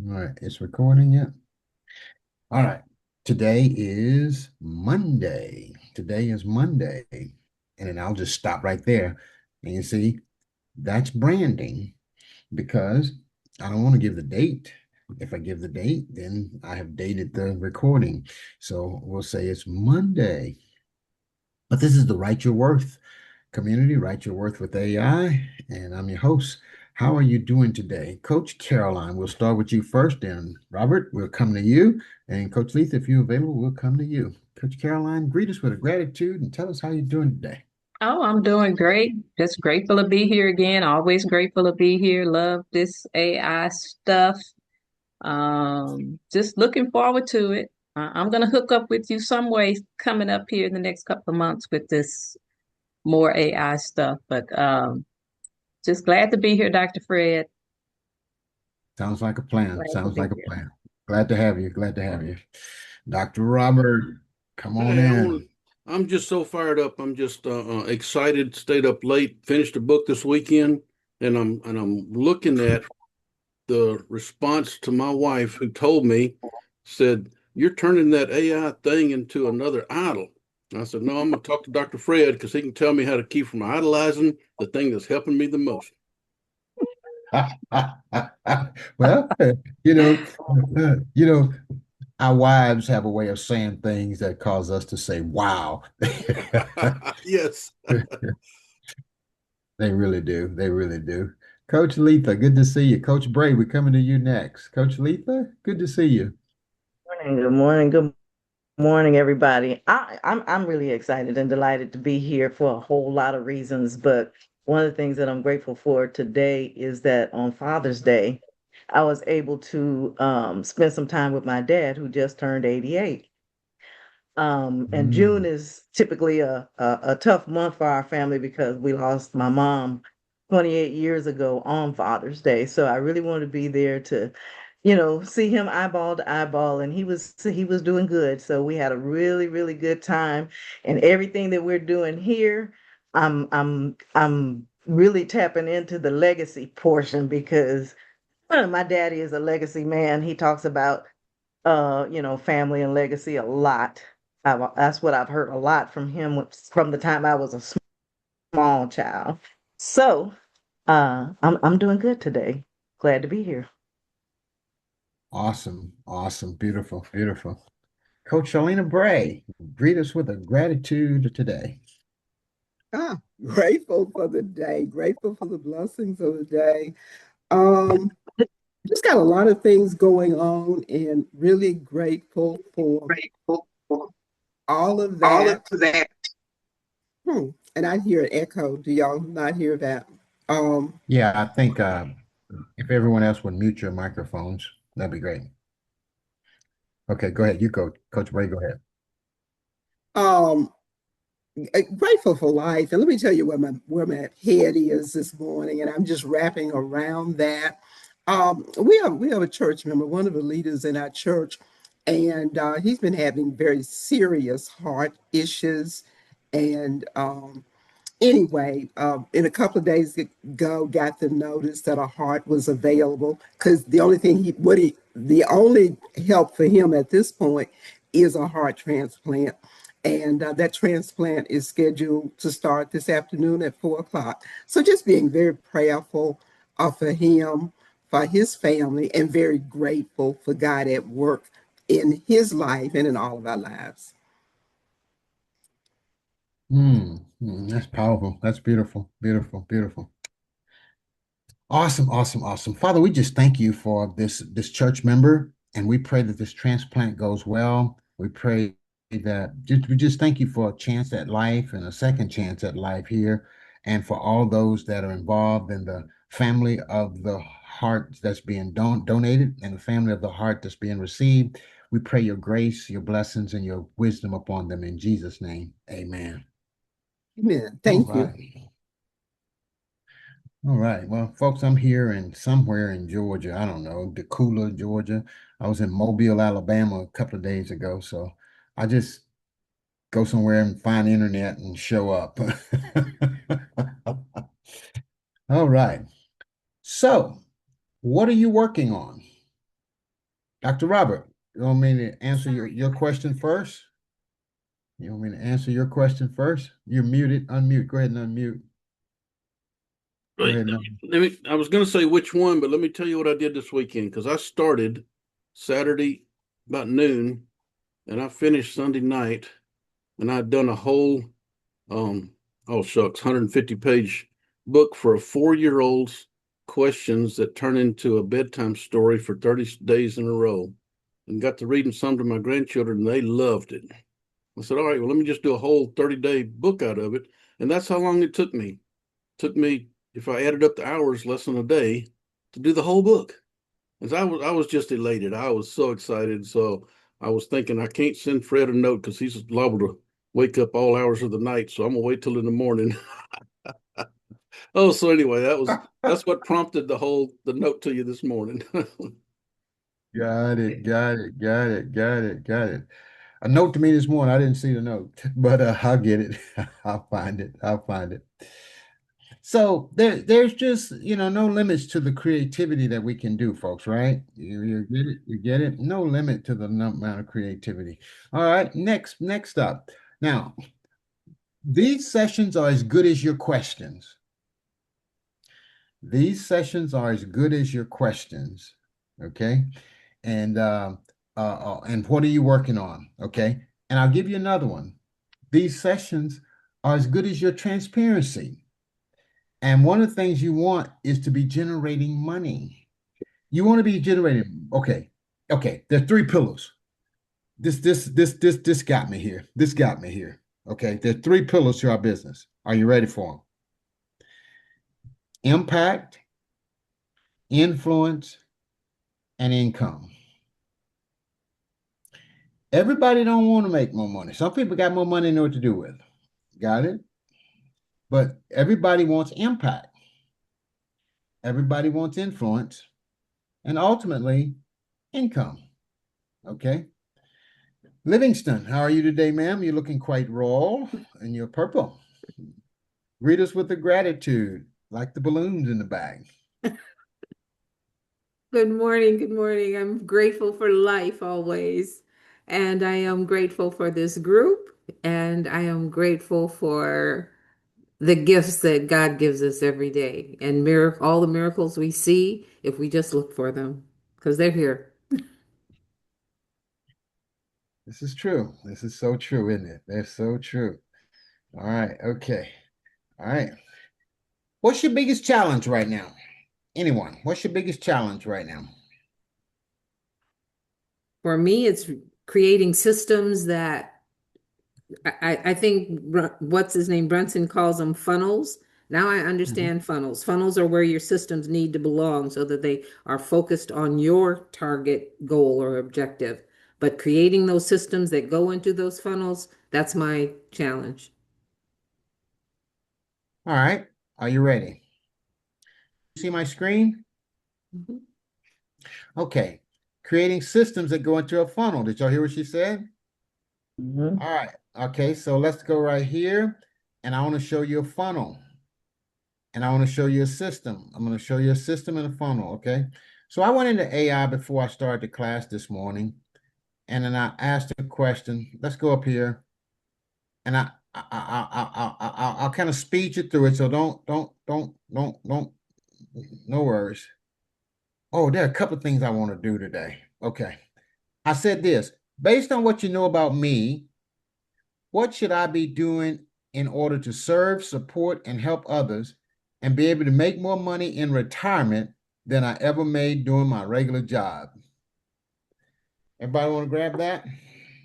All right, it's recording yet? All right. Today is Monday. Today is Monday. And then I'll just stop right there. And you see, that's branding because I don't want to give the date. If I give the date, then I have dated the recording. So we'll say it's Monday. But this is the Write Your Worth community, Write Your Worth with AI, and I'm your host. How are you doing today? Coach Caroline, we'll start with you first, and Robert, we'll come to you, and Coach Leith, if you're available, we'll come to you. Coach Caroline, greet us with a gratitude and tell us how you're doing today. Oh, I'm doing great. Just grateful to be here again. Always grateful to be here. Love this AI stuff. Just looking forward to it. I'm gonna hook up with you some way coming up here in the next couple of months with this more AI stuff. But just glad to be here, Dr. Fred. Sounds like a plan. Glad to Sounds be like a here. plan. Glad to have you. Glad to have you. Dr. Robert, come on Hey, in. I'm just so fired up. I'm just excited. Stayed up late, finished a book this weekend, and I'm looking at the response to my wife, who told me, said, "You're turning that AI thing into another idol." And I said, "No, I'm gonna talk to Dr. Fred because he can tell me how to keep from idolizing the thing that's helping me the most." Well, you know, you know, our wives have a way of saying things that cause us to say, wow. Yes. They really do. They really do. Coach Letha, good to see you. Coach Bray, we're coming to you next. Coach Letha, good to see you. Good morning, everybody. I'm really excited and delighted to be here for a whole lot of reasons. But one of the things that I'm grateful for today is that on Father's Day, I was able to spend some time with my dad, who just turned 88. And June Mm. is typically a tough month for our family because we lost my mom 28 years ago on Father's Day. So I really wanted to be there to, see him eyeball to eyeball, and he was doing good. So we had a really, really good time. And everything that we're doing here, I'm really tapping into the legacy portion because my daddy is a legacy man. He talks about family and legacy a lot. That's what I've heard a lot from him from the time I was a small child. So, I'm doing good today. Glad to be here. Awesome. Awesome. Beautiful. Beautiful. Coach Charlena Bray, greet us with a gratitude today. Grateful for the day, grateful for the blessings of the day. Um, just got a lot of things going on and really grateful for Grateful for all of all of that. that. And I hear an echo. Do y'all not hear that? Um, Yeah, I think if everyone else would mute your microphones, that'd be great. Okay, go ahead. You go, Coach Bray, go ahead. um, Grateful for life. And let me tell you where my head is this morning, and I'm just wrapping around that. We have a church member, one of the leaders in our church, and he's been having very serious heart issues. And anyway, in a couple of days ago, got the notice that a heart was available because the only help for him at this point is a heart transplant. And that transplant is scheduled to start this afternoon at 4 o'clock. So just being very prayerful for him, for his family, and very grateful for God at work in his life and in all of our lives. That's powerful. That's beautiful. Beautiful. Beautiful. Awesome, awesome, awesome. Father, we just thank you for this church member, and we pray that this transplant goes well. We pray that we just thank you for a chance at life and a second chance at life here, and for all those that are involved in the family of the heart that's being donated and the family of the heart that's being received. We pray your grace, your blessings, and your wisdom upon them in Jesus' name. Amen. Amen. All Thank you. right. All right. Well, folks, I'm here in somewhere in Georgia. I don't know, Decula, Georgia. I was in Mobile, Alabama a couple of days ago. So I just go somewhere and find internet and show up. All right. So what are you working on? Dr. Robert, you want me to answer your question first? You want me to answer your question first? You're muted. Unmute. Go ahead and unmute. Go Right. ahead and I was going to say which one, but let me tell you what I did this weekend because I started Saturday about noon and I finished Sunday night and I'd done a whole, um, oh shucks, 150-page book for a 4-year-old's questions that turn into a bedtime story for 30 days in a row and got to reading some to my grandchildren and they loved it. I said, all right, well, let me just do a whole 30-day book out of it. And that's how long it took me. Took me, if I added up the hours, less than a day to do the whole book. And I was just elated. I was so excited. So I was thinking I can't send Fred a note because he's liable to wake up all hours of the night. So I'm gonna wait till in the morning. Oh, so anyway, that's what prompted the note to you this morning. got it, got it, got it, got it, got it. A note to me this morning. I didn't see the note, but I'll get it. I'll find it. I'll find it. So there's just, no limits to the creativity that we can do, folks, right? You get it? You get it? No limit to the amount of creativity. All right, next up. Now, these sessions are as good as your questions. These sessions are as good as your questions, okay? And what are you working on, okay? And I'll give you another one. These sessions are as good as your transparency. And one of the things you want is to be generating money. You want to be generating, okay. There are three pillars. This got me here. This got me here. Okay. There are three pillars to our business. Are you ready for them? Impact, influence, and income. Everybody don't want to make more money. Some people got more money than know what to do with. Got it? But everybody wants impact. Everybody wants influence, and ultimately income. Okay. Livingston, how are you today, ma'am? You're looking quite royal and you're purple. Greet us with a gratitude, like the balloons in the bag. Good morning. Good morning. I'm grateful for life always. And I am grateful for this group. And I am grateful for the gifts that God gives us every day and all the miracles we see if we just look for them because they're here. This is true. This is so true, isn't it? That's so true. All right. Okay. All right. What's your biggest challenge right now? Anyone? What's your biggest challenge right now? For me, it's creating systems that I think what's his name? Brunson calls them funnels. Now I understand funnels. Funnels are where your systems need to belong so that they are focused on your target goal or objective. But creating those systems that go into those funnels, that's my challenge. All right. Are you ready? See my screen? Mhm. Okay. Creating systems that go into a funnel. Did y'all hear what she said? Mhm. All right. Okay. So let's go right here. And I want to show you a funnel. And I want to show you a system. I'm going to show you a system and a funnel. Okay. So I went into AI before I started the class this morning. And then I asked a question. Let's go up here. And I'll kind of speed you through it. So don't, no worries. Oh, there are a couple of things I want to do today. Okay. I said this, based on what you know about me, what should I be doing in order to serve, support, and help others and be able to make more money in retirement than I ever made doing my regular job? Everybody want to grab that?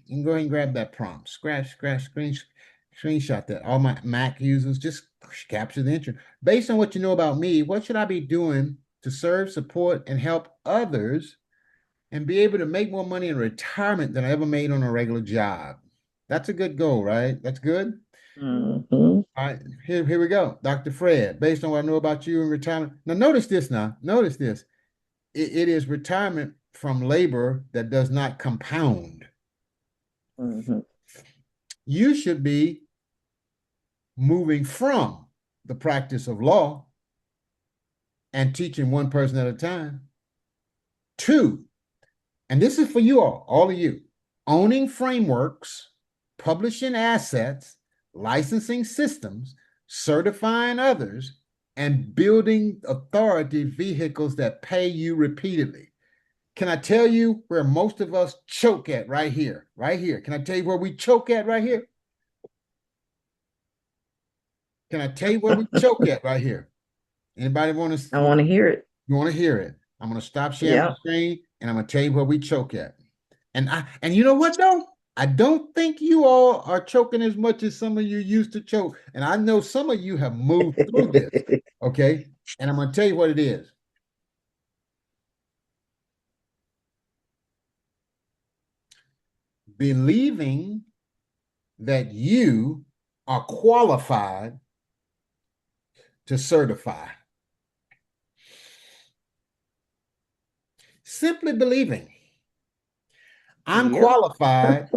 You can go ahead and grab that prompt. Screenshot that. All my Mac users just capture the entry. Based on what you know about me, what should I be doing to serve, support, and help others and be able to make more money in retirement than I ever made on a regular job? That's a good goal, right? That's good. Mhm. All right, here we go. Dr. Fred, based on what I know about you in retirement. Now, notice this now. Notice this. It is retirement from labor that does not compound. Mhm. You should be moving from the practice of law and teaching one person at a time to And this is for you all of you. Owning frameworks, publishing assets, licensing systems, certifying others, and building authority vehicles that pay you repeatedly. Can I tell you where most of us choke at right here? Right here. Can I tell you where we choke at right here? Can I tell you where we choke at right here? Anybody want I to? want to hear it. You want to hear it? I'm going to stop sharing my Yeah. screen and I'm going to tell you where we choke at. And you know what though? I don't think you all are choking as much as some of you used to choke. And I know some of you have moved through this. Okay. And I'm going to tell you what it is. Believing that you are qualified to certify. Simply believing I'm Yep. qualified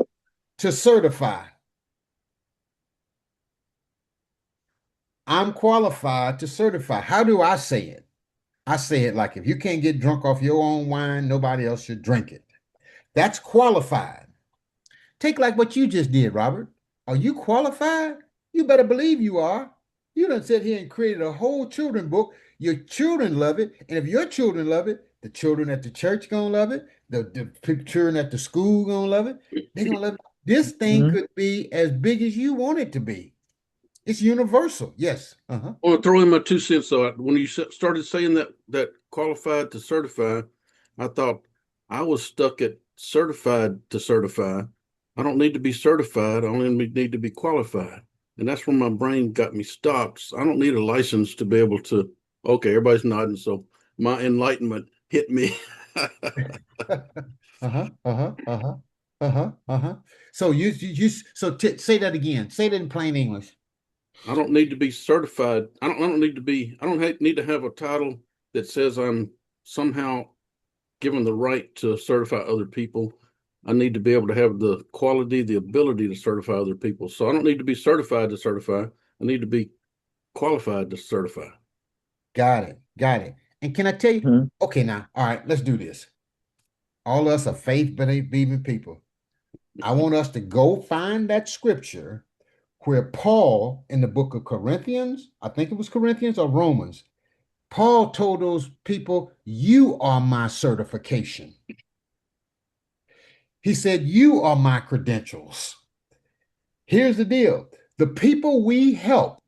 to certify. I'm qualified to certify. How do I say it? I say it like if you can't get drunk off your own wine, nobody else should drink it. That's qualified. Take like what you just did, Robert. Are you qualified? You better believe you are. You done sit here and created a whole children book. Your children love it. And if your children love it, the children at the church gonna love it. The children at the school gonna love it. They're gonna love it. This thing Mhm. could be as big as you want it to be. It's universal. Yes. Uh-huh. I want to throw in my 2 cents. So when you started saying that qualified to certify, I thought I was stuck at certified to certify. I don't need to be certified. I only need to be qualified. And that's where my brain got me stopped. I don't need a license to be able to. Okay, everybody's nodding. So my enlightenment hit me. Uh-huh. Uh-huh. Uh-huh. Uh-huh. Uh-huh. So say that again. Say that in plain English. I don't need to be certified. I don't need to have a title that says I'm somehow given the right to certify other people. I need to be able to have the quality, the ability to certify other people. So I don't need to be certified to certify. I need to be qualified to certify. Got it. Got it. And can I tell you? Mhm. Okay, now, all right, let's do this. All us are faith-believing people. I want us to go find that scripture where Paul in the book of Corinthians, I think it was Corinthians or Romans, Paul told those people, "You are my certification." He said, "You are my credentials." Here's the deal. The people we help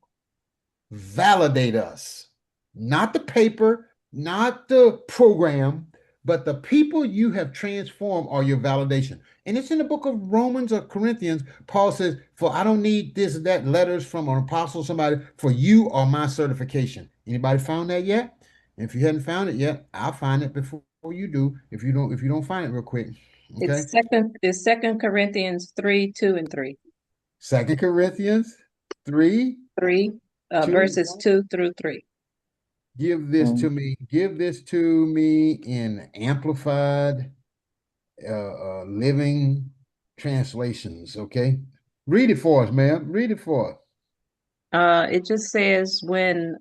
validate us. Not the paper, not the program, but the people you have transformed are your validation. And it's in the book of Romans or Corinthians. Paul says, "For I don't need this or that letters from an apostle, somebody, for you are my certification." Anybody found that yet? If you hadn't found it yet, I'll find it before you do. If you don't find it real quick. Okay. It's Second Corinthians 3, 2, and 3. Second Corinthians 3, 3, 2. verses 2 through 3. Give this to Mhm. me. Give this to me in amplified living translations. Okay. Read it for us, ma'am. Read it for us. It just says when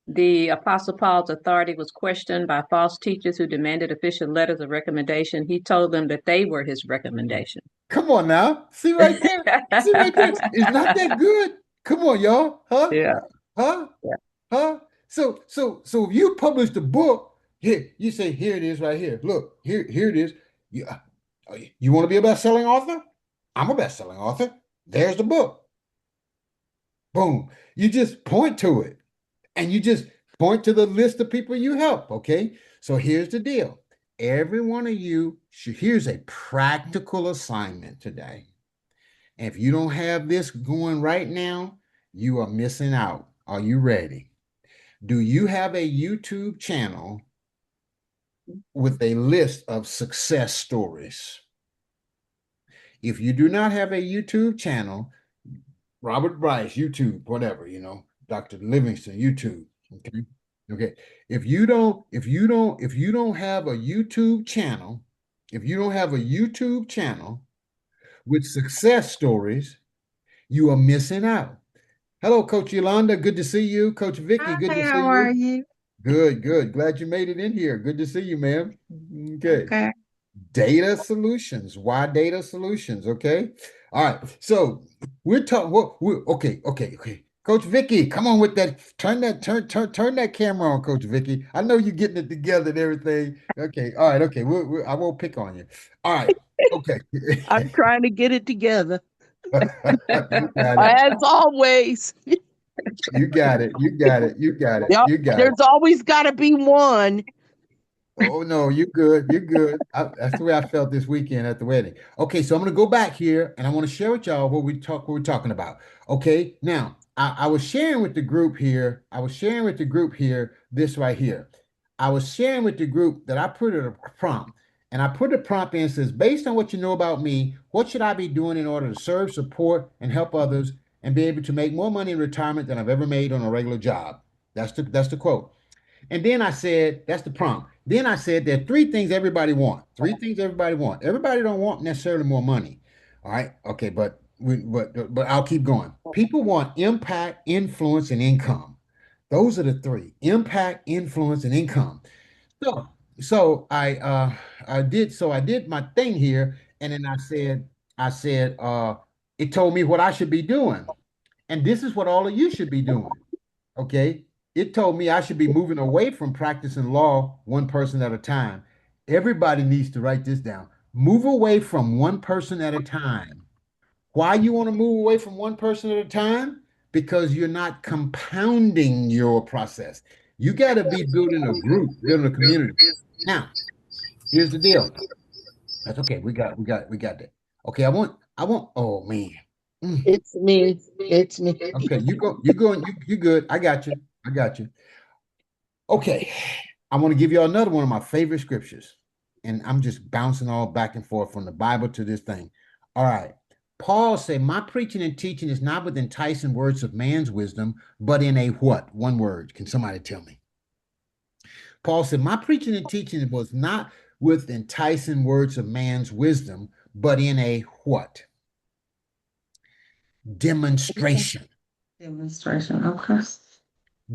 the Apostle Paul's authority was questioned by false teachers who demanded official letters of recommendation, he told them that they were his recommendation. Come on now. See right there. See right there. It's not that good. Come on, y'all. Huh? Yeah, Huh? yeah. Huh? So if you published a book, here you say, here it is right here. Look, here it is. You want to be a best-selling author? I'm a best-selling author. There's the book. Boom. You just point to it and you just point to the list of people you help. Okay. So here's the deal. Every one of you, here's a practical assignment today. And if you don't have this going right now, you are missing out. Are you ready? Do you have a YouTube channel with a list of success stories? If you do not have a YouTube channel, Robert Bryce, YouTube, whatever, Dr. Livingston, YouTube. Okay. Okay. If you don't have a YouTube channel, if you don't have a YouTube channel with success stories, you are missing out. Hello, Coach Yolanda. Good to see you. Coach Vicky, good Hi, to see how are you. you? Good, good. Glad you made it in here. Good to see you, ma'am. Okay. Okay. Data solutions. Why data solutions? Okay. All right. So we're talking. Okay. Coach Vicky, come on with that. Turn that camera on, Coach Vicky. I know you're getting it together and everything. Okay. All right. Okay. I won't pick on you. All right. Okay. I'm trying to get it together. You got it. As always. You got it. You got it. You got it. Yep. You got it. There's always got to be one. Oh no, you're good. You're good. That's the way I felt this weekend at the wedding. Okay, so I'm gonna go back here and I want to share with y'all what we're talking about. Okay, now I was sharing with the group here. I was sharing with the group here this right here. I was sharing with the group that I put a prompt, and I put a prompt in says, based on what you know about me, what should I be doing in order to serve, support, and help others, and be able to make more money in retirement than I've ever made on a regular job? That's the quote. And then I said, that's the prompt. Then I said there are three things everybody want. Three things everybody want. Everybody don't want necessarily more money. All right. Okay, but I'll keep going. People want impact, influence, and income. Those are the three: impact, influence, and income. So I did my thing here, and then I said it told me what I should be doing. And this is what all of you should be doing. Okay. It told me I should be moving away from practicing law one person at a time. Everybody needs to write this down. Move away from one person at a time. Why you want to move away from one person at a time? Because you're not compounding your process. You got to be building a group, building a community. Now, here's the deal. That's okay. We got that. Okay, oh man. Mm. It's me. It's me. Okay, you good. I got you. Okay, I want to give you another one of my favorite scriptures. And I'm just bouncing all back and forth from the Bible to this thing. All right. Paul said, my preaching and teaching is not with enticing words of man's wisdom, but in a what? One word. Can somebody tell me? Paul said, my preaching and teaching was not with enticing words of man's wisdom, but in a what? Demonstration. Demonstration. Okay.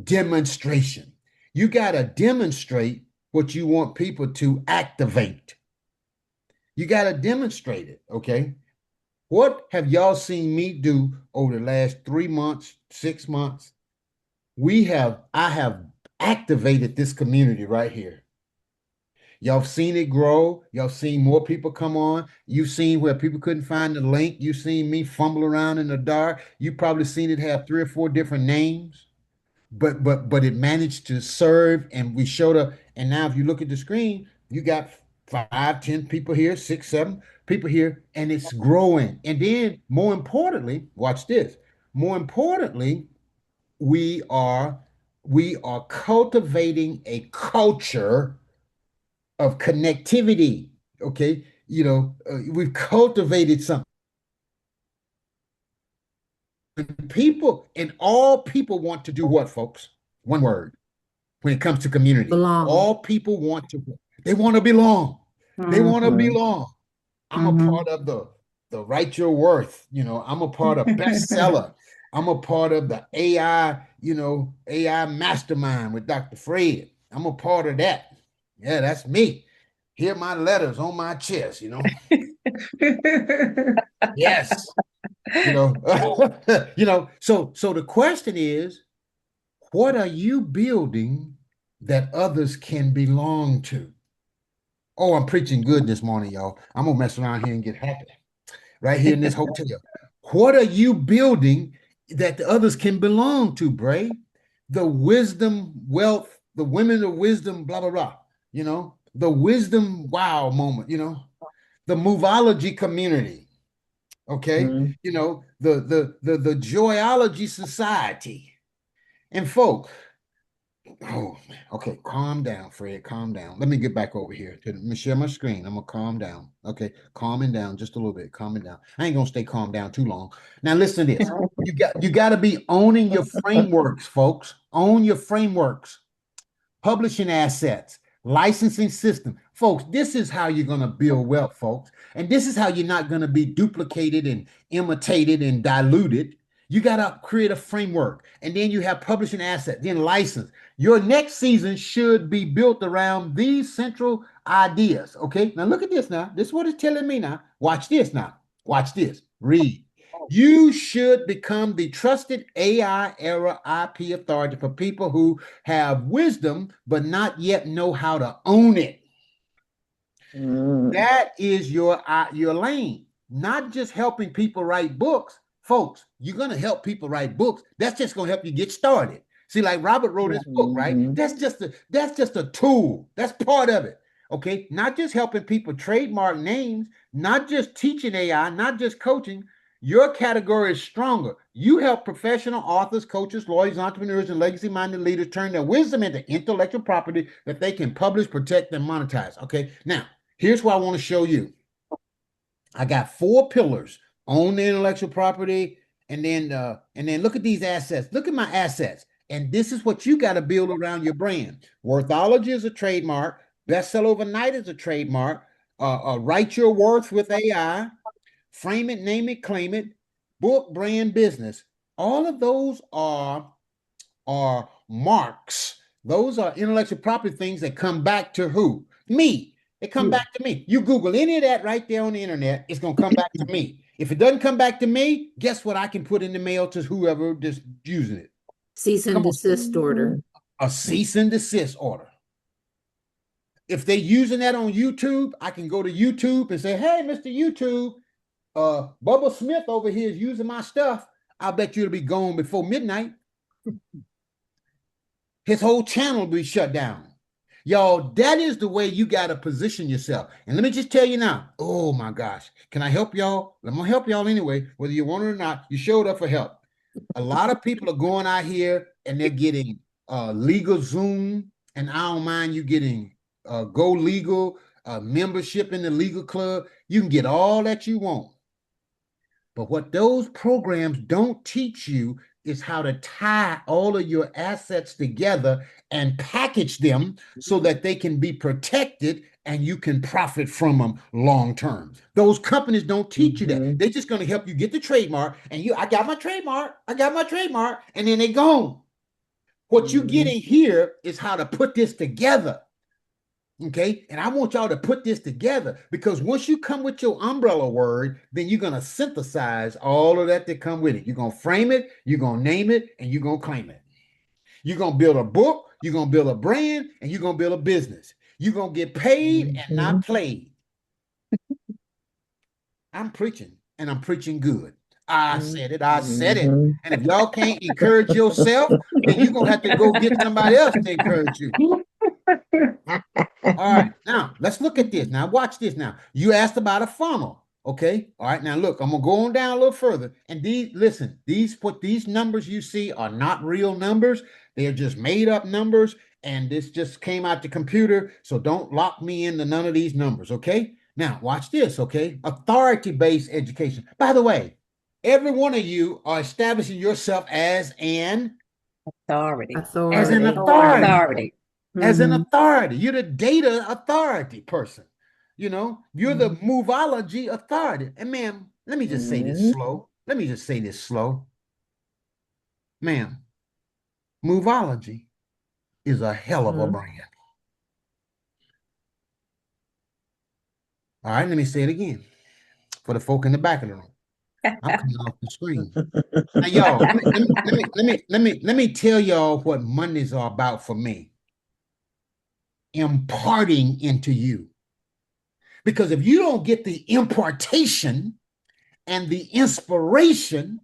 Demonstration. You got to demonstrate what you want people to activate. You got to demonstrate it, okay? What have y'all seen me do over the last 3 months, 6 months? I have activated this community right here. Y'all seen it grow. Y'all seen more people come on. You've seen where people couldn't find the link. You've seen me fumble around in the dark. You probably seen it have 3 or 4 different names. But it managed to serve, and we showed up. And now if you look at the screen, you got 5, 10 people here, 6, 7 people here, and it's growing. And then more importantly, watch this. More importantly, we are we are cultivating a culture of connectivity. Okay, we've cultivated something. People and all people want to do what, folks? One word. When it comes to community. Belong. All people they want to belong. They want to Mhm. belong. I'm a Mhm. part of the Write Your Worth. I'm a part of Bestseller. I'm a part of the AI mastermind with Dr. Fred. I'm a part of that. Yeah, that's me. Here are my letters on my chest. Yes. You know, so the question is, what are you building that others can belong to? Oh, I'm preaching good this morning, y'all. I'm gonna mess around here and get happy right here in this hotel. What are you building that the others can belong to, Bray? The wisdom, wealth, the women of wisdom, blah, blah, blah. The wisdom wow moment, the movology community. Okay, Mhm. the Joyology Society. And folk, oh man, okay, calm down, Fred, calm down. Let me get back over here. Let me share my screen. I'm gonna calm down. Okay, calming down just a little bit, calming down. I ain't gonna stay calm down too long. Now listen to this. You got to be owning your frameworks, folks. Own your frameworks. Publishing assets, licensing system. Folks, this is how you're going to build wealth, folks. And this is how you're not going to be duplicated and imitated and diluted. You got to create a framework, and then you have publishing assets, then license. Your next season should be built around these central ideas. Okay, now look at this. Now, this is what it's telling me. Now, watch this. Now, watch this. Read. You should become the trusted AI era IP authority for people who have wisdom but not yet know how to own it. That is your lane. Not just helping people write books, folks. You're gonna help people write books. That's just gonna help you get started. See, like Robert wrote his book, right? That's just a tool. That's part of it. Okay, not just helping people trademark names, not just teaching AI, not just coaching. Your category is stronger. You help professional authors, coaches, lawyers, entrepreneurs, and legacy-minded leaders turn their wisdom into intellectual property that they can publish, protect, and monetize. Okay, now here's what I want to show you. I got 4 pillars on the intellectual property, and then look at these assets. Look at my assets. And this is what you got to build around your brand. Worthology is a trademark. Bestseller overnight is a trademark. Write your worth with AI. Frame it, name it, claim it. Book, brand, business. All of those are marks. Those are intellectual property things that come back to who? Me. They come back to me. You Google any of that right there on the internet, it's going to come back to me. If it doesn't come back to me, guess what I can put in the mail to whoever just using it? Cease and desist order. A cease and desist order. If they're using that on YouTube, I can go to YouTube and say, hey, Mr. YouTube, Bubba Smith over here is using my stuff. I'll bet you it'll be gone before midnight. His whole channel will be shut down. Y'all, that is the way you got to position yourself. And let me just tell you now, oh my gosh, can I help y'all? I'm going to help y'all anyway, whether you want it or not. You showed up for help. A lot of people are going out here and they're getting legal Zoom, and I don't mind you getting Go Legal, membership in the legal club. You can get all that you want. But what those programs don't teach you is how to tie all of your assets together and package them so that they can be protected and you can profit from them long term. Those companies don't teach you that. They're just going to help you get the trademark, and I got my trademark, and then they're gone. What you're getting here is how to put this together. Okay, and I want y'all to put this together, because once you come with your umbrella word, then you're going to synthesize all of that come with it. You're going to frame it, you're going to name it, and you're going to claim it. You're going to build a book, you're going to build a brand, and you're going to build a business. You're going to get paid and not played. I'm preaching, and I'm preaching good. I said it. And if y'all can't encourage yourself, then you're going to have to go get somebody else to encourage you. All right, now let's look at this. Now, watch this. Now, you asked about a funnel. Okay. All right. Now, look, I'm gonna go on down a little further. And these numbers you see are not real numbers. They're just made up numbers. And this just came out the computer. So don't lock me into none of these numbers. Okay. Now, watch this. Okay. Authority-based education. By the way, every one of you are establishing yourself as an authority. As an authority. As an authority. You're the data authority person. You're the Movology authority. And ma'am, let me just say this slow. Ma'am, Movology is a hell of a brand. All right, let me say it again for the folk in the back of the room. I'm coming off the screen. Now, y'all, let me tell y'all what Mondays are about for me. Imparting into you. Because if you don't get the impartation and the inspiration,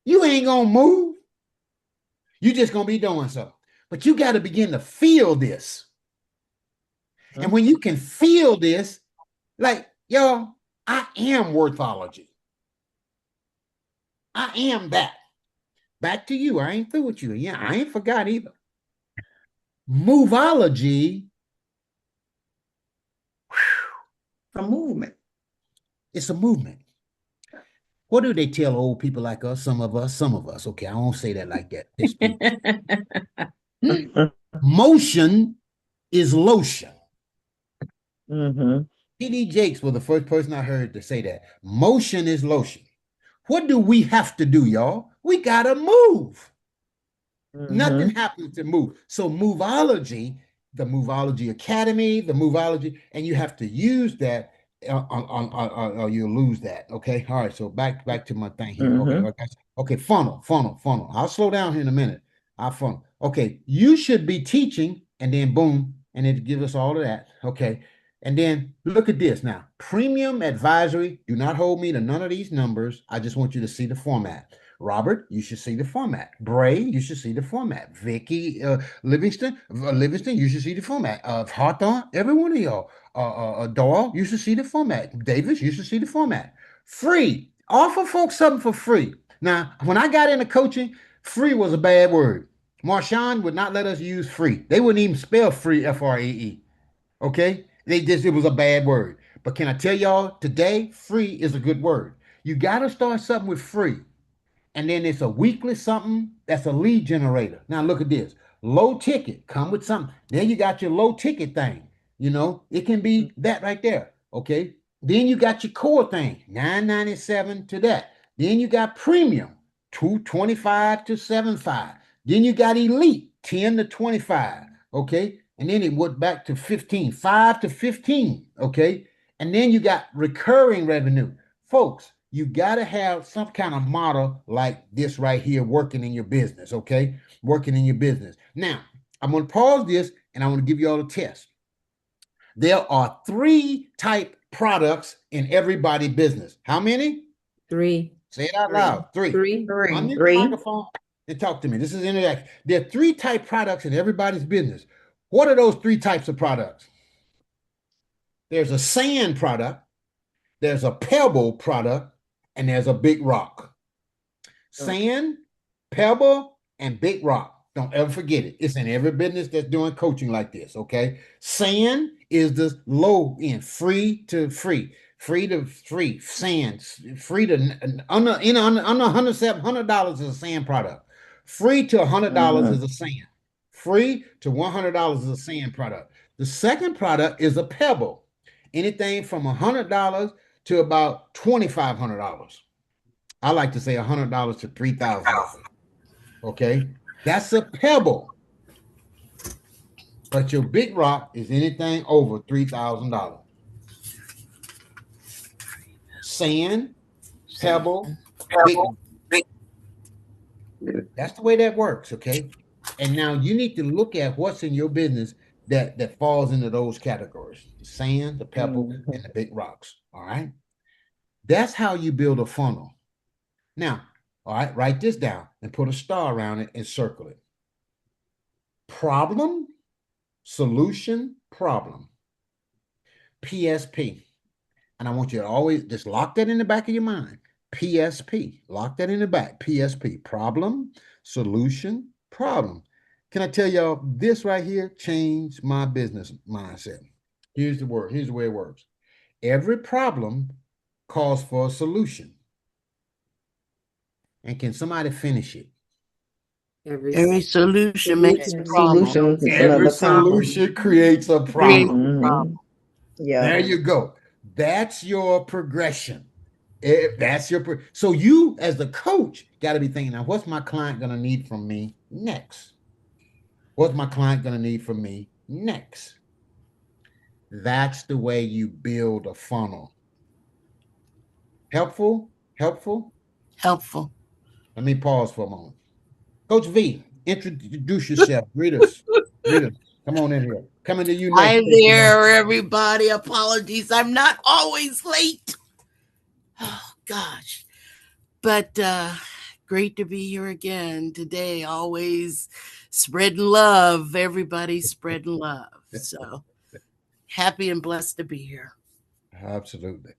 you ain't gonna move. You just gonna be doing so. But you got to begin to feel this. And when you can feel this, like, y'all, I am Worthology. I am that. Back to you. I ain't through with you. Yeah, I ain't forgot either. Movology. A movement. It's a movement. What do they tell old people like us? Some of us. Okay, I won't say that like that. Motion is lotion. T.D. Jakes was the first person I heard to say that. Motion is lotion. What do we have to do, y'all? We got to move. Nothing Mhm. happens to move. So Moveology, the Moveology Academy, the Moveology, and you have to use that or you'll lose that. Okay. All right. So back to my thing here. Okay. Mhm. Okay. Funnel. I'll slow down here in a minute. I'll funnel. Okay. You should be teaching, and then boom, and it gives us all of that. Okay. And then look at this now. Premium advisory. Do not hold me to none of these numbers. I just want you to see the format. Robert, you should see the format. Bray, you should see the format. Vicky Livingston, you should see the format. Hawthorne, every one of y'all. Doyle, you should see the format. Davis, you should see the format. Free. Offer folks something for free. Now, when I got into coaching, free was a bad word. Marshawn would not let us use free. They wouldn't even spell free, Free. Okay? It was a bad word. But can I tell y'all today, free is a good word. You got to start something with free, and then it's a weekly something that's a lead generator. Now look at this. Low ticket, come with something. Then you got your low ticket thing. It can be that right there. Okay. Then you got your core thing, 997 to that. Then you got premium, 225 to 75. Then you got elite, 10 to 25. Okay. And then it went back to 15, 5 to 15. Okay. And then you got recurring revenue. Folks, you got to have some kind of model like this right here working in your business, okay? Working in your business. Now, I'm going to pause this and I want to give you all a test. There are 3 type products in everybody's business. How many? 3. Say it out 3. loud. 3. 3. Unmute the 3. microphone and talk to me. This is interaction. There are 3 type products in everybody's business. What are those 3 types of products? There's a sand product, there's a pebble product, and there's a big rock. Okay. Sand, pebble, and big rock. Don't ever forget it. It's in every business that's doing coaching like this, okay? Sand is the low end, free to free, free to free, sand, free to under $100 is a sand product. Free to $100 Mhm. is a sand. Free to $100 is a sand product. The second product is a pebble. Anything from $100 to about $2,500. I like to say $100 to $3,000. Okay, that's a pebble, but your big rock is anything over $3,000. Sand, pebble, big. That's the way that works. Okay, and now you need to look at what's in your business that falls into those categories: the sand, the pebble, and Mhm. the big rocks. All right, that's how you build a funnel. Now, all right, write this down and put a star around it and circle it. Problem, solution, problem. PSP. And I want you to always just lock that in the back of your mind. PSP. Lock that in the back. PSP. Problem, solution, problem. Can I tell y'all this right here changed my business mindset? Here's the word. Here's the way it works. Every problem calls for a solution. And can somebody finish it? Every Every solution makes a solution problem. Solution, Every another problem. solution creates a Create problem. a problem. Mhm. Yeah. There you go. That's your progression. That's your so you as the coach got to be thinking now, what's my client going to need from me next? What's my client going to need from me next? That's the way you build a funnel. Helpful. Helpful. Let me pause for a moment. Coach V, introduce yourself. Greet us. Come on in here. Coming to you next, Hi Coach Yolanda. there, everybody. Apologies. I'm not always late. Oh gosh. But great to be here again today. Always spreading love. Everybody spreading love. So happy and blessed to be here. Absolutely.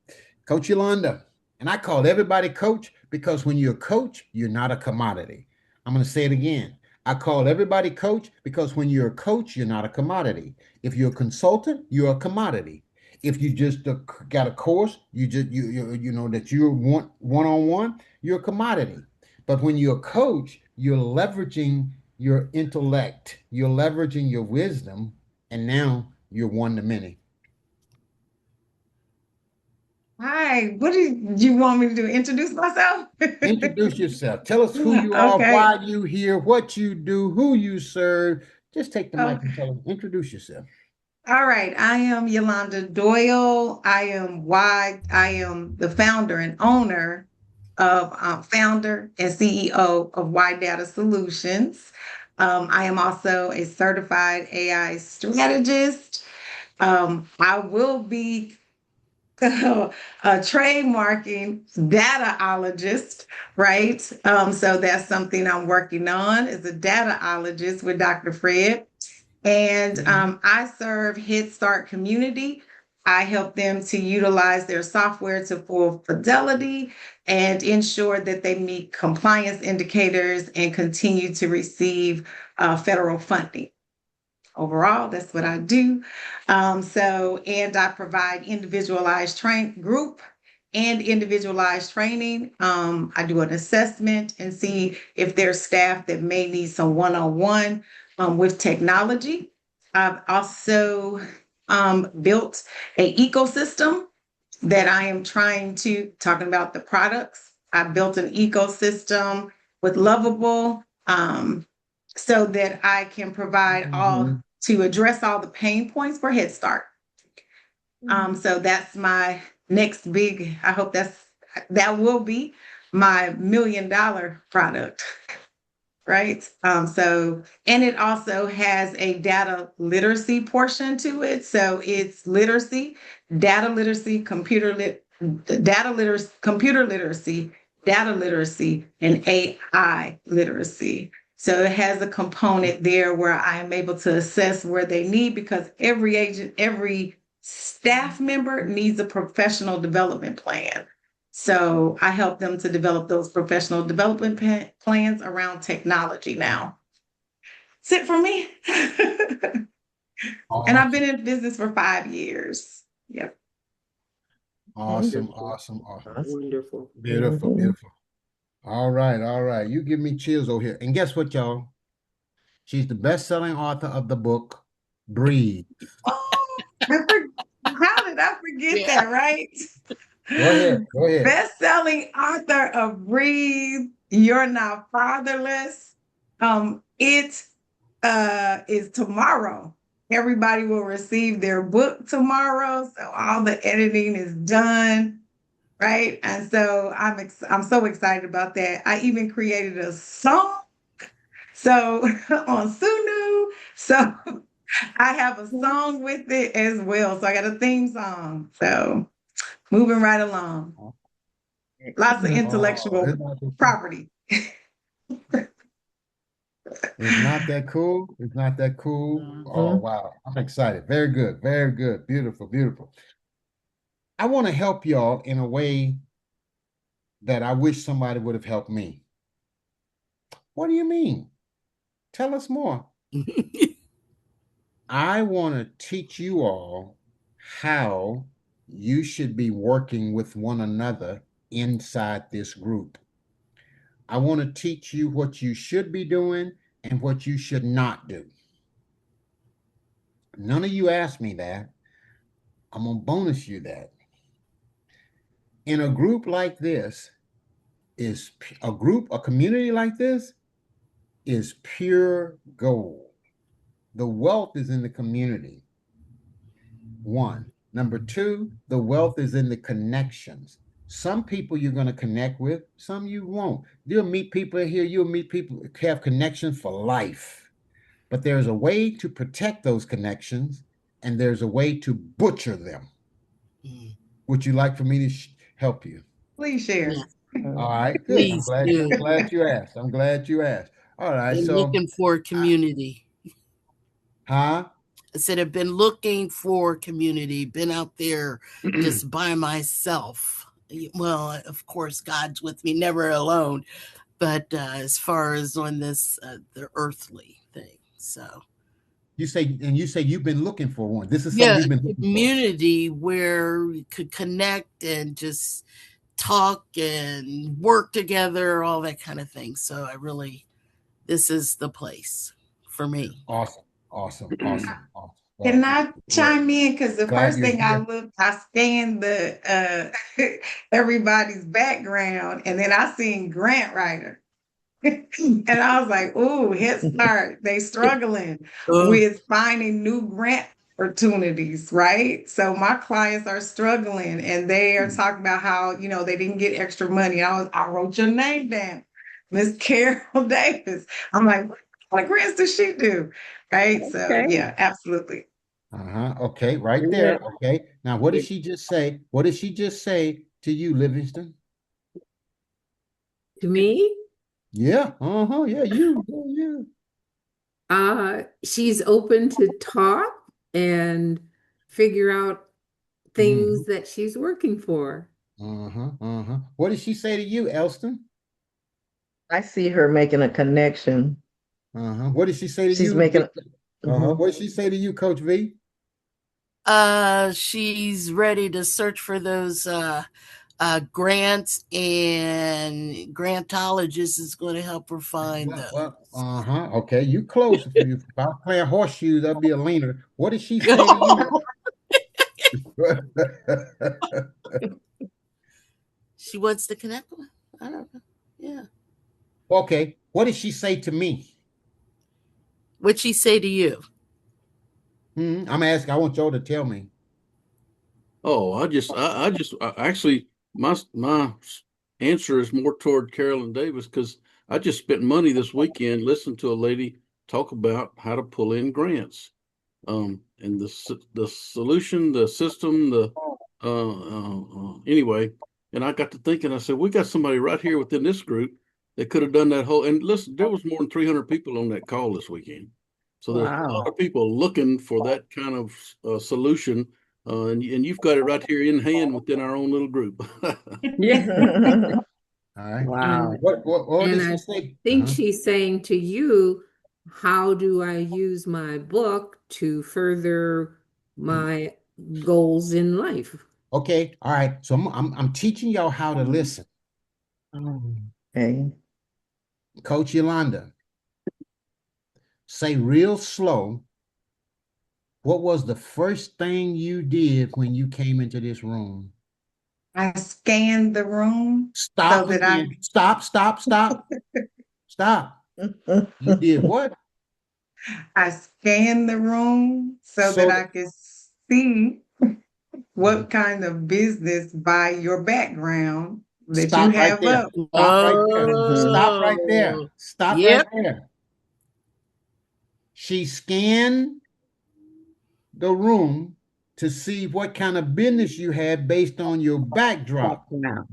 Coach Yolanda. And I call everybody coach because when you're a coach, you're not a commodity. I'm going to say it again. I call everybody coach because when you're a coach, you're not a commodity. If you're a consultant, you're a commodity. If you just got a course, you know that you want one-on-one, you're a commodity. But when you're a coach, you're leveraging your intellect, you're leveraging your wisdom, and now you're one to many. Hi, right. What do you want me to do? Introduce myself? Introduce yourself. Tell us who you are, Okay. why you here, what you do, who you serve. Just take the mic and Okay. tell us. Introduce yourself. All right. I am Yolanda Doyle. I am the founder and owner of founder and CEO of Y Data Solutions. I am also a certified AI strategist. I will be trademarking dataologist, right? So that's something I'm working on as a dataologist with Dr. Fred. And I serve Head Start community. I help them to utilize their software to full fidelity and ensure that they meet compliance indicators and continue to receive federal funding. Overall, that's what I do. And I provide group and individualized training. I do an assessment and see if there's staff that may need some one-on-one with technology. I've also built an ecosystem that I am talking about the products. I built an ecosystem with Lovable so that I can provide all Mhm. to address all the pain points for Head Start. So that's my next big, that will be my $1 million product. Right. And it also has a data literacy portion to it. So it's literacy, data literacy, computer literacy, data literacy, and AI literacy. So it has a component there where I am able to assess where they need, because every staff member needs a professional development plan. So I help them to develop those professional development plans around technology now. That's it for me. And I've been Awesome. in business for 5 years. Yep. Awesome. Wonderful. Awesome. Awesome. Wonderful. Beautiful. Beautiful. All right. All right. You give me chills over here. And guess what, y'all? She's the best-selling author of the book, Breathe. Oh, how did I forget Yeah. that, right? Go ahead. Go ahead. Best-selling author of Breathe, You're Not Fatherless. It is tomorrow. Everybody will receive their book tomorrow. So all the editing is done, right? And so I'm so excited about that. I even created a song. So on Sunu. So I have a song with it as well. So I got a theme song. So moving right along. Lots of Oh, intellectual isn't that cool? property. It's not that cool. It's not that cool. Oh, Mhm. wow. I'm excited. Very good. Very good. Beautiful. Beautiful. I want to help y'all in a way that I wish somebody would have helped me. What do you mean? Tell us more. I want to teach you all how you should be working with one another inside this group. I want to teach you what you should be doing and what you should not do. None of you asked me that. I'm going to bonus you that. In a group like this, a community like this is pure gold. The wealth is in the community. One. Number two, the wealth is in the connections. Some people you're going to connect with, some you won't. You'll meet people here, you'll meet people who have connections for life. But there's a way to protect those connections, and there's a way to butcher them. Would you like for me to help you? Please share. Yeah, All right, good. I'm please glad. I'm do. glad you asked. I'm glad you asked. All right, Been so, looking for community. huh? I said I've been looking for community, been out there just by myself. Well, of course, God's with me, never alone. But as far as on this, the earthly thing. So, You say you've been looking for one. This is something yeah, you've been a looking for. community where we could connect and just talk and work together, all that kind of thing. So, this is the place for me. Awesome, awesome, awesome, awesome. Can I chime in? Because the Glad first you're thing I here. looked, I scanned the everybody's background, and then I seen grant writer. And I was like, ooh, Head Start, they struggling with finding new grant opportunities, right? So my clients are struggling and they are talking about how, they didn't get extra money. I wrote your name down, Miss Carol Davis. I'm like, what grants does she do? Right. So Okay. yeah, absolutely. Okay, right there. Okay. Now, what did she just say? What did she just say to you, Livingston? To me, Yeah. Yeah, you. Yeah. she's open to talk and figure out things that she's working for. What did she say to you, Elston? I see her making a connection. What did she say to She's you? making. Mhm. What did she say to you, Coach V? She's ready to search for those grants, and Grantologist is going to help her find those. Okay, you close. If I was playing horseshoes, I'd be a leaner. What did she say to you? She wants to connect with. I don't know. Yeah. Okay, what did she say to me? What'd she say to you? I'm asking. I want y'all to tell me. Oh, actually, my answer is more toward Carolyn Davis because I just spent money this weekend listening to a lady talk about how to pull in grants, and the solution, the system, anyway. And I got to thinking. I said, we got somebody right here within this group that could have done that whole. And listen, there was more than 300 people on that call this weekend, so there's a lot Wow. of people looking for that kind of solution, and you've got it right here in hand within our own little group. Yeah. All right. Wow. And What and did she I say? think she's saying to you, how do I use my book to further my goals in life? Okay. All right. So I'm teaching y'all how to listen. Okay. Coach Yolanda, say real slow. What was the first thing you did when you came into this room? I scanned the room so Stop that I again. Stop. You did what? I scanned the room so that So I could see what kind of business by your background that you stop right have there. up. Stop right there. Mhm. Stop right there. Oh, Stop right yep. there. She scanned the room to see what kind of business you had based on your backdrop. Wow.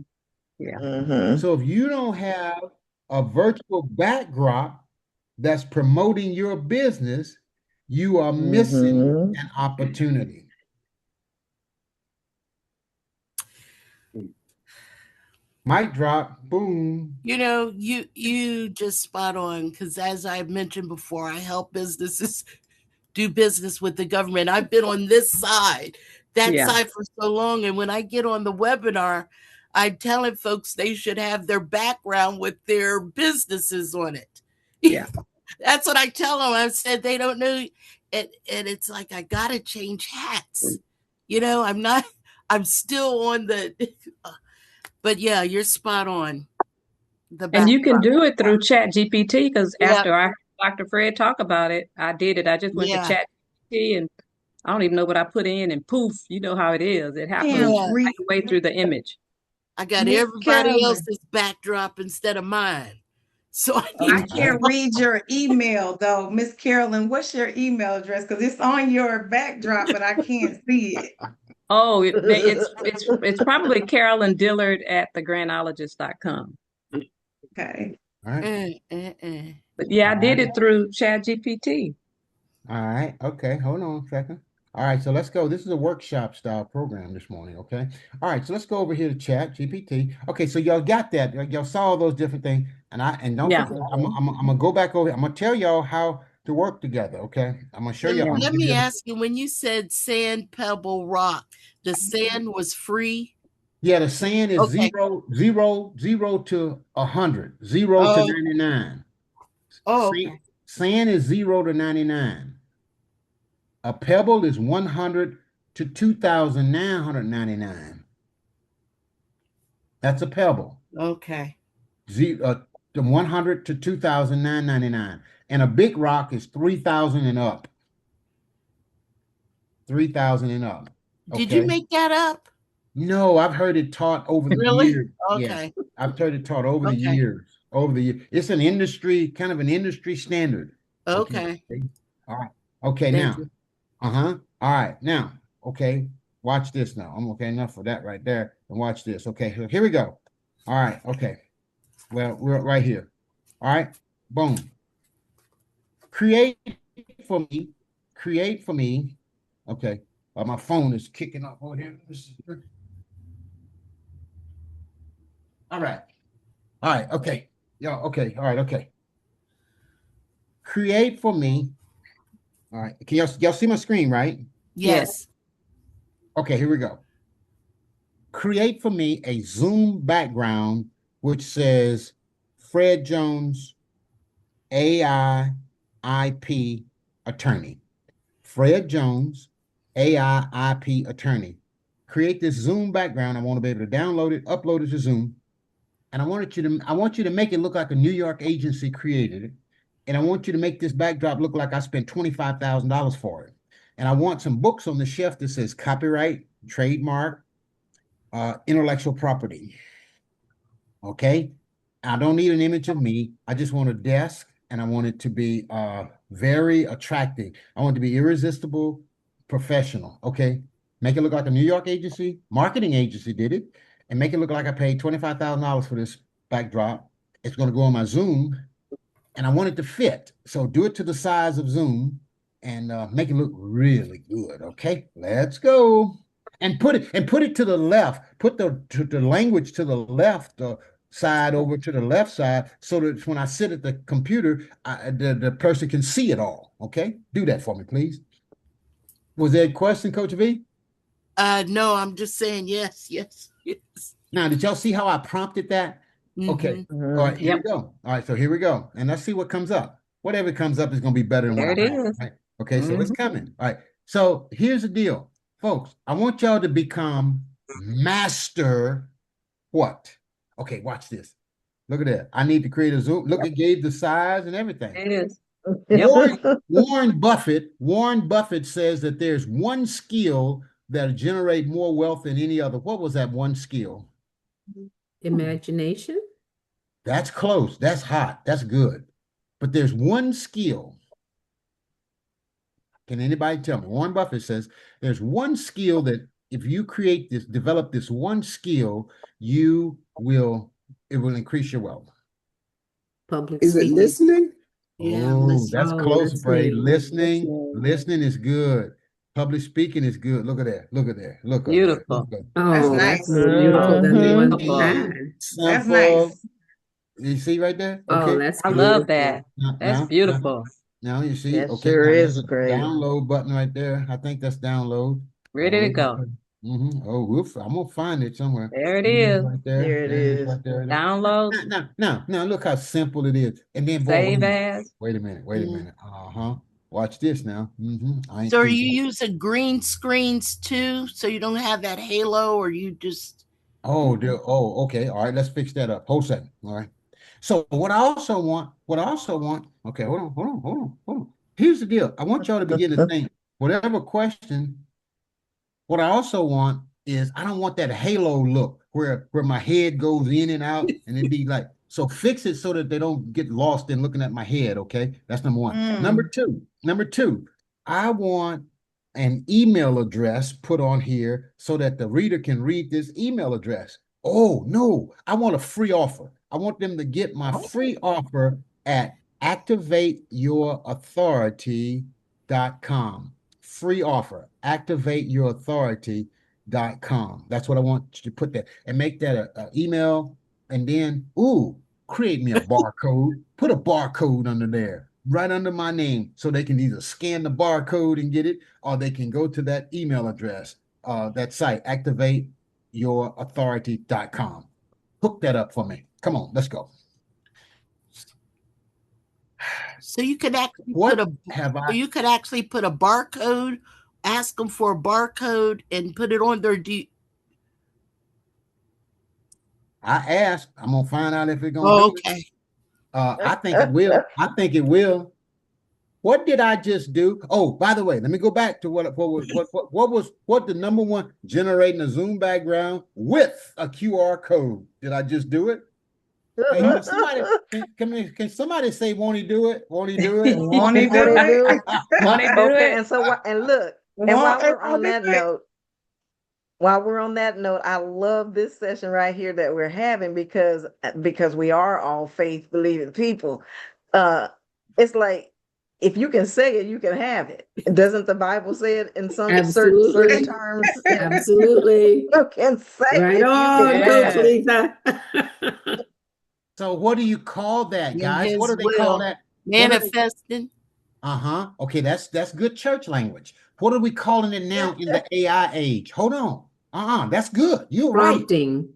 Yeah. Mhm. So if you don't have a virtual backdrop that's promoting your business, you are missing Mhm. an opportunity. Mic drop, boom. You just spot on because as I mentioned before, I help businesses do business with the government. I've been on this side, that Yeah. side for so long. And when I get on the webinar, I'm telling folks they should have their background with their businesses on it. Yeah. That's what I tell them. I said they don't know. And it's like, I got to change hats. I'm still on but yeah, you're spot on. The And you can backdrop. do it through Chat GPT because Yeah. after I heard Dr. Fred talk about it, I did it. I just went to Yeah. Chat GPT and I don't even know what I put in and poof, you know how it is. It happens Can't Yeah. read right away through the image. I got Miss everybody Carolyn. else's backdrop instead of mine. So I need I to get Okay. can't read your email though, Miss Carolyn. What's your email address? Because it's on your backdrop, but I can't see it. Oh, it's probably Carolyn Dillard at thegranologist.com. Okay. All right. But yeah, I All did right. it through Chat GPT. All right. Okay. Hold on a second. All right. So let's go. This is a workshop style program this morning. Okay. All right. So let's go over here to chat GPT. Okay. So y'all got that. Y'all saw all those different things. And don't Yeah. forget, I'm gonna go back over. I'm gonna tell y'all how to work together. Okay. I'm gonna show let, you. I'm Yeah. gonna let give me you. ask you, when you said sand, pebble, rock, the sand was free? Yeah. The sand is Okay. zero to 100, 0 to Oh, 99. oh, Sand, okay. sand is 0 to 99. A pebble is 100 to 2,999. That's a pebble. Okay. The 100 to 2,999. And a big rock is 3,000 and up. 3,000 and up. Did you Okay. make that up? No, I've heard it taught over the Really? years. Yeah, Okay. I've heard it taught over the Okay. years. Over the years. It's an industry, kind of an industry standard. Okay. All right. Okay, Thank now. you. All right, now. Okay, watch this now. I'm okay enough for that right there. And watch this. Okay, here we go. All right, okay. Well, we're right here. All right, boom. Create for me. Create for me. Okay. My phone is kicking off over here. All right. All right. Okay. Yeah. Okay. All right. Okay. Create for me. All right. Can y'all see my screen, right? Yes. Okay. Here we go. Create for me a Zoom background which says Fred Jones, AI IP attorney. Fred Jones, AI IP attorney. Create this Zoom background. I want to be able to download it, upload it to Zoom. And I want you to make it look like a New York agency created it. And I want you to make this backdrop look like I spent $25,000 for it. And I want some books on the shelf that says copyright, trademark, intellectual property. Okay. I don't need an image of me. I just want a desk and I want it to be very attractive. I want it to be irresistible, professional. Okay. Make it look like a New York agency, marketing agency did it, and make it look like I paid $25,000 for this backdrop. It's going to go on my Zoom and I want it to fit. So do it to the size of Zoom and make it look really good. Okay. Let's go. And put it to the left. Put the language to the left side over to the left side so that when I sit at the computer, the person can see it all. Okay, do that for me, please. Was there a question, Coach V? No, I'm just saying yes, yes, yes. Now, did y'all see how I prompted that? Okay. Mm-hmm. All right, here we Yep. go. All right, so here we go. And let's see what comes up. Whatever comes up is going to be better than what There I it had. is. Right? Okay, so it's Mhm. coming. All right. So here's the deal, folks. I want y'all to become master what? Okay, watch this. Look at that. I need to create a Zoom. Look, it gave the size and everything. It is. Warren Buffett says that there's one skill that'll generate more wealth than any other. What was that one skill? Imagination. That's close. That's hot. That's good. But there's one skill. Can anybody tell me? Warren Buffett says there's one skill that if you develop this one skill, it will increase your wealth. Public Is it speaking. listening? Yeah, Oh, that's Oh, close, Bray. listening. Listening is good. Public speaking is good. Look at that. Look at that. Look at that. Beautiful. That's Oh, that's nice. more beautiful than the one we Beautiful. had. That's Simple. nice. You see right there? Oh, Okay. that's I love beautiful. that. That's beautiful. Now you see. That Okay. sure Now is there's a great. download button right there. I think that's download. Ready to go. Oh, I'm gonna find it somewhere. There it is. Right there. There it is. Right there. Download, Now, look how simple it is. And then, boy, save as. wait a minute. Watch this now. I ain't So are through you yet. using green screens too, so you don't have that halo, or you just Okay. All right, let's fix that up. Hold second. All right. So what I also want, okay, hold on. Here's the deal. I want y'all to begin to think, whatever question. What I also want is I don't want that halo look where my head goes in and out and it'd be like, so fix it so that they don't get lost in looking at my head. Okay. That's number one. Number two, I want an email address put on here so that the reader can read this email address. Oh no, I want a free offer. I want them to get my free offer at activateyourauthority.com. Free offer, activateyourauthority.com. That's what I want you to put that and make that a email. And then, create me a barcode. Put a barcode under there, right under my name, so they can either scan the barcode and get it, or they can go to that email address, that site, activateyourauthority.com. Hook that up for me. Come on, let's go. So you could actually What have I? you could actually put a barcode, ask them for a barcode, and put it on their I asked. I'm gonna find out if it's gonna Oh, do it. okay. I think it will. I think it will. What did I just do? Oh, by the way, let me go back to what the number one, generating a Zoom background with a QR code. Did I just do it? Hey, can somebody say, won't he do it? Won't he do it? Won't he Won't do he do it? it? Want to do Okay, it? and so and look, and Won't he do it? while we're on that note, I love this session right here that we're having because we are all faith believing people. It's like if you can say it, you can have it. Doesn't the Bible say it in some certain Absolutely. terms? Absolutely. You can say Right it, you on, can Coach have it. Lisa. So what do you call that, In guys? What his do they call will. that? Manifesting. Uh-huh. Okay, that's good church language. What are we calling it now in the AI age? Hold on. That's good. You're right. Prompting.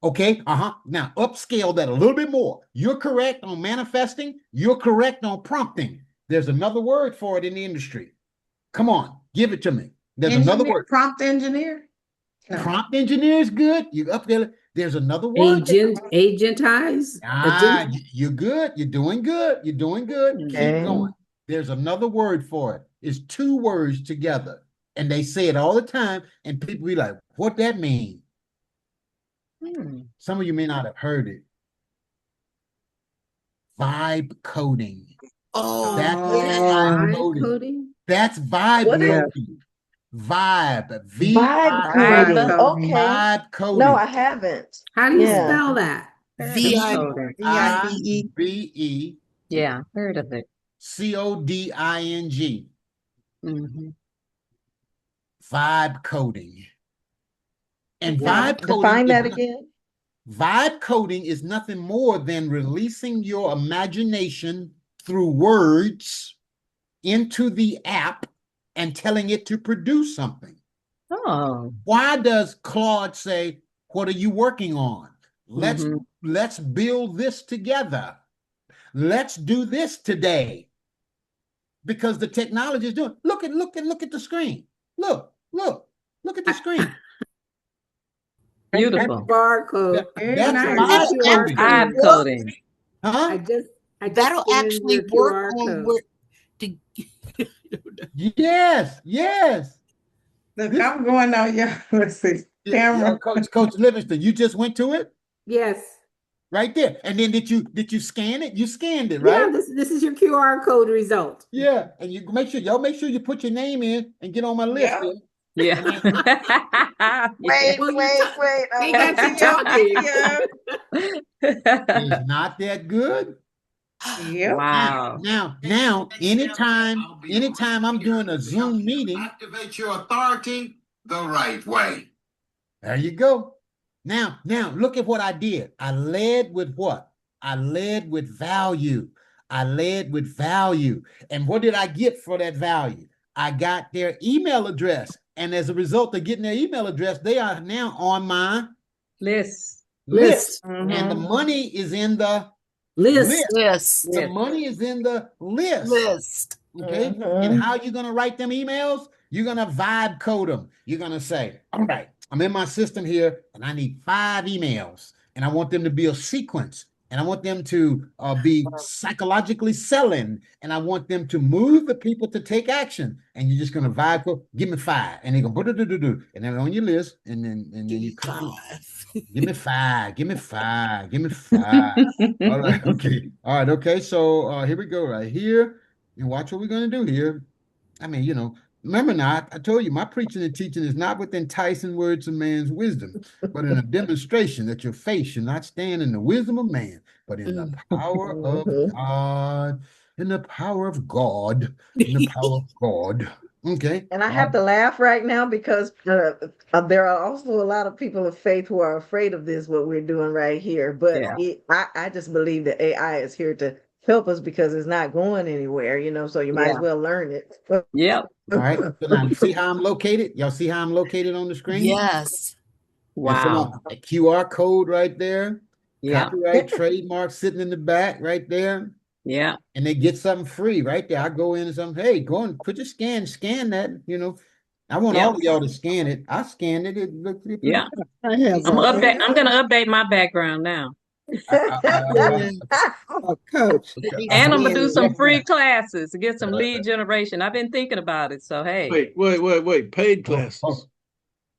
Okay. Now upscale that a little bit more. You're correct on manifesting. You're correct on prompting. There's another word for it in the industry. Come on, give it to me. There's another word. Prompt engineer? No. Prompt engineer is good. You upscale it. There's another word. Agentize. You're good. You're doing good. You're doing good. Okay. Keep going. There's another word for it. It's two words together. And they say it all the time. And people be like, what that mean? Some of you may not have heard it. Vibe coding. Oh, That's Vibe coding. coding. That's vibe What is coding. Vibe. vibe V-I-B. coding? Okay. Vibe coding. No, I haven't. How do you Yeah. spell that? VIBE. V-I-B-E. Yeah, heard of it. C-O-D-I-N-G. Mhm. Vibe coding. And Now, vibe coding define that again. Vibe coding is nothing more than releasing your imagination through words into the app and telling it to produce something. Oh. Why does Claude say, what are you working on? Mhm. Let's build this together. Let's do this today. Because the technology is doing. Look at the screen. Look at the screen. Beautiful. Barcode. That's That'll vibe actually coding. Vibe work. coding. Huh? I just That'll scanned actually your work QR on code. where to Yes. Look, I'm going on your, let's see, camera. Coach Livingston, you just went to it Yes. right there. And then did you scan it? You scanned it, Yeah, right? this is your QR code result. Yeah. And you make sure you put your name in and get on my list. Yeah. Yeah. Wait. They got you talking. Yeah. It's not that good. Yep. Wow. Now, anytime I'm doing a Zoom meeting, activate your authority the right way. there you go. Now, look at what I did. I led with what? I led with value. And what did I get for that value? I got their email address. And as a result of getting their email address, they are now on my List. list. Mhm. And the money is in the List. list. The money is in the list. List. Okay. Mhm. And how you gonna write them emails? You're gonna vibe code them. You're gonna say, all right, I'm in my system here and I need 5 emails and I want them to be a sequence and I want them to be psychologically selling and I want them to move the people to take action. And you're just gonna vibe code, give me 5. And they go, and then on your list, and then you click, give me 5, give me 5, give me 5. All right, okay. All right, okay. So here we go right here. And watch what we're going to do here. I mean, remember now, I told you my preaching and teaching is not with enticing words of man's wisdom, but in a demonstration that your faith should not stand in the wisdom of man, but in the power of God, in the power of God, in the power of God. Okay. And I have to laugh right now because there are also a lot of people of faith who are afraid of this, what we're doing right here. But Yeah. I just believe that AI is here to help us because it's not going anywhere, so you might as well learn it. Yep. All right. So now see how I'm located? Y'all see how I'm located on the screen? Yes. And so Wow. a QR code right there. Yeah. Copyright, trademark sitting in the back right there. Yeah. and they get something free right there. I go in and something, hey, go and put your scan that, I want Yep. all of y'all to scan it. I scanned it. It looked Yeah. I have I'm gonna update my background now. Yeah. Coach. I And I'm gonna scanned do it some right free there. classes to get some lead generation. I've been thinking about it. So hey, Wait. Paid Oh, classes. oh.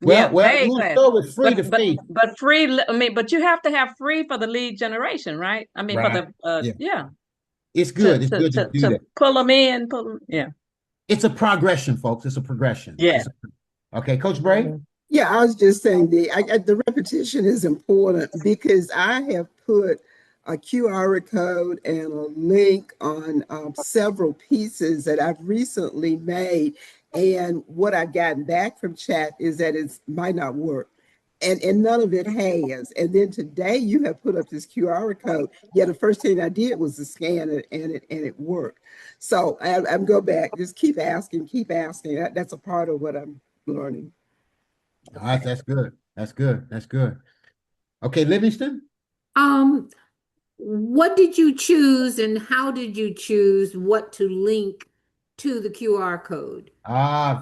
yeah, You paid want to class. start with free But to but free. but free, I mean, but you have to have free for the lead generation, right? I mean for Right. the Yeah. yeah, It's to good. It's to good to to do to that. pull them in, yeah. It's a progression, folks. It's a progression. Yeah. Okay, Coach Bray. Yeah, I was just saying the repetition is important because I have put a QR code and a link on several pieces that I've recently made. And what I've gotten back from chat is that it might not work. And none of it has. And then today you have put up this QR code. Yeah, the first thing I did was to scan it and it worked. So I'm go back, just keep asking, keep asking. That's a part of what I'm learning. All right, that's good. That's good. That's good. Okay, Livingston. Um, what did you choose and how did you choose what to link to the QR code?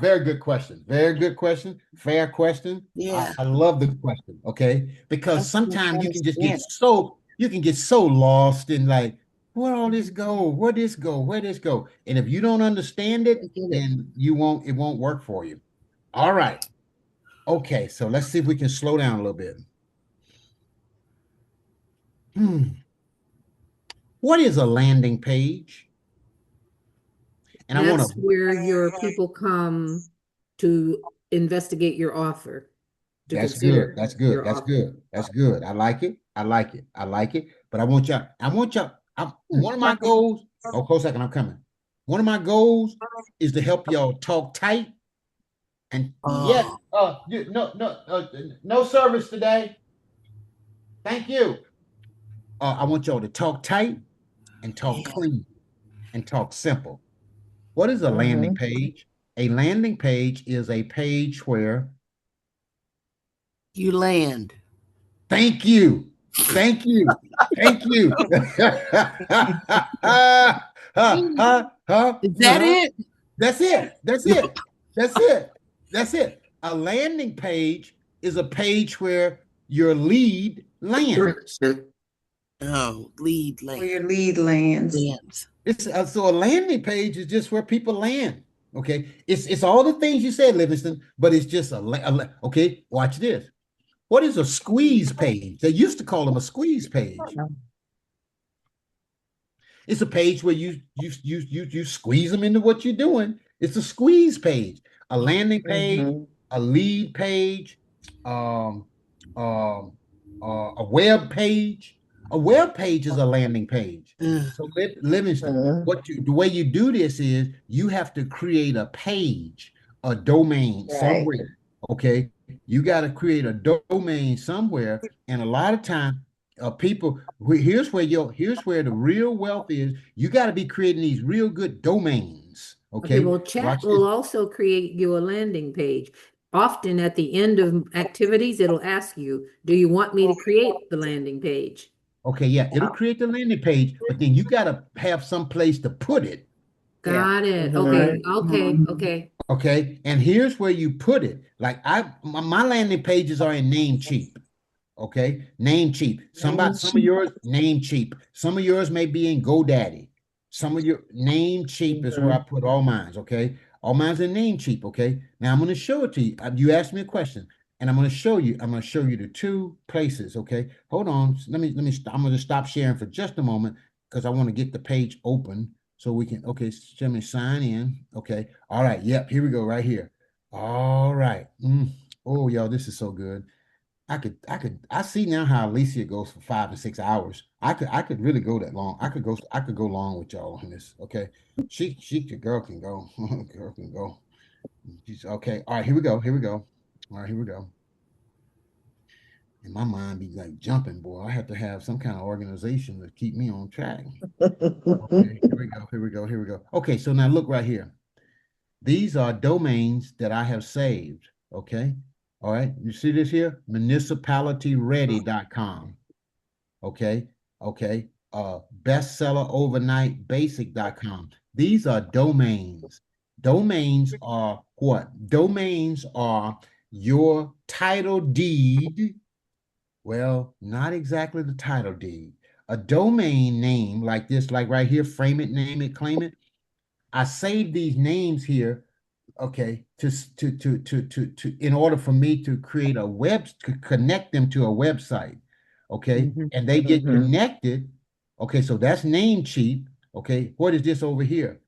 Very good question. Very good question. Fair question. Yeah. I love the question. Okay, because That's what I sometimes understand. you can get so lost in like where all this go, where this go, where this go, and if you don't understand I it, get it. then it won't work for you. All right. Okay, so let's see if we can slow down a little bit. What is a landing page? And I want That's to. where your people come to investigate your offer, to That's good. consider That's good. your That's offer. good. That's good. I like it. I like it. I like it. But one of my goals. Oh, close second, I'm coming. One of my goals is to help y'all talk tight. And yes, Oh, no service today. Thank you. I want y'all to talk tight and talk yeah. clean and talk simple. What is a landing page? A landing page is a page where, You land. thank you, thank you, thank you. Is that it? That's it. That's it. That's it. That's it. A landing page is a page where your lead lands. Oh, lead Where land. your lead lands. Lands. So a landing page is just where people land. Okay, it's all the things you said, Livingston, but it's just okay. Watch this. What is a squeeze page? They used to call them a squeeze page. It's a page where you squeeze them into what you're doing. It's a squeeze page, a landing page, a lead page, um, um, a web page. A web page is a landing page. So Livingston, the way you do this is you have to create a page, a domain somewhere. Okay, you got to create a domain somewhere, and a lot of time people here's where the real wealth is. You got to be creating these real good domains. Okay, Okay, well, chat watch this. will also create you a landing page. Often at the end of activities, it'll ask you, do you want me to create the landing page? Okay, yeah, it'll create the landing page, but then you got to have some place to put it. Got it. Okay, okay. Okay, and here's where you put it. Like my landing pages are in Namecheap. Okay, Namecheap. Some of yours Namecheap. Some of yours may be in GoDaddy. Some of your Namecheap is where I put all mines. Okay, all mines in Namecheap. Okay, now I'm going to show it to you. You asked me a question, and I'm going to show you. I'm going to show you the two places. Okay, hold on. I'm going to stop sharing for just a moment because I want to get the page open so we can. Okay, let me sign in. Okay, all right. Yep, here we go. Right here. All right. Oh, y'all, this is so good. I see now how Alicia goes for 5 and 6 hours. I could really go that long. I could go long with y'all on this. Okay. The girl can go. Girl can go. She's okay. All right, here we go. Here we go. All right, here we go. And my mind be like jumping, boy. I have to have some kind of organization to keep me on track. Okay, here we go. Here we go. Here we go. Okay, so now look right here. These are domains that I have saved. Okay. All right. You see this here? Municipalityready.com. Okay. Okay. Bestseller Overnight Basic.com. These are domains. Domains are what? Domains are your title deed. Well, not exactly the title deed. A domain name like this, like right here, frame it, name it, claim it. I saved these names here, okay, in order for me to create a to connect them to a website, okay, Mhm. and they get Mhm. connected. Okay, so that's Namecheap. Okay, what is this over here?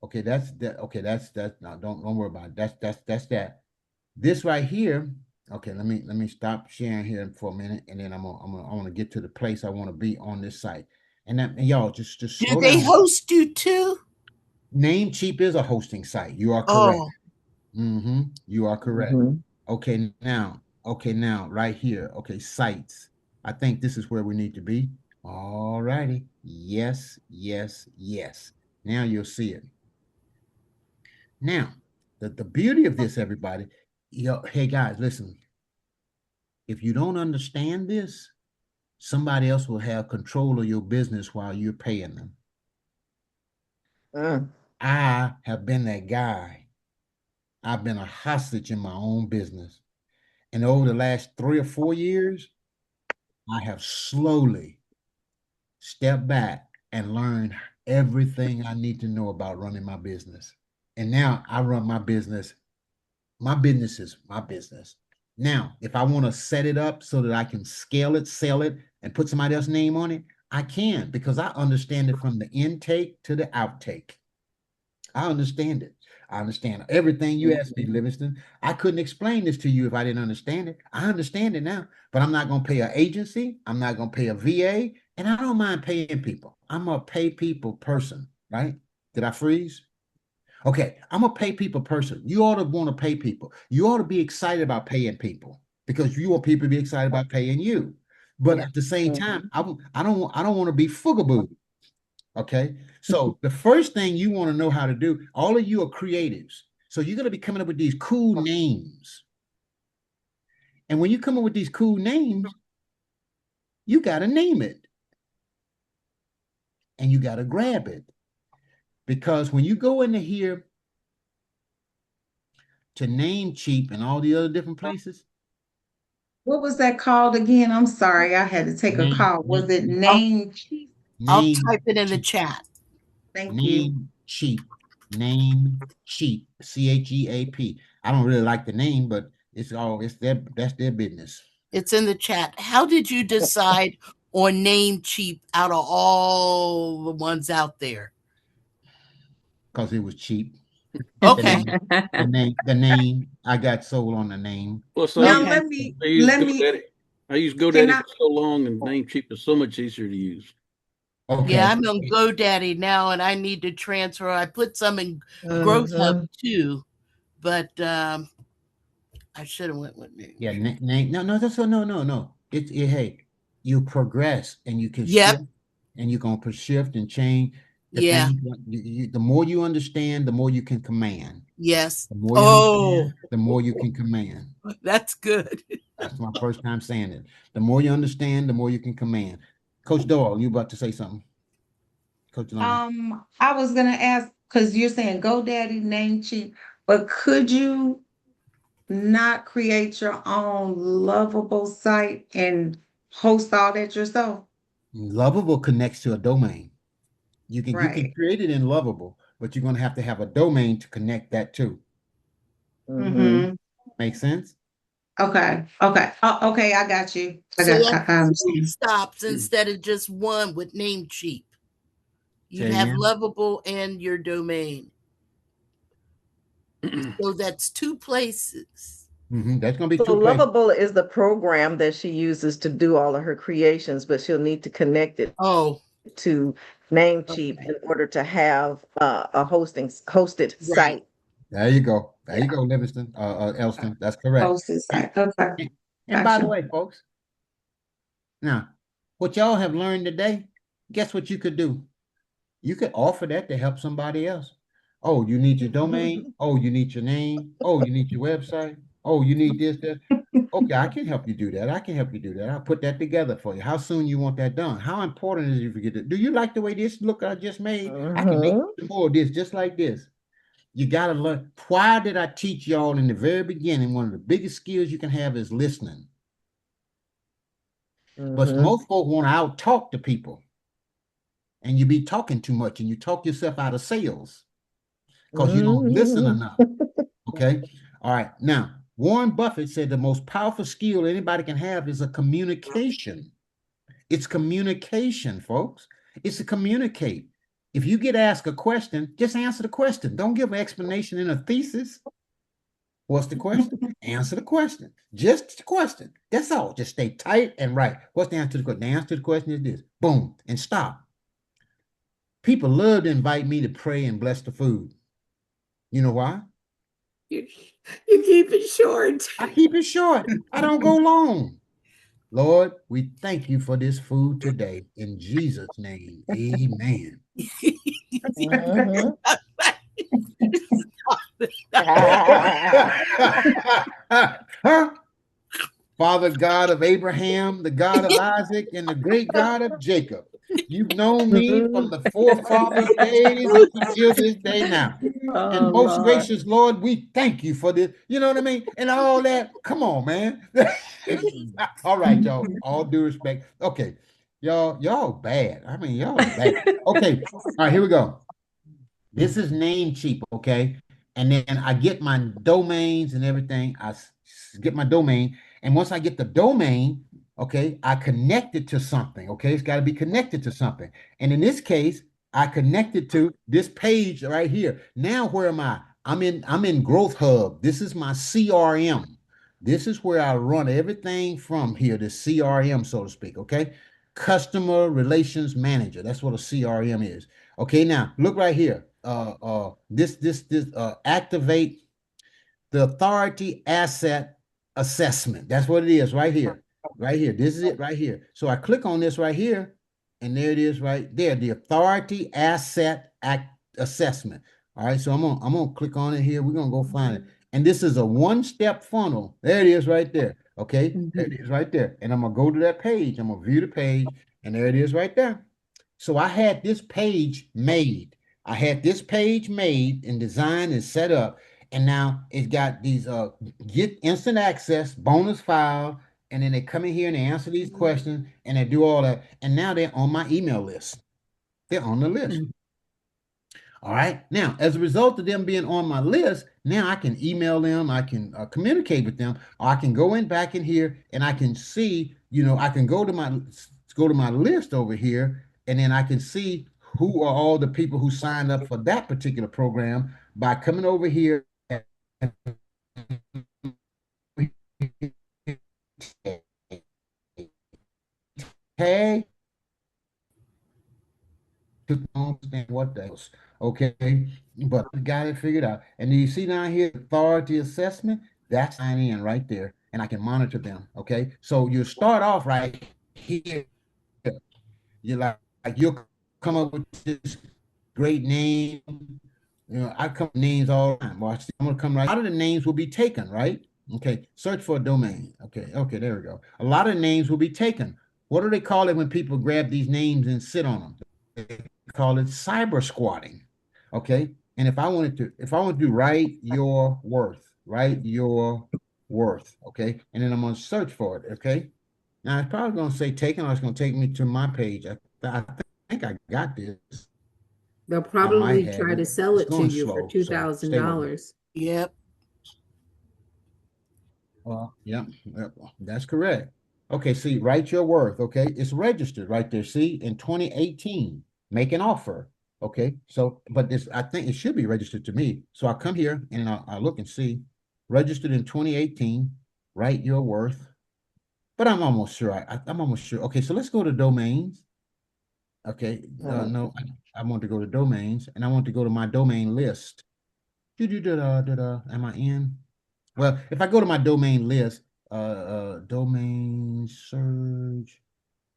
Okay, that's that. Okay, that's no, don't worry about it. That's that. This right here. Okay, let me stop sharing here for a minute, and then I want to get to the place I want to be on this site. And y'all just Do slow they down. host you too? Namecheap is a hosting site. You are correct. Oh, You are correct. Mhm. Okay, now, right here. Okay, sites. I think this is where we need to be. All righty. Yes, yes, yes. Now you'll see it. Now, the beauty of this, everybody, hey guys, listen. If you don't understand this, somebody else will have control of your business while you're paying them. Mm. I have been that guy. I've been a hostage in my own business. And over the last 3 or 4 years, I have slowly stepped back and learned everything I need to know about running my business. And now I run my business. My business is my business. Now, if I want to set it up so that I can scale it, sell it, and put somebody else's name on it, I can because I understand it from the intake to the outtake. I understand it. I understand everything you asked me, Livingston. I couldn't explain this to you if I didn't understand it. I understand it now, but I'm not going to pay an agency. I'm not going to pay a VA, and I don't mind paying people. I'm a pay people person, right? Did I freeze? Okay, I'm a pay people person. You ought to want to pay people. You ought to be excited about paying people because you want people to be excited about paying you. But at the same time, Mhm. I don't want to be fugaboo. Okay. So the first thing you want to know how to do, all of you are creatives. So you're going to be coming up with these cool names. And when you come up with these cool names, you got to name it and you got to grab it. Because when you go into here to Namecheap and all the other different places, What was that called again? I'm sorry, I had to take a name, call. Was name, it I'll, name chief? I'll name type it in the cheap, chat. Thank you. name cheap, name cheap, CHEAP. I don't really like the name, but that's their business It's in the chat. How did you decide on Namecheap out of all the ones out there? because it was cheap. The Okay. name, the name. I got sold on the name. Plus, Now Okay. I use let me, GoDaddy. I used can GoDaddy I, for so long, and Namecheap is so much easier to use. Yeah, Okay. I'm on GoDaddy now and I need to transfer. I put some in Growth Hub Mhm. too, but I should have went with Yeah. Namecheap. Name. No. No. That's no. No. No. Hey, you progress and you can Yep. shift and you can shift and change the Yeah. thing. The more you understand, the more you can command. Yes. The more you Oh, understand, the more you can command. that's good. That's my first time saying it. The more you understand, the more you can command. Coach Doyle, you about to say something? Coach London. I was gonna ask, because you're saying GoDaddy, Namecheap, but could you not create your own lovable site and host all that yourself? Lovable connects to a domain. You can Right. create it in Lovable, but you're going to have a domain to connect that to. Mhm. Mm-hmm. Make sense? Okay. Okay. Okay. I got you. So that's I two understand. stops instead of just one with Namecheap. You'd Say have again. Lovable and your domain. So that's two places. That's going to be So two places. Lovable is the program that she uses to do all of her creations, but she'll need to connect it Oh, to Namecheap okay. in order to have a hosted Right. site. There you go. There you Yeah. go, Livingston, Elston. That's correct. Host is And, site. Okay. and by the Gotcha. way, folks, now what y'all have learned today, guess what you could do? You could offer that to help somebody else. Oh, you need your domain. Oh, you need your name. Oh, you need your website. Oh, you need this. Okay, I can help you do that. I can help you do that. I'll put that together for you. How soon you want that done? How important is it if you get it? Do you like the way this look I just made? I can make Mhm. more of this just like this. You got to learn. Why did I teach y'all in the very beginning? One of the biggest skills you can have is listening. But Mhm. most folks want to out talk to people, and you be talking too much, and you talk yourself out of sales because you don't listen Mhm. enough. Okay. All right. Now, Warren Buffett said the most powerful skill anybody can have is a communication. It's communication, folks. It's to communicate. If you get asked a question, just answer the question. Don't give an explanation in a thesis. What's the question? Answer the question. Just the question. That's all. Just stay tight and right. What's the answer to the question? The answer to the question is this. Boom. And stop. People love to invite me to pray and bless the food. You know why? You, you keep it short. I keep it short. I don't go long. Lord, we thank you for this food today. In Jesus' name, amen. Mhm. Huh? Father God of Abraham, the God of Isaac, and the great God of Jacob. You've known me from the forefathers' days until this day now. And Oh, most Lord. gracious Lord, we thank you for this. You know what I mean? And all that. Come on, man. All right, y'all. All due respect. Okay. Y'all bad. I mean, y'all are bad. Okay. All right, here we go. This is Namecheap, okay? And then I get my domains and everything. Get my domain. And once I get the domain, okay, I connect it to something, okay? It's got to be connected to something. And in this case, I connected to this page right here. Now, where am I? I'm in Growth Hub. This is my CRM. This is where I run everything from here, the CRM, so to speak, okay? Customer Relations Manager. That's what a CRM is. Okay, now look right here. This activate the authority asset assessment. That's what it is right here. Right here. This is it right here. So I click on this right here, and there it is right there. The authority asset act assessment. All right, so I'm gonna click on it here. We're gonna go find it. And this is a one-step funnel. There it is right there. Okay, there it is right there. And I'm gonna go to that page. I'm gonna view the page, and there it is right there. So I had this page made. I had this page made and designed and set up. And now it's got these get instant access, bonus file, and then they come in here and they answer these questions and they do all that. And now they're on my email list. They're on the list. All right. Now, as a result of them being on my list, now I can email them, I can communicate with them, or I can go in back in here and I can see, I can go to my list over here, and then I can see who are all the people who signed up for that particular program by coming over here and tag to understand what that was. Okay. But I got it figured out. And do you see down here, authority assessment? That's sign in right there. And I can monitor them. Okay. So you start off right here. You're like you'll come up with this great name. I come with names all the time. Watch, I'm gonna come right. A lot of the names will be taken, right? Okay, search for a domain. Okay, there we go. A lot of names will be taken. What do they call it when people grab these names and sit on them? They call it cyber squatting. Okay, and if I want to do write your worth. Okay, and then I'm gonna search for it. Okay, now it's probably gonna say taken, or it's gonna take me to my page. I think I got this. They'll I might probably have try it. to sell It's it to going you for slow, two so thousand stay with me. dollars. Yep. Yep, that's correct. Okay, see, write your worth. Okay, it's registered right there. See, in 2018, make an offer. Okay, so, but this, I think it should be registered to me. So I come here and I look and see, registered in 2018, write your worth. But I'm almost sure. I'm almost sure. Okay, so let's go to domains. Okay, no, I want to go to domains and I want to go to my domain list. Am I in? Well, if I go to my domain list, domain search,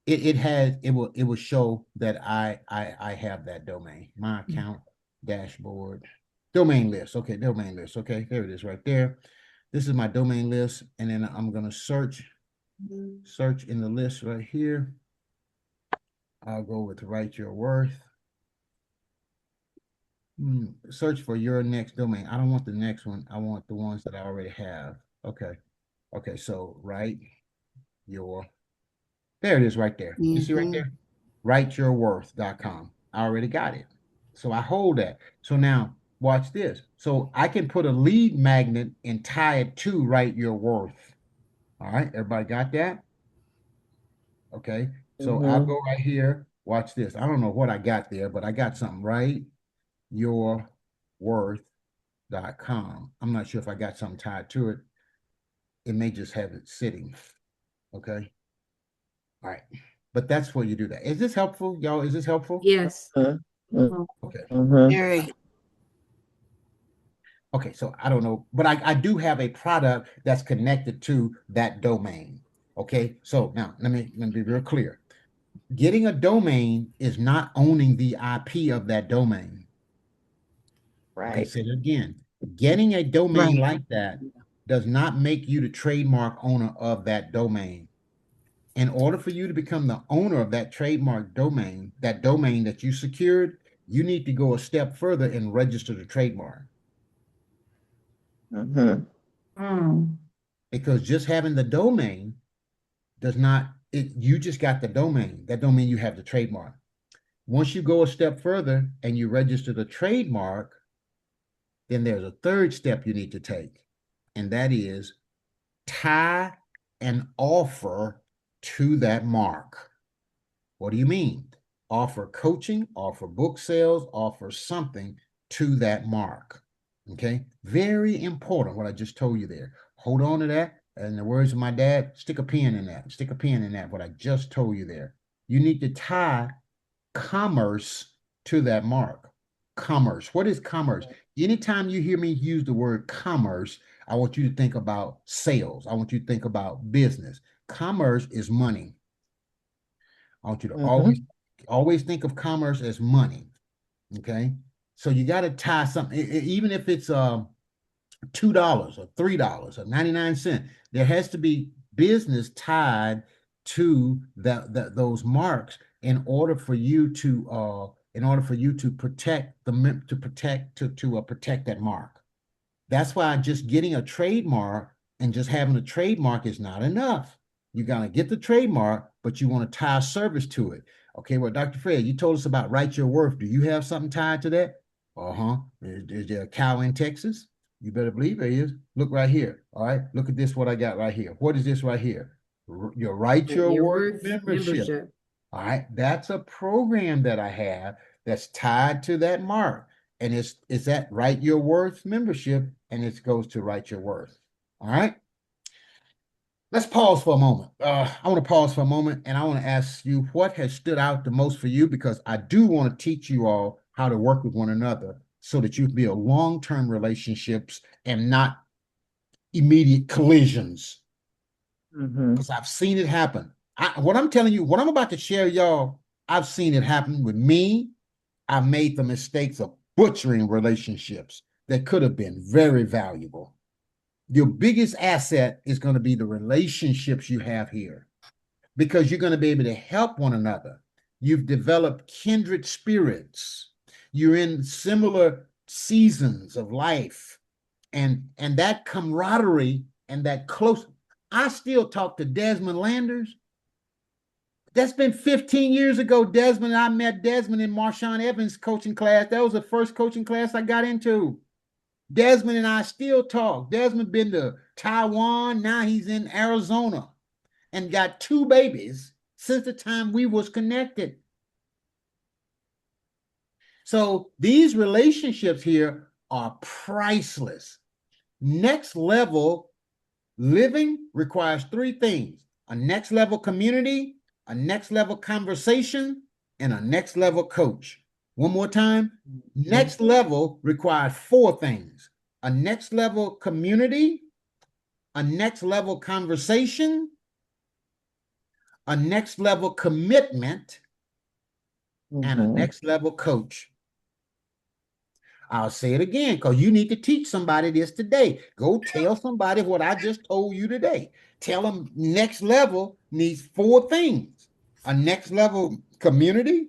it will show that I have that domain, my account dashboard, domain list. Okay, domain list. Okay, there it is right there. This is my domain list, and then I'm going to search in the list right here. I'll go with Write Your Worth. Search for your next domain. I don't want the next one. I want the ones that I already have. Okay. Okay, so write your, there it is right there. You see right there? Writeyourworth.com. I already got it. So I hold that. So now watch this. So I can put a lead magnet and tie it to Write Your Worth. All right, everybody got that? Okay, so I'll go right here. Watch this. I don't know what I got there, but I got something. Writeyourworth.com. I'm not sure if I got something tied to it. It may just have it sitting. Okay. All right. But that's where you do that. Is this helpful, y'all? Is this helpful? Yes. Okay. Very. Okay, so I don't know, but I do have a product that's connected to that domain. Okay, so now let me be real clear. Getting a domain is not owning the IP of that domain. Okay, Right. say it again. Getting a domain Right. like that does not make you the trademark owner of that domain. In order for you to become the owner of that trademark domain, that domain that you secured, you need to go a step further and register the trademark. Because just having the domain does not, you just got the domain. That don't mean you have the trademark. Once you go a step further and you register the trademark, then there's a third step you need to take, and that is tie an offer to that mark. What do you mean? Offer coaching, offer book sales, offer something to that mark. Okay, very important what I just told you there. Hold on to that. In the words of my dad, stick a pin in that. Stick a pin in that, what I just told you there. You need to tie commerce to that mark. Commerce. What is commerce? Anytime you hear me use the word commerce, I want you to think about sales. I want you to think about business. Commerce is money. I want you to always think of commerce as money. Okay. So you got to tie something, even if it's $2 or $3 or 99 cents, there has to be business tied to those marks in order for you to protect protect that mark. That's why just getting a trademark and just having a trademark is not enough. You got to get the trademark, but you want to tie a service to it. Okay, well, Dr. Fred, you told us about Write Your Worth. Do you have something tied to that? Uh-huh. Is there a cow in Texas? You better believe there is. Look right here. All right. Look at this, what I got right here. What is this right here? Your Write Your Worth membership. All right. That's a program that I have that's tied to that mark. And it's that Write Your Worth membership, and it goes to Write Your Worth. All right. Let's pause for a moment. I want to pause for a moment, and I want to ask you what has stood out the most for you, because I do want to teach you all how to work with one another so that you can build long-term relationships and not immediate collisions. Because I've seen it happen. What I'm telling you, what I'm about to share, y'all, I've seen it happen with me. I've made the mistakes of butchering relationships that could have been very valuable. Your biggest asset is going to be the relationships you have here, because you're going to be able to help one another. You've developed kindred spirits. You're in similar seasons of life, and that camaraderie and that close. I still talk to Desmond Landers. That's been 15 years ago. Desmond, I met Desmond in Marshawn Evans' coaching class. That was the first coaching class I got into. Desmond and I still talk. Desmond been to Taiwan. Now he's in Arizona and got 2 babies since the time we was connected. So these relationships here are priceless. Next level living requires 3 things: a next level community, a next level conversation, and a next level coach. One more time. Next level requires 4 things: a next level community, a next level conversation, a next level commitment, and a next level coach. I'll say it again because you need to teach somebody this today. Go tell somebody what I just told you today. Tell them next level needs 4 things: a next level community,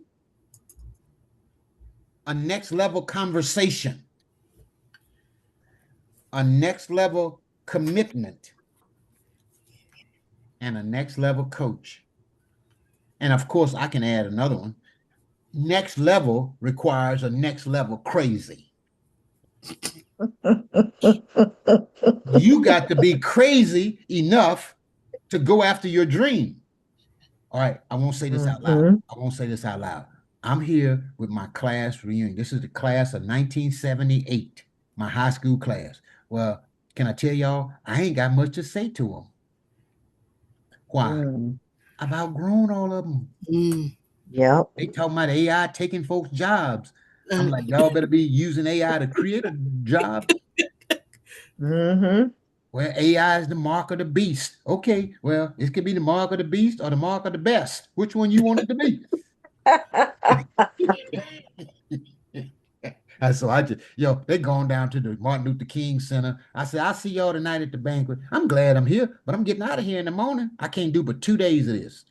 a next level conversation, a next level commitment, and a next level coach. And of course, I can add another one. Next level requires a next level crazy. You got to be crazy enough to go after your dream. All right, I won't say this out loud. I won't say this out loud. I'm here with my class reunion. This is the class of 1978, my high school class. Well, can I tell y'all, I ain't got much to say to them. Why? I've outgrown all of them. Yep. They talking about AI taking folks' jobs. I'm like, y'all better be using AI to create a job. Well, AI is the mark of the beast. Okay, well, it could be the mark of the beast or the mark of the best. Which one you want it to be? And so I just, they're going down to the Martin Luther King Center. I said, I'll see y'all tonight at the banquet. I'm glad I'm here, but I'm getting out of here in the morning. I can't do but 2 days of this.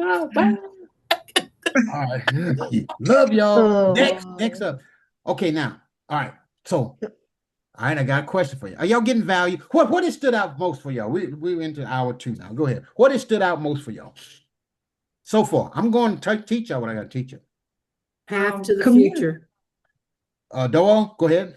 All right. Love y'all. Next up. Okay, now. All right. So, all right, I got a question for you. Are y'all getting value? What has stood out most for y'all? We're into hour 2 now. Go ahead. What has stood out most for y'all so far? I'm going to teach y'all what I got to teach you. Path to the future. Doyle, go ahead.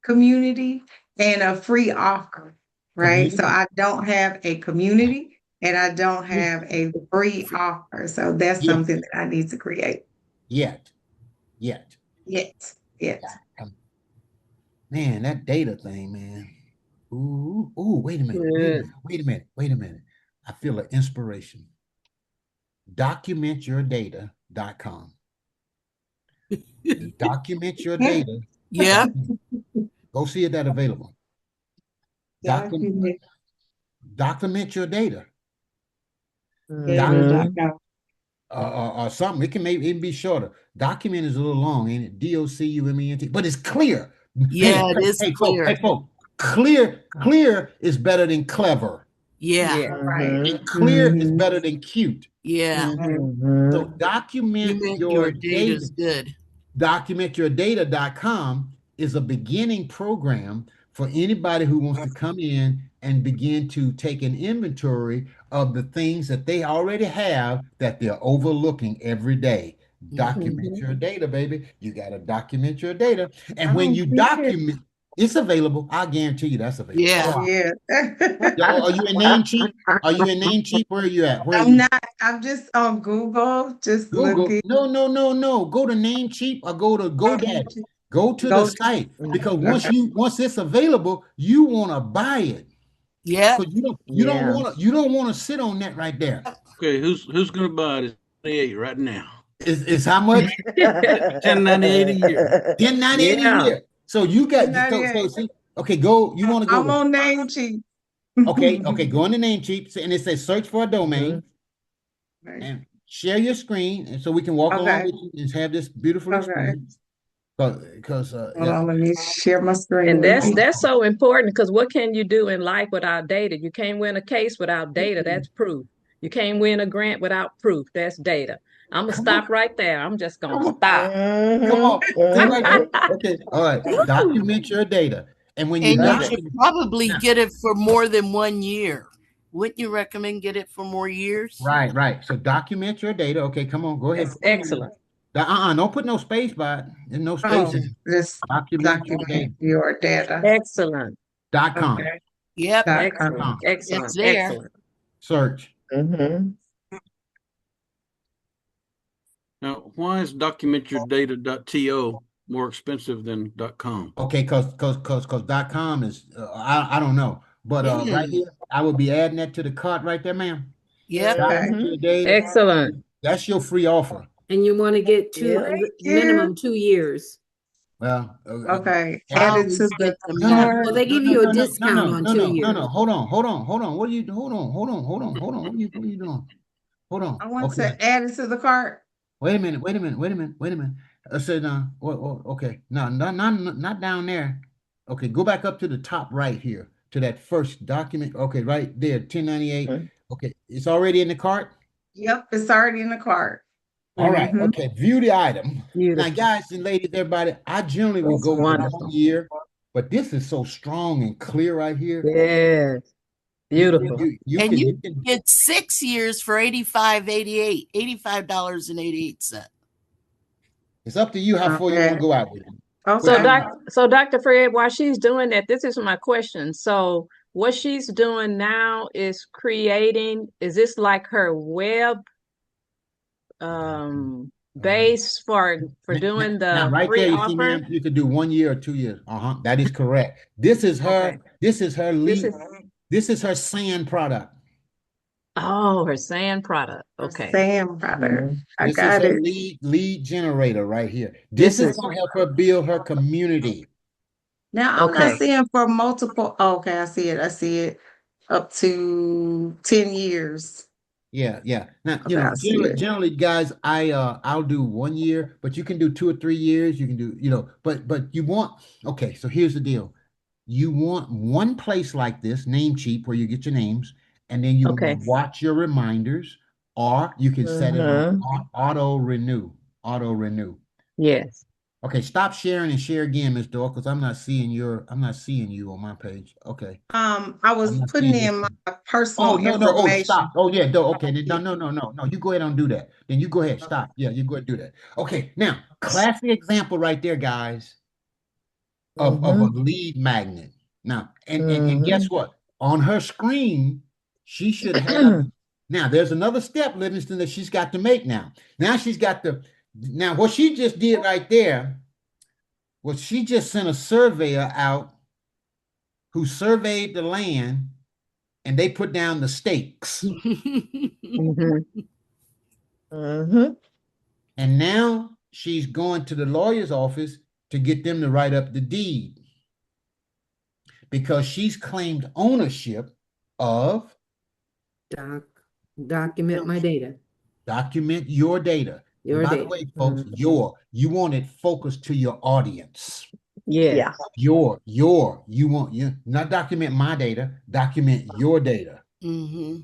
Community and a free offer, right? So I don't have a community and I don't have a free offer. So that's something that I need to create. Yet. Man, that data thing, man. Ooh, wait a minute. I feel an inspiration. Documentyourdata.com. Document your data. Yeah. Go see if that's available. Document your data. Or something. It can maybe even be shorter. Document is a little long, ain't it? DOCUMENT, but it's clear. Yeah, it is clear. Folks, clear is better than clever. Yeah. Right. And clear is better than cute. Yeah. So document your data is good. Documentyourdata.com is a beginning program for anybody who wants to come in and begin to take an inventory of the things that they already have that they're overlooking every day. Document your data, baby. You got to document your data. And when you document, it's available. I guarantee you that's available. Yeah. Are you in Namecheap? Where are you at? I'm not. I'm just on Google, just Google. looking. No. Go to Namecheap or go to GoDaddy. Go to the site because once it's available, you want to buy it. Yeah. Because you don't want to sit on that right there. Okay, who's gonna buy it? 28 right now. It's how much? $10.98 a year. $10.98 a year. So you got okay, go. You want to go? I'm on Namecheap. Okay, go on the Namecheap and it says search for a domain and share your screen, and so we can walk along with you and have this beautiful experience. Because Hold on, let me share my screen. And that's so important because what can you do in life without data? You can't win a case without data. That's proof. You can't win a grant without proof. That's data. I'm gonna stop right there. I'm just gonna stop. Come on. Right there. Okay. All right. Document your data. And when you should probably get it for more than 1 year. Wouldn't you recommend get it for more years? Right. So document your data. Okay, come on, go ahead. That's excellent. Don't put no space by it. There's no spaces. Just document your data. Excellent. .com. Okay. Yep. Excellent. It's there. Excellent. Search. Now, why is documentyourdata.to more expensive than .com? Okay, because .com is I don't know, but right here I would be adding that to the cart right there, ma'am. Yeah. Excellent. That's your free offer. And you want to get minimum 2 years. Well, okay. Add it to the cart. Well, they give you a discount on 2 years. No. Hold on. What are you doing? Hold on. I want Okay. to add it to the cart. Wait a minute. Wait a minute. Wait a minute. Wait a minute. I said, okay. No, not down there. Okay, go back up to the top right here to that first document. Okay, right there, 1098. Okay, it's already in the cart. Yep, it's already in the cart. All right. Mm-hmm. Okay, view the item. Now, Beautiful. guys and ladies, everybody, I generally would That's go for 1 wonderful. year, but this is so strong and clear right here. Yes. Beautiful. And You you can. get 6 years for $85.88. It's up to you how far you want to Okay. go out with it. So Okay. Dr. Fred, while she's doing that, this is my question. So what she's doing now is creating, is this like her web base for doing Now, the right there, free you see, offer? ma'am, you could do 1 year or 2 years. That is correct. This is her. Okay. This is her This lead. is This is her sand product. her sand product. Okay. Sam brother. I This is got her it. lead generator right here. This This is is going to help her build her community. Now I'm not okay. seeing for multiple. Oh, okay, I see it. I see it. Up to 10 years. Yeah. Now, Okay, I see it. generally, guys, I'll do 1 year, but you can do 2 or 3 years. You can do, but you want, okay, so here's the deal. You want one place like this, Namecheap, where you get your names, and then you Okay. watch your reminders, or you can set it on Mhm. auto renew. Auto renew. Yes. Okay, stop sharing and share again, Miss Doyle, because I'm not seeing you on my page. Okay. I I'm was not putting seeing this in my one. Oh, personal no. Oh, stop. information. Oh, yeah. No, okay. No. You go ahead and do that. Then you go ahead. Stop. Yeah, you go ahead and do that. Okay. Now, classic example right there, guys, of a Mhm. lead magnet. Now, and guess Mhm. what? On her screen, she should have. Now, there's another step, Livingston, that she's got to make now. Now, what she just did right there was she just sent a surveyor out who surveyed the land and they put down the stakes. Mhm. Mhm. And now she's going to the lawyer's office to get them to write up the deed because she's claimed ownership of Document my data, document your data. And your by the data. way, folks, you want it focused to your audience. Yes. Yeah. You want you not document my data, document your data. Mm-hmm.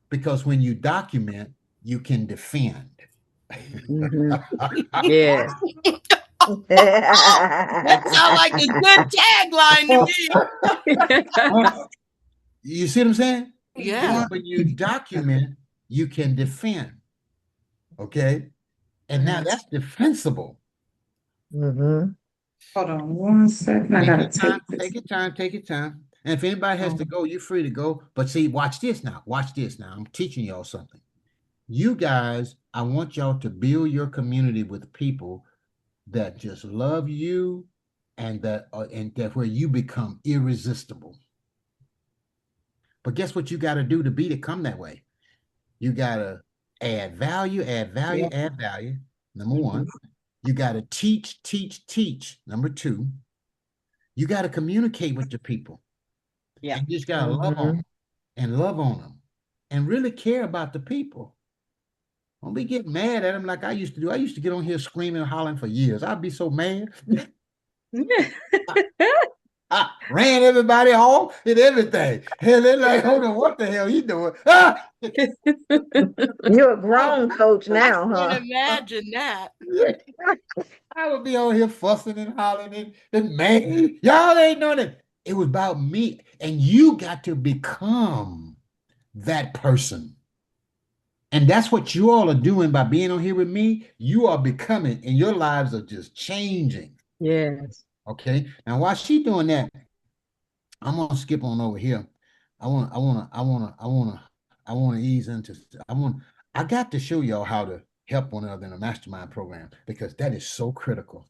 Because when you document, you can defend. Mhm. Yes. That sounds like a good tagline to me. You see what I'm saying? Yeah. When you document, you can defend. Okay. And now that's defensible. Mhm. Hold on 1 second. I Take gotta your time, take this. take your time, take your time. And if anybody has to go, you're free to go. But see, watch this now. Watch this now. I'm teaching y'all something. You guys, I want y'all to build your community with people that just love you and that where you become irresistible. But guess what you got to do to become that way? You got to add value, add value, add value. Number one, you got to teach, teach, teach. Number two, you got to communicate with the people. Yeah. And you just got to love on them and love on them and really care about the people. Don't be getting mad at them like I used to do. I used to get on here screaming and hollering for years. I'd be so mad. I ran everybody off and everything. And they're like, hold on, what the hell you doing? Ah! You're a grown coach now, I huh? can imagine that. I would be on here fussing and hollering and man, y'all ain't doing it. It was about me. And you got to become that person. And that's what you all are doing by being on here with me. You are becoming, and your lives are just changing. Yes. Okay. Now, while she doing that, I'm gonna skip on over here. I want to ease into. I got to show y'all how to help one another in a mastermind program because that is so critical.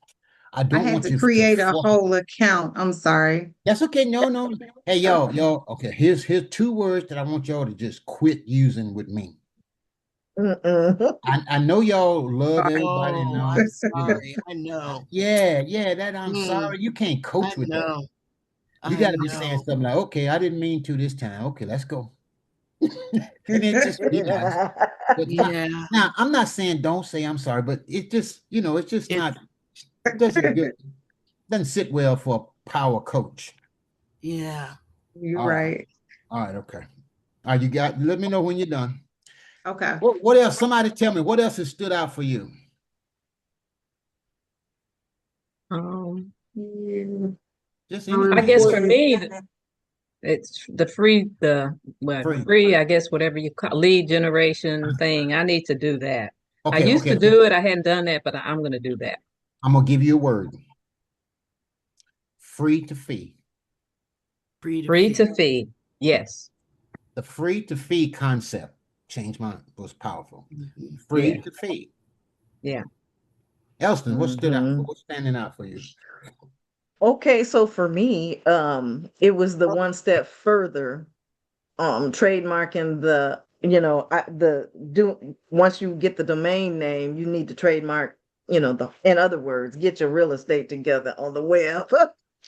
I I don't had want to you to create a force. whole account. I'm sorry. That's okay. No. Hey, y'all. Okay, here's 2 words that I want y'all to just quit using with me. Mm-mm. I know y'all love everybody and Oh, all. I'm sorry. I know. Yeah. That I'm Mm, sorry. You can't I coach with that. know. You I got to be saying know. something like, "Okay, I didn't mean to this time. Okay, let's go." And then just be nice. But Yeah. now I'm not saying don't say I'm sorry, but it just, it's just not, it doesn't good, doesn't sit well for a power coach. Yeah. You're All right. right. All right, okay. Let me know when you're done. Okay. What else? Somebody tell me what else has stood out for you? Yeah. Just How I guess anything. for important. me, it's Free. free, I guess, whatever you call lead generation thing. I need to do that. I Okay, used okay, to okay. do it. I hadn't done that, but I'm going to do that. I'm gonna give you a word. Free to fee. Free to Free feed. to feed. Yes. The free to fee concept changed my was powerful. Mhm. Free Yeah. to fee. Yeah. Elston, what stood out? Mhm. What's standing out for you? Okay, so for me, it was the one step further, trademarking the, the do once you get the domain name, you need to trademark, in other words, get your real estate together on the web.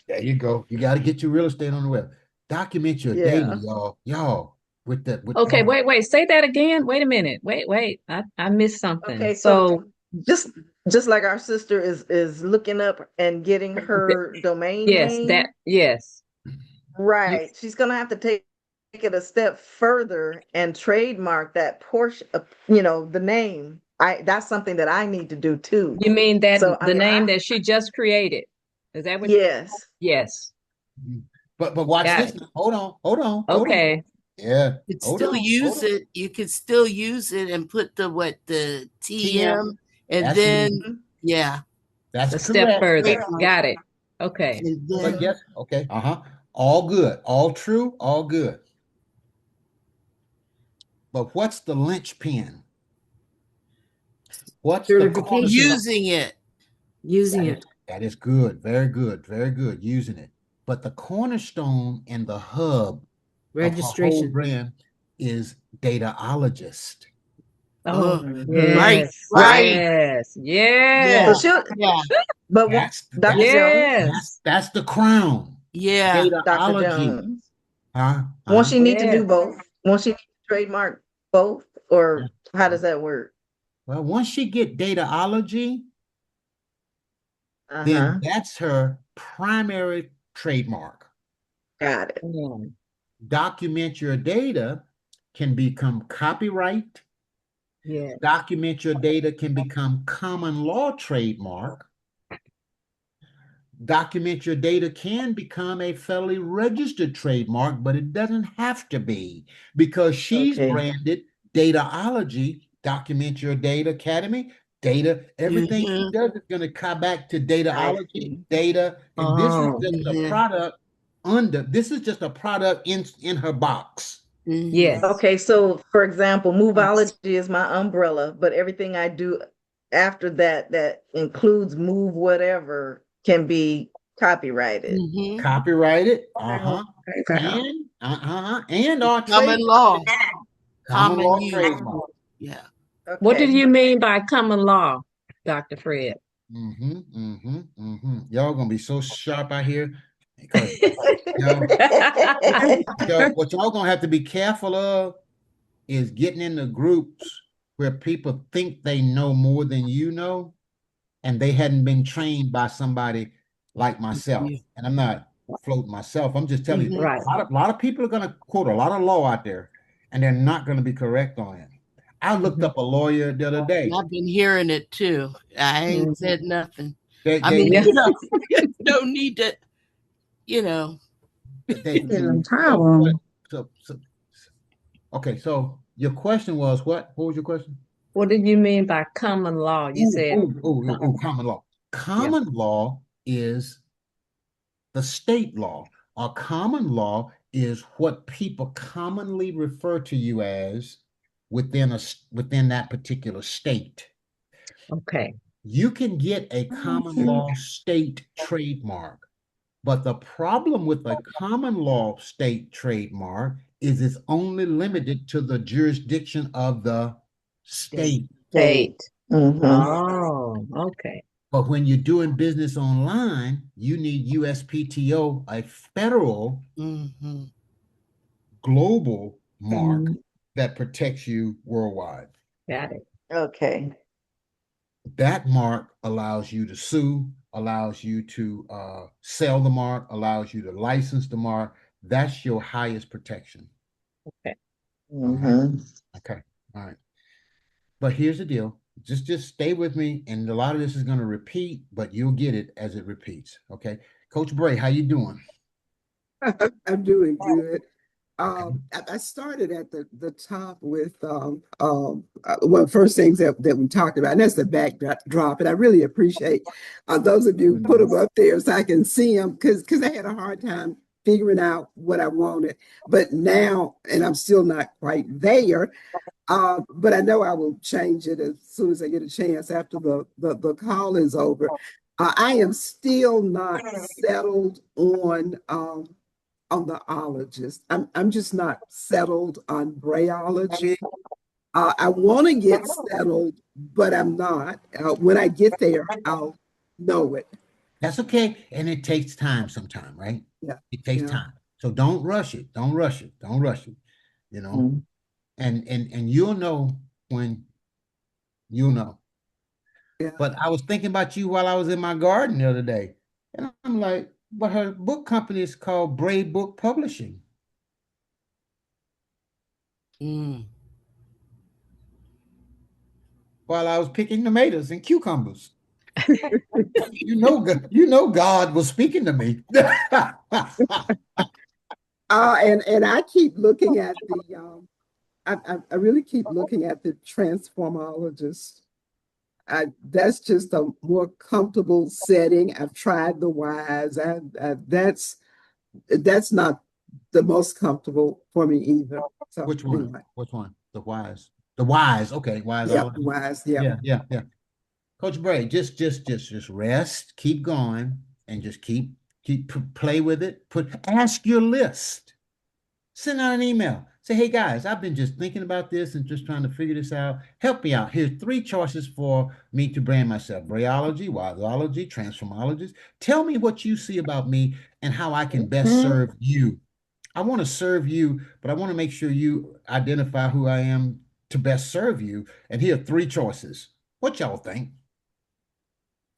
There you go. You got to get your real estate on the web. Document your data, Yeah. y'all. Y'all, with Okay. Wait. Say that again. Wait a minute. Wait. I missed something. Okay, so So just just like our sister is looking up and getting her domain yes, name, yes. You, right? She's gonna have to take it a step further and trademark that portion of, the name. I That's something that I need to do too. you mean that So I the mean, name that she just created? Is that what? yes. Yes. but watch Got this. it. Now. Hold on. Okay. Yeah, Could hold still on, hold use on. it. You could still use it and put the TM. TM and That's then Mhm. yeah. that's A step correct. further. Trademark. Got it. Okay. And But then yes, okay, all good, all true, all good. But what's the linchpin? What's the Certification, cornerstone? using it. using That is it, that is good, very good, very good. Using it, but the cornerstone and the hub of her whole registration. brand is dataologist. Oh, Mhm. Right, yes. right. Yes. Yeah, So Yes. she'll, yeah, but That's Dr. that's Jones, Yes. that's the crown. yeah. Dr. Dataology. Jones, Huh? won't Huh? she need to do Yes. both? Won't she need to trademark both, or how does that work? Well, once she get dataology, then Uh-huh. that's her primary trademark. Got it. Mm, Document your data can become copyright. yes. Document your data can become common law trademark. Document your data can become a federally registered trademark, but it doesn't have to be because she's Okay. branded Dataology, Document Your Data Academy, data, everything she Mm-hmm. does is going to come back to I Dataology, see. data, and Oh, Mm-hmm. this is just a product in her box. Mm-hmm. yes. Okay, so for example, Moveology is my umbrella, but everything I do after that that includes move whatever can be copyrighted. Mm-hmm. Copyrighted, Okay, pal. and our Common trademark, law, common common law use. trademark. Yeah. What did Okay. you mean by common law, Dr. Fred? Y'all gonna be so sharp out here because y'all, what y'all gonna have to be careful of is getting into groups where people think they know more than you know, and they hadn't been trained by somebody like myself. Yeah. And I'm not floating myself. I'm just telling you, Mm-hmm. Right. a lot of people are gonna quote a lot of law out there, and they're not gonna be correct on it. I looked Mhm. up a lawyer the other And day. I've been hearing it too. I ain't Mhm. said nothing. They I they mean, Yeah. they don't need to, you know. they Get them so tired. what so okay, so your question was what? What was your question? What did you mean by common law? You said, Common law. yeah. Common law is the state law. A common law is what people commonly refer to you as within that particular state. Okay. You can get a common law state trademark, but the problem with a common law state trademark is it's only limited to the jurisdiction of the State. state. State. State. Mm-hmm. Oh, okay. But when you're doing business online, you need USPTO, a federal Mm-hmm. global mark Mhm. that protects you worldwide. Got it. Okay. That mark allows you to sue, allows you to sell the mark, allows you to license the mark. That's your highest protection. Okay. All right. Mm-hmm. Okay. All right. But here's the deal. Just stay with me, and a lot of this is going to repeat, but you'll get it as it repeats. Okay. Coach Bray, how you doing? I'm doing good. Okay. I started at the top with one of the first things that we talked about, and that's the backdrop. And I really appreciate those of you who put them up there so I can see them because I had a hard time figuring out what I wanted. But now, and I'm still not quite there, but I know I will change it as soon as I get a chance after the call is over. I am still not settled on the ologist. I'm just not settled on Brayology. I want to get settled, but I'm not. When I get there, I'll know it. That's okay. And it takes time sometime, right? Yeah, It takes yeah, time. So don't rush it. Don't rush it. Don't rush it. You know, Mm-hmm. and you'll know when you'll know. yeah. But I was thinking about you while I was in my garden the other day. And I'm like, but her book company is called Bray Book Publishing. Mm. While I was picking tomatoes and cucumbers. You know God was speaking to me. And I keep looking at I really keep looking at the transformologist. That's just a more comfortable setting. I've tried the wise. That's not the most comfortable for me either. So Which one? anyway, Which one? The wise. The wise. Okay, wise. yep, wise, yep. Yeah. Coach Bray, just rest, keep going, and just keep play with it. Ask your list. Send out an email. Say, hey guys, I've been just thinking about this and just trying to figure this out. Help me out. Here's 3 choices for me to brand myself: Brayology, Wiseology, Transformologist. Tell me what you see about me and how I can best serve you. I want to serve you, but I want to make sure you identify who I am to best serve you. And here are 3 choices. What y'all think?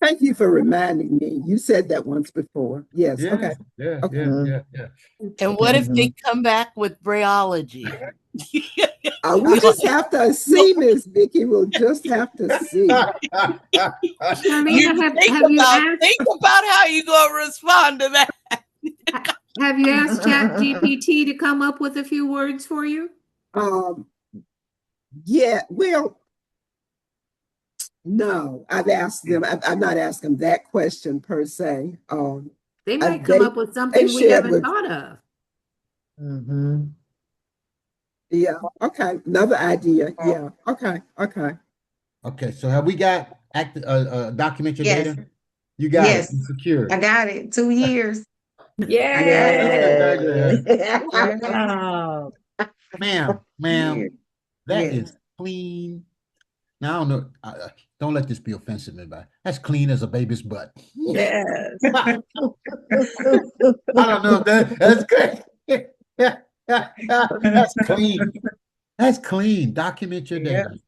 Thank you for reminding me. You said that once before. Yes. Yeah, Okay. Okay. yeah. And Okay. what if they come back with Brayology? We just have to see, Miss Vicky. We'll just have to see. You Charlene, think about how you gonna respond to that. have you asked Chat GPT to come up with a few words for you? Yeah, well, no, I've asked them. I've not asked them that question per se. They I, might come up with they something we shared haven't with. thought of. Mm-hmm. Yeah. Okay. Another idea. Yeah. Okay. Okay. Okay, so have we got document your Yes, data? You got it. yes, You secured. I got it. 2 years. Yeah. Yeah. Wow. Ma'am, Years. that Yes. is clean. Now, I don't know. Don't let this be offensive, anybody. That's clean as a baby's butt. Yes. I don't know if that's great. That's clean. That's clean. Document your Yeah, data.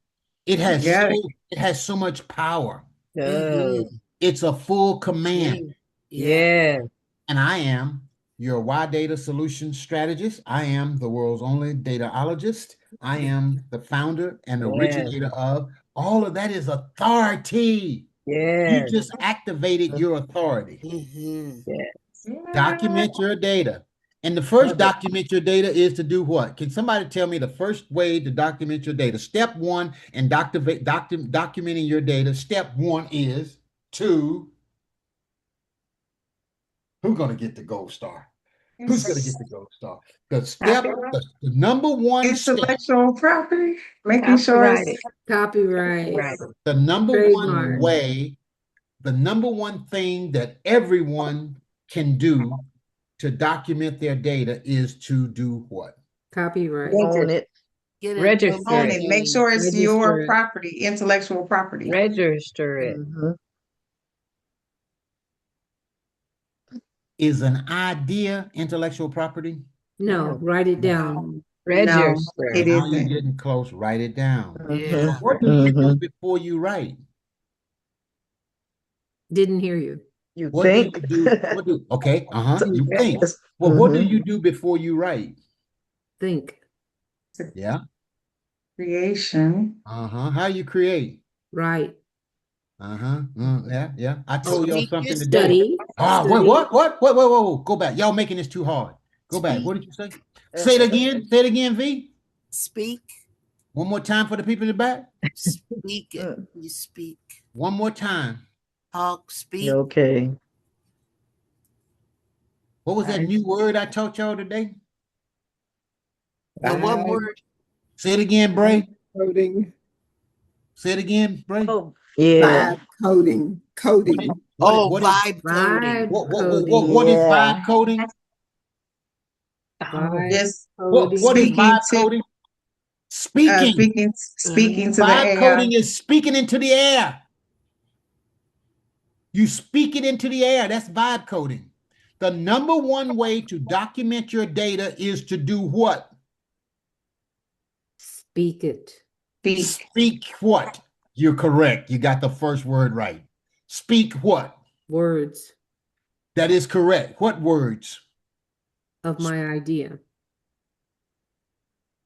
It has got so it. it has so much power. Good. Mhm. It's a full command. Yeah. Yes. And I am your Y data solution strategist. I am the world's only dataologist. I am the founder and Yes. originator of all of that is authority. You Yes. just activated your authority. Mhm. Yes. Yeah. Document your data. And the first Love it. document your data is to do what? Can somebody tell me the first way to document your data? Step 1 in documenting your data. Step 1 is to who's going to get the gold star? Who's going to get It's the gold star? The number one step, intellectual property, making sure it's Copyrighted. Copyright, Right. the number one trademark, way, the number one thing that everyone can do to document their data is to do what? copyright, Own it. Get a Register own it. it. domain Make name. sure it's register your it. property, intellectual property. Register it. Mm-hmm. Is an idea intellectual property? No, No. write it down. No. Register. No, it Now you're isn't. getting close. Write it down. Yeah. What do you do before you write? Didn't hear you. You What do you think? do? What do? Okay. So, You think. it's- Well, what do you do before you write? Think. Yeah. Creation. How you create? Right. Yeah, yeah. I told y'all Speak something it. today. Study. Wait, Study. what? Whoa. Go back. Y'all making this too hard. Go back. Speak. What did you say? Say it again. Say it again, V. Speak. One more time for the people in the back. Speak it. You speak. One more time. Talk. Speak. Okay. What was that new word I taught y'all today? The what Vibe. word? Say it again, Bray. Coding, Say it again, Bray. Oh, yeah. vibe coding, coding. Oh, What is vibe coding. Vibe coding. what is Yeah. vibe coding? Oh, Vibe Just coding. What is speaking vibe to coding? Speaking. speaking to the Vibe air. coding is speaking into the air. You speak it into the air. That's vibe coding. The number one way to document your data is to do what? Speak it. Speak. Speak what? You're correct. You got the first word right. Speak what? Words That is correct. What words? of my idea.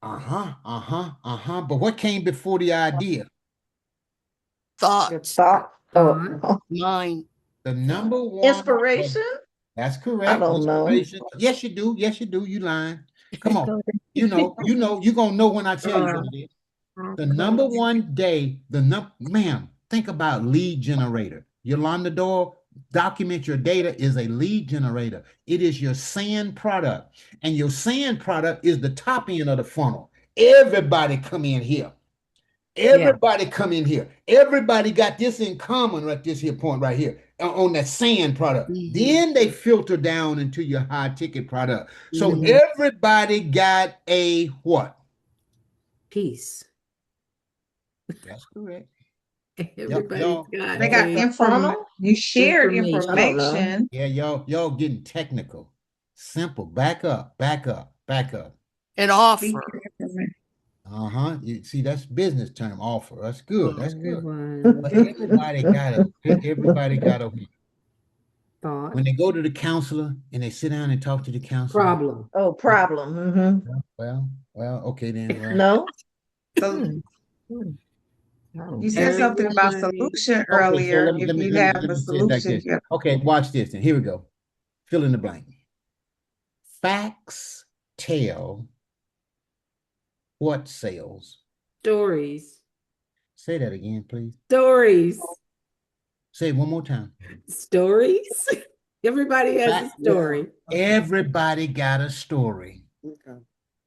But what came before the idea? Thoughts. Thought. Thought. Oh, Mind. The number one. inspiration? That's I correct. don't know. Inspiration. Yes, you do. Yes, you do. You lying. Come on. You're gonna know when I tell you what it is. The number one day, ma'am, think about lead generator. Yolanda Door, document your data is a lead generator. It is your sand product. And your sand product is the top end of the funnel. Everybody come in here. Everybody come in here. Everybody got this in common at this here point right here on that sand product. Then they filter down into your high ticket product. So everybody got a what? Peace. That's correct. Everybody's got They got a you shared information. I don't know. information. Yeah, y'all getting technical. Simple. Back up. An Speak offer. your information. You see, that's business term offer. That's good. That's good. Everyone But everybody got a thought. when they go to the counselor and they sit down and talk to the counselor. Problem. Oh, problem. Well, okay then. Well, No? So you said okay, something about Everybody. solution so earlier. let If me you have a say it like solution, this. Okay, watch this, and here we go. Fill in the blank. Facts tell what sells. Stories. Say that again, please. Stories. Say it one more time. Stories. Everybody has a story. Everybody got a story. Okay.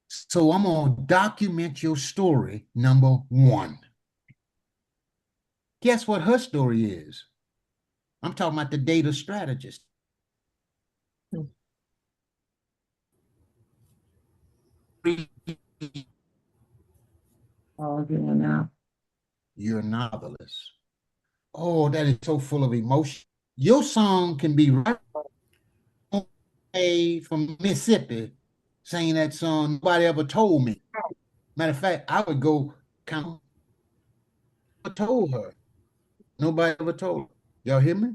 So I'm going to document your story, number one. Guess what her story is? I'm talking about the data strategist. oh, you know now. You're a novelist. Oh, that is so full of emotion. Your song can be right from Mississippi saying that song. Nobody ever told me. Matter of fact, I would go count. I told her. Nobody ever told her. Y'all hear me?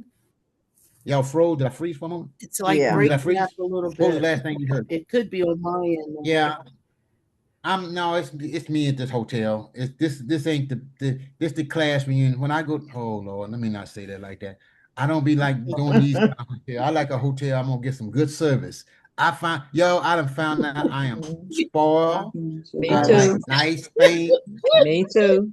Y'all froze? Did I freeze for a moment? It's like Yeah. Did I breaking freeze? up a little What was the bit. last thing you heard? It could be on my end. Yeah. It's me at this hotel. This ain't the class reunion. When I go, oh Lord, let me not say that like that. I don't be like doing these kind of hotel. I like a hotel. I'm gonna get some good service. I done found out I am spoiled. me I too. like nice things. Me too.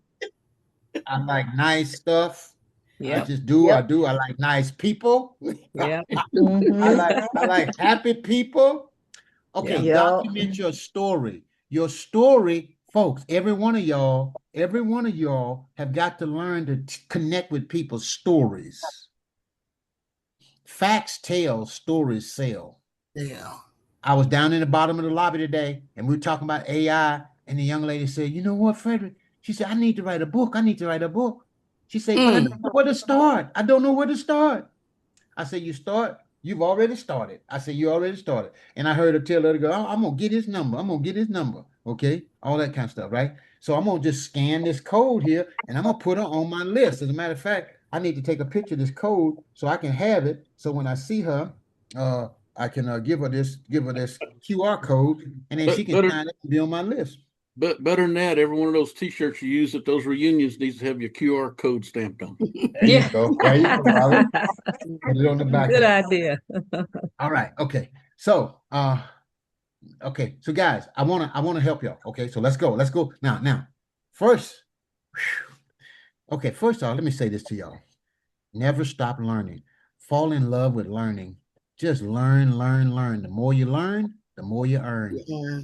I like nice stuff. I Yep. just do. Yep. I do. I like nice people. Yep. I like happy people. Okay, Yeah. Yep. document your story. Your story, folks, every one of y'all have got to learn to connect with people's stories. Facts tell, stories sell. Yeah. I was down in the bottom of the lobby today, and we were talking about AI, and the young lady said, you know what, Frederick? She said, I need to write a book. She said, but I don't know where to start. I don't know where to start. I said, you've already started. I said, you already started. And I heard her tell her to go, I'm going to get his number. okay, all that kind of stuff, right? So I'm gonna just scan this code here and I'm gonna put her on my list. As a matter of fact, I need to take a picture of this code so I can have it. So when I see her, uh, I can give her this QR code, and then she But can sign up and be on my list. but better than that, every one of those T-shirts you use at those reunions needs to have your QR code stamped on. There you Yeah. go. There you go, Robert. Put it on the back Good of it. idea. All right. Okay. So, okay. So guys, I wanna help y'all. Okay. So let's go. Let's go. Now, first, okay, first off, let me say this to y'all. Never stop learning. Fall in love with learning. Just learn, learn, learn. The more you learn, the more you earn. Yeah.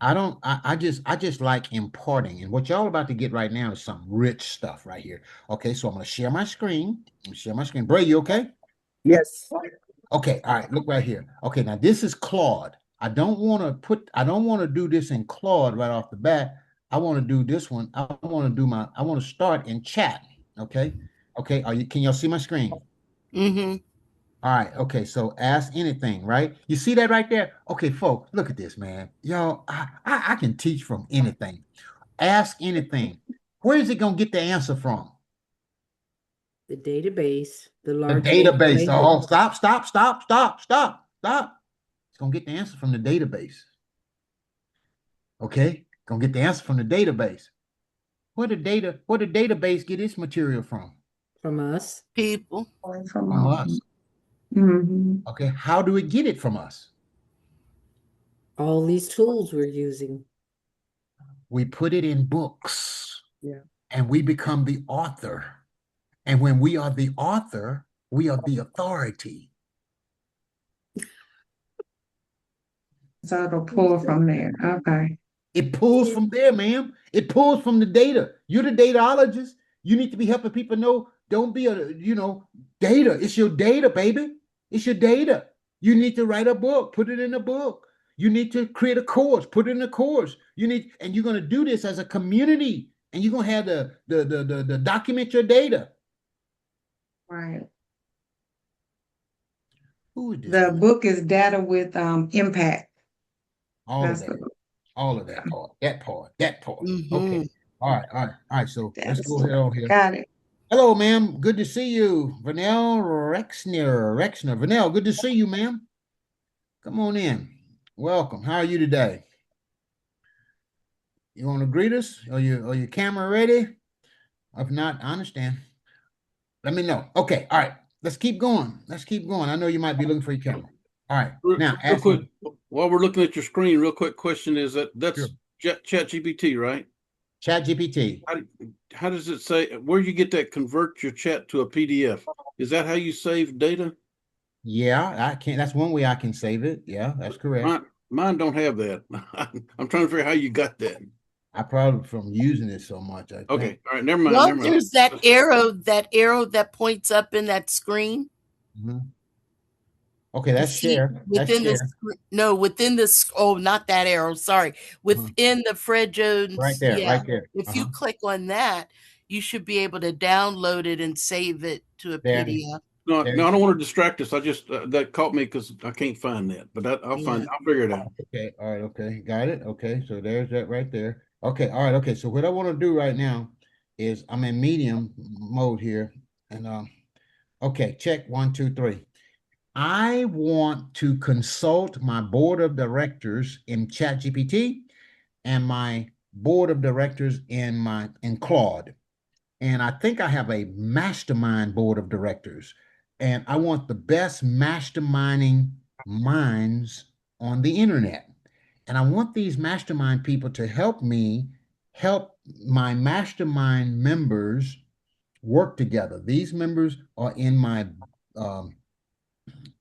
I just like imparting. And what y'all about to get right now is some rich stuff right here. Okay, so I'm gonna share my screen. Share my screen. Bray, you okay? Yes. Okay, all right, look right here. Okay, now this is Claude. I don't want to do this in Claude right off the bat. I want to do this one. I want to start in chat. Okay. Okay. Can y'all see my screen? Mm-hmm. All right. Okay. So ask anything, right? You see that right there? Okay, folks, look at this, man. Y'all, I can teach from anything. Ask anything. Where is it gonna get the answer from? The database, the The large database. database. Oh, stop. It's gonna get the answer from the database. Okay, gonna get the answer from the database. Where the database get its material from? From us. People. From us. Mhm. Okay, how do it get it from us? All these tools we're using. We put it in books. Yeah. And we become the author. And when we are the author, we are the authority. So it'll pull from there. Okay. It pulls from there, ma'am. It pulls from the data. You're the dataologist. You need to be helping people know, don't be data. It's your data, baby. It's your data. You need to write a book, put it in a book. You need to create a course, put it in a course. And you're going to do this as a community, and you're going to have the document your data. Right. Who is this? The book is Data with Impact. All of That's that. the book. All of that part. That part. That part. Mm-hmm. Okay. All right. So let's go ahead on here. Got it. Hello, ma'am. Good to see you. Vernell Rexner. Vernell, good to see you, ma'am. Come on in. Welcome. How are you today? You want to greet us? Are your camera ready? If not, I understand. Let me know. Okay. All right. Let's keep going. I know you might be looking for your camera. All right. Now, Real ask quick, me. while we're looking at your screen, real quick question is that's Sure. Chat GPT, right? Chat GPT. How does it say, where do you get that convert your chat to a PDF? Is that how you save data? Yeah, I can. That's one way I can save it. Yeah, that's correct. Mine don't have that. I'm trying to figure out how you got that. I probably from using it so much, I Okay, think. all right, never mind. Well, Never mind. there's that arrow that points up in that screen. Mhm. Okay, You that's see share. That's within the share. no, within this. Oh, not that arrow. Sorry, within the Fred Right Jones. there, Yeah, right there. if you click on that, you should be able to download it and save it to a There, PDF. No, there. no, I don't want to distract us. I just that caught me because I can't find that, but I'll Yeah. I'll figure it out. Okay, all right, okay, got it. Okay, so there's that right there. Okay, all right, okay. So what I want to do right now is I'm in medium mode here, and okay, check 1, 2, 3. I want to consult my board of directors in ChatGPT and my board of directors in Claude. And I think I have a mastermind board of directors. And I want the best masterminding minds on the internet. And I want these mastermind people to help me help my mastermind members work together. These members are in my um,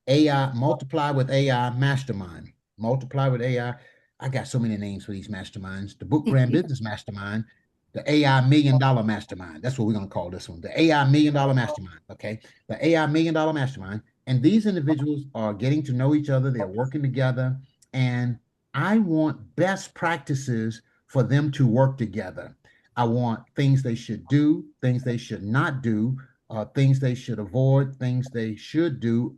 AI, multiply with AI mastermind. Multiply with AI. I got so many names for these masterminds. The Book Brand Business Mastermind, the AI $1 million Mastermind. That's what we're going to call this one. The AI $1 million Mastermind. Okay. The AI $1 million Mastermind. And these individuals are getting to know each other. They're working together. And I want best practices for them to work together. I want things they should do, things they should not do, things they should avoid, things they should do,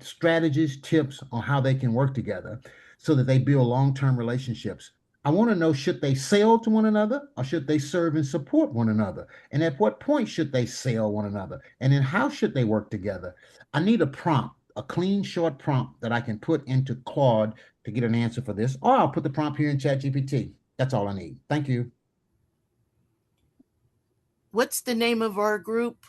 strategies, tips on how they can work together. so that they build long-term relationships. I want to know, should they sell to one another or should they serve and support one another? And at what point should they sell one another? And then how should they work together? I need a prompt, a clean, short prompt that I can put into Claude to get an answer for this, or I'll put the prompt here in ChatGPT. That's all I need. Thank you. What's the name of our group?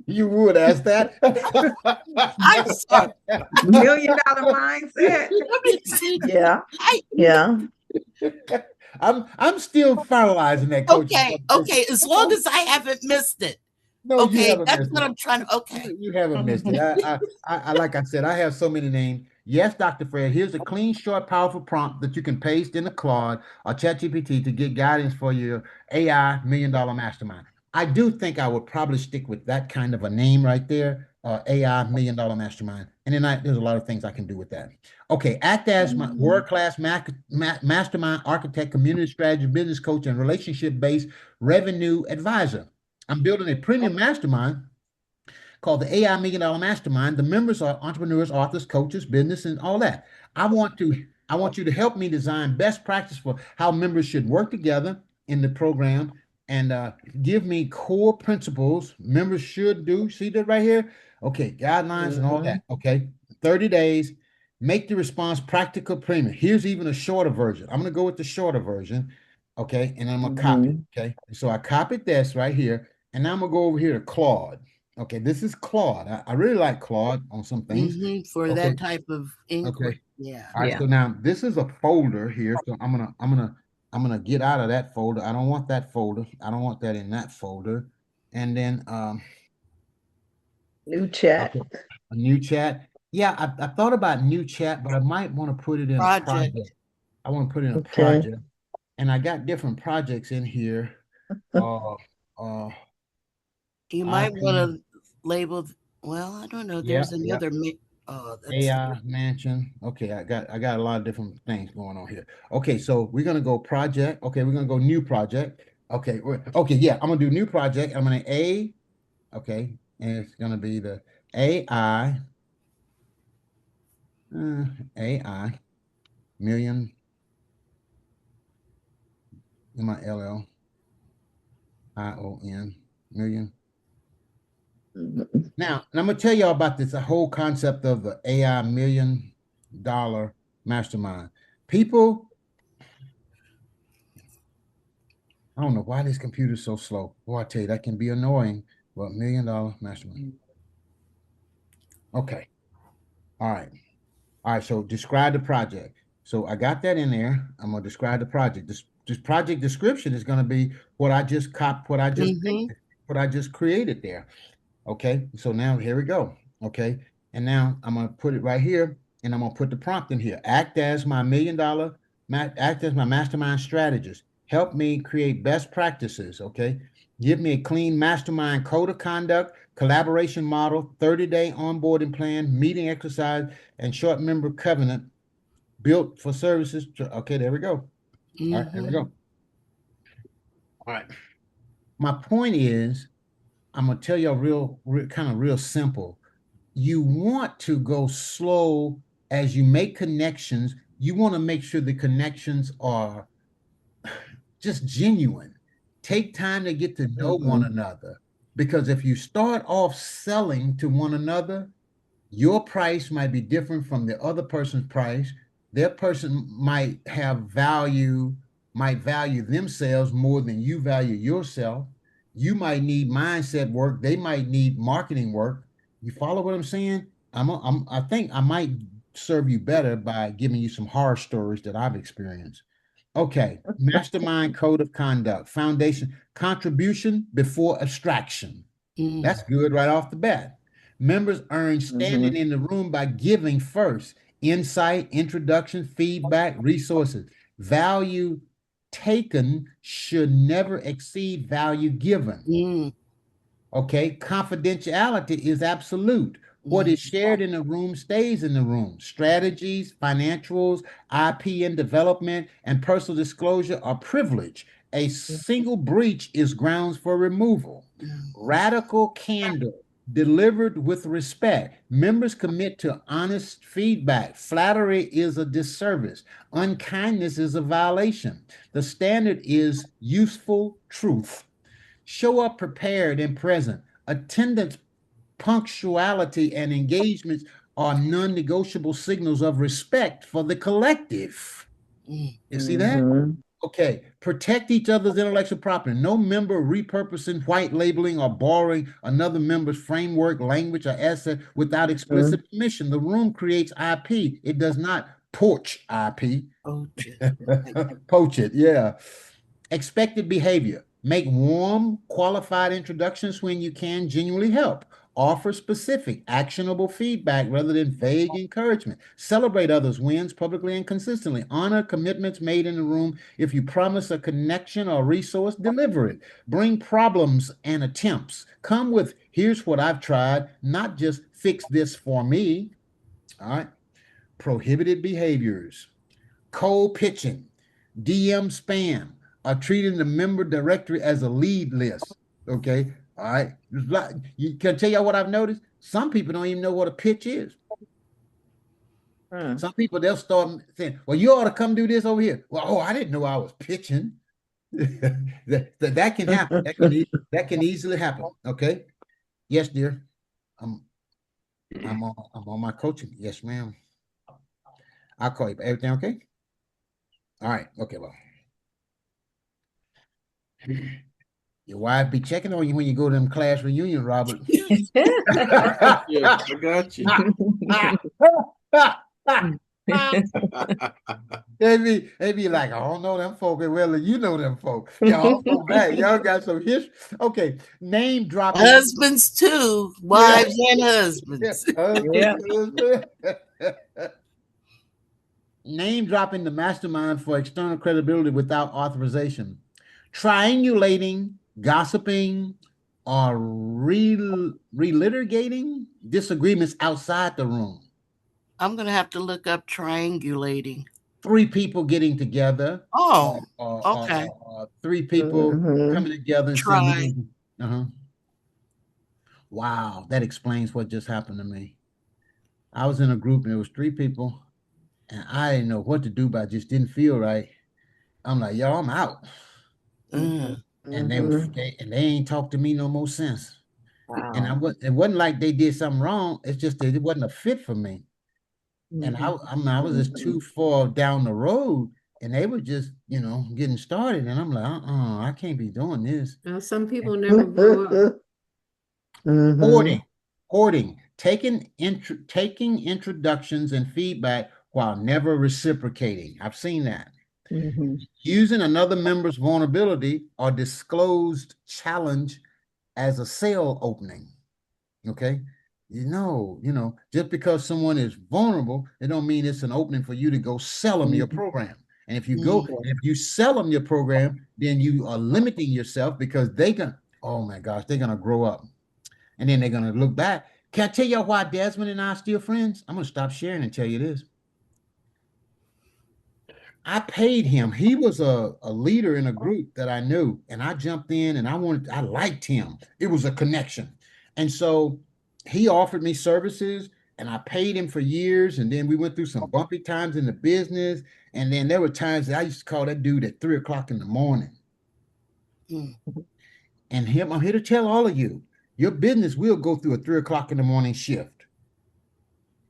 You would ask that. I'm sorry. $1 million mindset. Let me see. Yeah. Yeah. I'm still finalizing that, Coach. Okay. As long as I haven't missed it. No, you Okay, haven't that's missed what it. I'm trying to. Okay. You haven't missed it. Like I said, I have so many names. Yes, Dr. Fred, here's a clean, short, powerful prompt that you can paste in a Claude or ChatGPT to get guidance for your AI $1 million mastermind. I do think I would probably stick with that kind of a name right there, AI $1 million mastermind. And then there's a lot of things I can do with that. Okay, act as my world-class mastermind architect, community strategy, business coach, and relationship-based revenue advisor. I'm building a premium mastermind called the AI $1 million Mastermind. The members are entrepreneurs, authors, coaches, business, and all that. I want you to help me design best practice for how members should work together in the program and give me core principles members should do. See that right here? Okay, guidelines and all that. Okay, 30 days. Make the response practical premium. Here's even a shorter version. I'm going to go with the shorter version. Okay, and I'm going to copy it. Okay, so I copied this right here, and now I'm going to go over here to Claude. Okay, this is Claude. I really like Claude on some things. For that type of inquiry. Okay. Yeah. All right. So now this is a folder here. So I'm gonna get out of that folder. I don't want that folder. I don't want that in that folder. And then New chat. a new chat. Yeah, I thought about new chat, but I might want to put it in a project. I want to put it in a project. And I got different projects in here. You might want to label. Well, I don't know. There's another. That's AI mansion. Okay, I got a lot of different things going on here. Okay, so we're gonna go project. Okay, we're gonna go new project. Okay, yeah, I'm gonna do new project. I'm gonna okay, and it's gonna be the AI million MILLION million. Now, I'm going to tell y'all about this, the whole concept of the AI $1 million mastermind. People, I don't know why this computer's so slow. Boy, I tell you, that can be annoying, but $1 million mastermind. Okay. All right. All right, so describe the project. So I got that in there. I'm going to describe the project. This project description is going to be what I just created there. Okay, so now here we go. Okay, and now I'm gonna put it right here, and I'm gonna put the prompt in here. Act as my mastermind strategist. Help me create best practices. Okay, give me a clean mastermind code of conduct, collaboration model, 30-day onboarding plan, meeting exercise, and short member covenant built for services. Okay, there we go. All right, there we go. All right. My point is, I'm gonna tell you real simple. You want to go slow as you make connections. You want to make sure the connections are just genuine. Take time to get to know one another, because if you start off selling to one another, your price might be different from the other person's price. Their person might value themselves more than you value yourself. You might need mindset work. They might need marketing work. You follow what I'm saying? I think I might serve you better by giving you some horror stories that I've experienced. Okay, mastermind code of conduct, foundation, contribution before abstraction. That's good right off the bat. Members earn standing in the room by giving first. Insight, introduction, feedback, resources. Value taken should never exceed value given. Okay, confidentiality is absolute. What is shared in the room stays in the room. Strategies, financials, IP and development, and personal disclosure are privilege. A single breach is grounds for removal. Radical candor. delivered with respect. Members commit to honest feedback. Flattery is a disservice. Unkindness is a violation. The standard is useful truth. Show up prepared and present. Attendance, punctuality, and engagements are non-negotiable signals of respect for the collective. You see that? Okay, protect each other's intellectual property. No member repurposing, white labeling, or borrowing another member's framework, language, or asset without explicit permission. The room creates IP. It does not poach IP. Poach it, yeah. Expected behavior. Make warm, qualified introductions when you can genuinely help. Offer specific, actionable feedback rather than vague encouragement. Celebrate others' wins publicly and consistently. Honor commitments made in the room. If you promise a connection or resource, deliver it. Bring problems and attempts. Come with, here's what I've tried, not just fix this for me. All right. Prohibited behaviors. Cold pitching, DM spam, are treating the member directory as a lead list. Okay. All right. You can tell you what I've noticed. Some people don't even know what a pitch is. Some people, they'll start saying, well, you ought to come do this over here. Well, oh, I didn't know I was pitching. that can happen. That can easily happen. Okay. Yes, dear. I'm on my coaching. Yes, ma'am. I'll call you. Everything okay? All right. Okay, well. Your wife be checking on you when you go to them class reunion, Robert. Yeah, I got you. They be like, I don't know them folk. Well, you know them folk. Y'all go back. Y'all got some history. Okay, name dropping. Husbands too, wives and husbands. Yeah. Name dropping the mastermind for external credibility without authorization. Triangulating, gossiping, or relitigating disagreements outside the room. I'm going to have to look up triangulating. 3 people getting together. Oh, okay. 3 people coming together and saying, wow, that explains what just happened to me. I was in a group and it was 3 people and I didn't know what to do, but I just didn't feel right. I'm like, yo, I'm out. And they ain't talked to me no more since. Wow. And it wasn't like they did something wrong. It's just that it wasn't a fit for me. And I was just too far down the road, and they were just, getting started. And I'm like, I can't be doing this. Some people never grow up. Hoarding, taking introductions and feedback while never reciprocating. I've seen that. Using another member's vulnerability or disclosed challenge as a sale opening. Okay. Just because someone is vulnerable, it don't mean it's an opening for you to go sell them your program. And if you sell them your program, then you are limiting yourself because they're going to grow up. And then they're going to look back. Can I tell you why Desmond and I are still friends? I'm going to stop sharing and tell you this. I paid him. He was a leader in a group that I knew, and I jumped in and I liked him. It was a connection. And so he offered me services and I paid him for years. And then we went through some bumpy times in the business. And then there were times that I used to call that dude at 3 o'clock in the morning. And I'm here to tell all of you, your business will go through a 3 o'clock in the morning shift.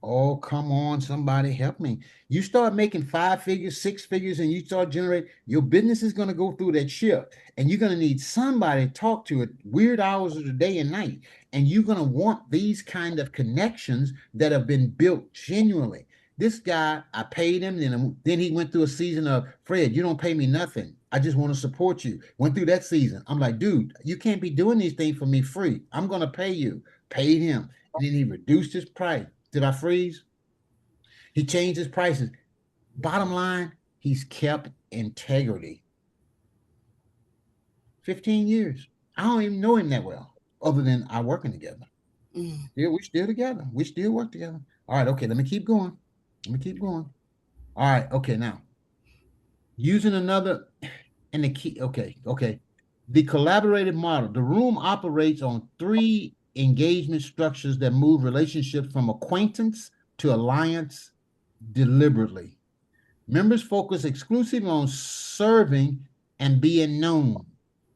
Oh, come on, somebody help me. You start making 5 figures, 6 figures, and you start generating, your business is going to go through that shift. And you're going to need somebody to talk to at weird hours of the day and night. And you're going to want these kind of connections that have been built genuinely. This guy, I paid him, and then he went through a season of, Fred, you don't pay me nothing. I just want to support you. Went through that season. I'm like, dude, you can't be doing these things for me free. I'm going to pay you. Paid him. And then he reduced his price. Did I freeze? He changed his prices. Bottom line, he's kept integrity. 15 years. I don't even know him that well, other than our working together. Yeah, we're still together. We still work together. All right, okay, let me keep going. All right, okay, now. Using another, and the key, okay. The collaborative model. The room operates on 3 engagement structures that move relationships from acquaintance to alliance deliberately. Members focus exclusively on serving and being known.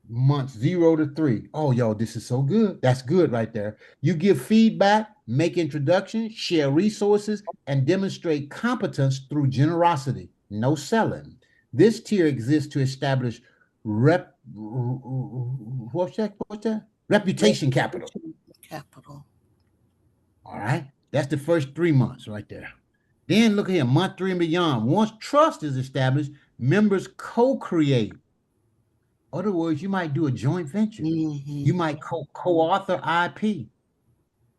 Months 0 to 3. Oh, yo, this is so good. That's good right there. You give feedback, make introductions, share resources, and demonstrate competence through generosity. No selling. This tier exists to establish what's that? What's that? Reputation capital. Capital. All right. That's the first 3 months right there. Then look here, month 3 and beyond. Once trust is established, members co-create. In other words, you might do a joint venture. You might co-author IP.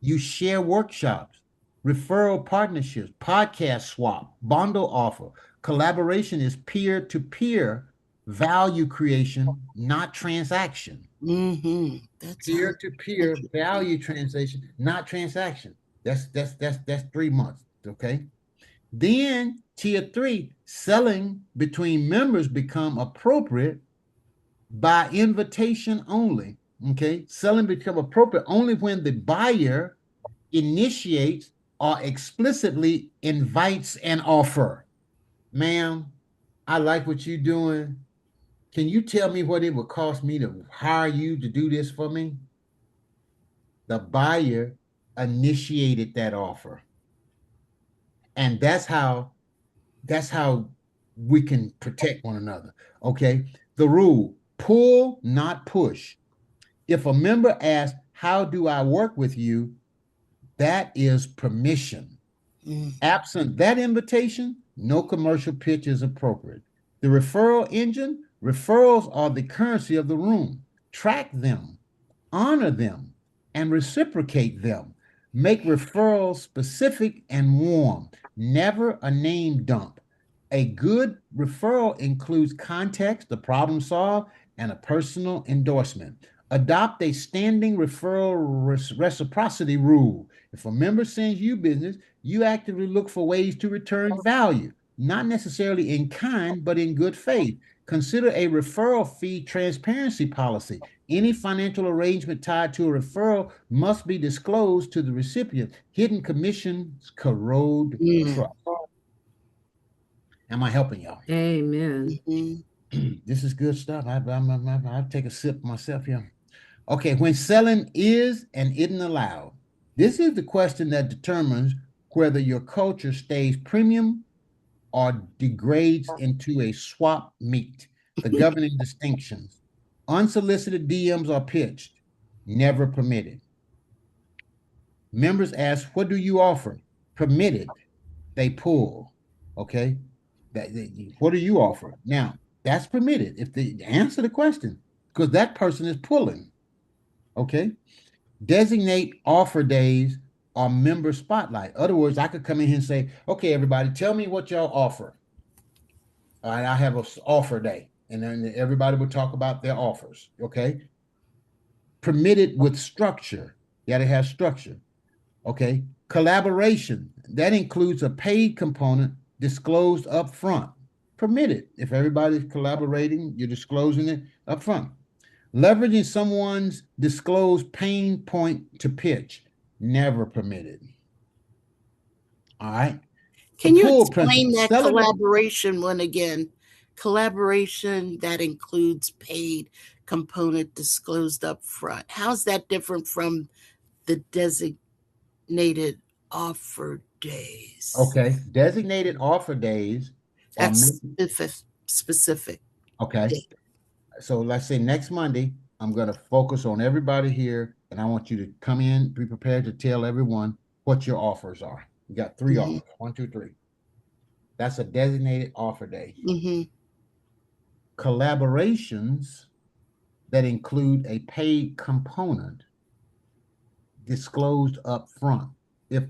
You share workshops, referral partnerships, podcast swap, bundle offer. Collaboration is peer-to-peer value creation, not transaction. That's Peer-to-peer value translation, not transaction. That's 3 months. Okay. Then tier 3, selling between members become appropriate by invitation only. Okay. Selling become appropriate only when the buyer initiates or explicitly invites an offer. Ma'am, I like what you're doing. Can you tell me what it would cost me to hire you to do this for me? The buyer initiated that offer. And that's how we can protect one another. Okay. The rule: pull, not push. If a member asks, how do I work with you? That is permission. Absent that invitation, no commercial pitch is appropriate. The referral engine: referrals are the currency of the room. Track them, honor them, and reciprocate them. Make referrals specific and warm. Never a name dump. A good referral includes context, the problem solved, and a personal endorsement. Adopt a standing referral reciprocity rule. If a member sends you business, you actively look for ways to return value, not necessarily in kind, but in good faith. Consider a referral fee transparency policy. Any financial arrangement tied to a referral must be disclosed to the recipient. Hidden commissions corrode trust. Am I helping y'all? Amen. This is good stuff. I'll take a sip myself here. Okay, when selling is and isn't allowed. This is the question that determines whether your culture stays premium or degrades into a swap meet. The governing distinctions: unsolicited DMs are pitched, never permitted. Members ask, what do you offer? Permitted. They pull. Okay. What do you offer? Now, that's permitted if they answer the question, because that person is pulling. Okay. Designate offer days or member spotlight. Other words, I could come in here and say, okay, everybody, tell me what y'all offer. All right, I have an offer day, and then everybody would talk about their offers. Okay. Permitted with structure. You got to have structure. Okay. Collaboration. That includes a paid component disclosed up front. Permitted. If everybody's collaborating, you're disclosing it up front. Leveraging someone's disclosed pain point to pitch. Never permitted. All right. Can you explain that collaboration one again? Collaboration that includes paid component disclosed up front. How's that different from the designated offer days? Okay. Designated offer days. That's specific. Okay. So let's say next Monday, I'm going to focus on everybody here, and I want you to come in, be prepared to tell everyone what your offers are. You got 3 offers. 1, 2, 3. That's a designated offer day. Collaborations that include a paid component disclosed up front. If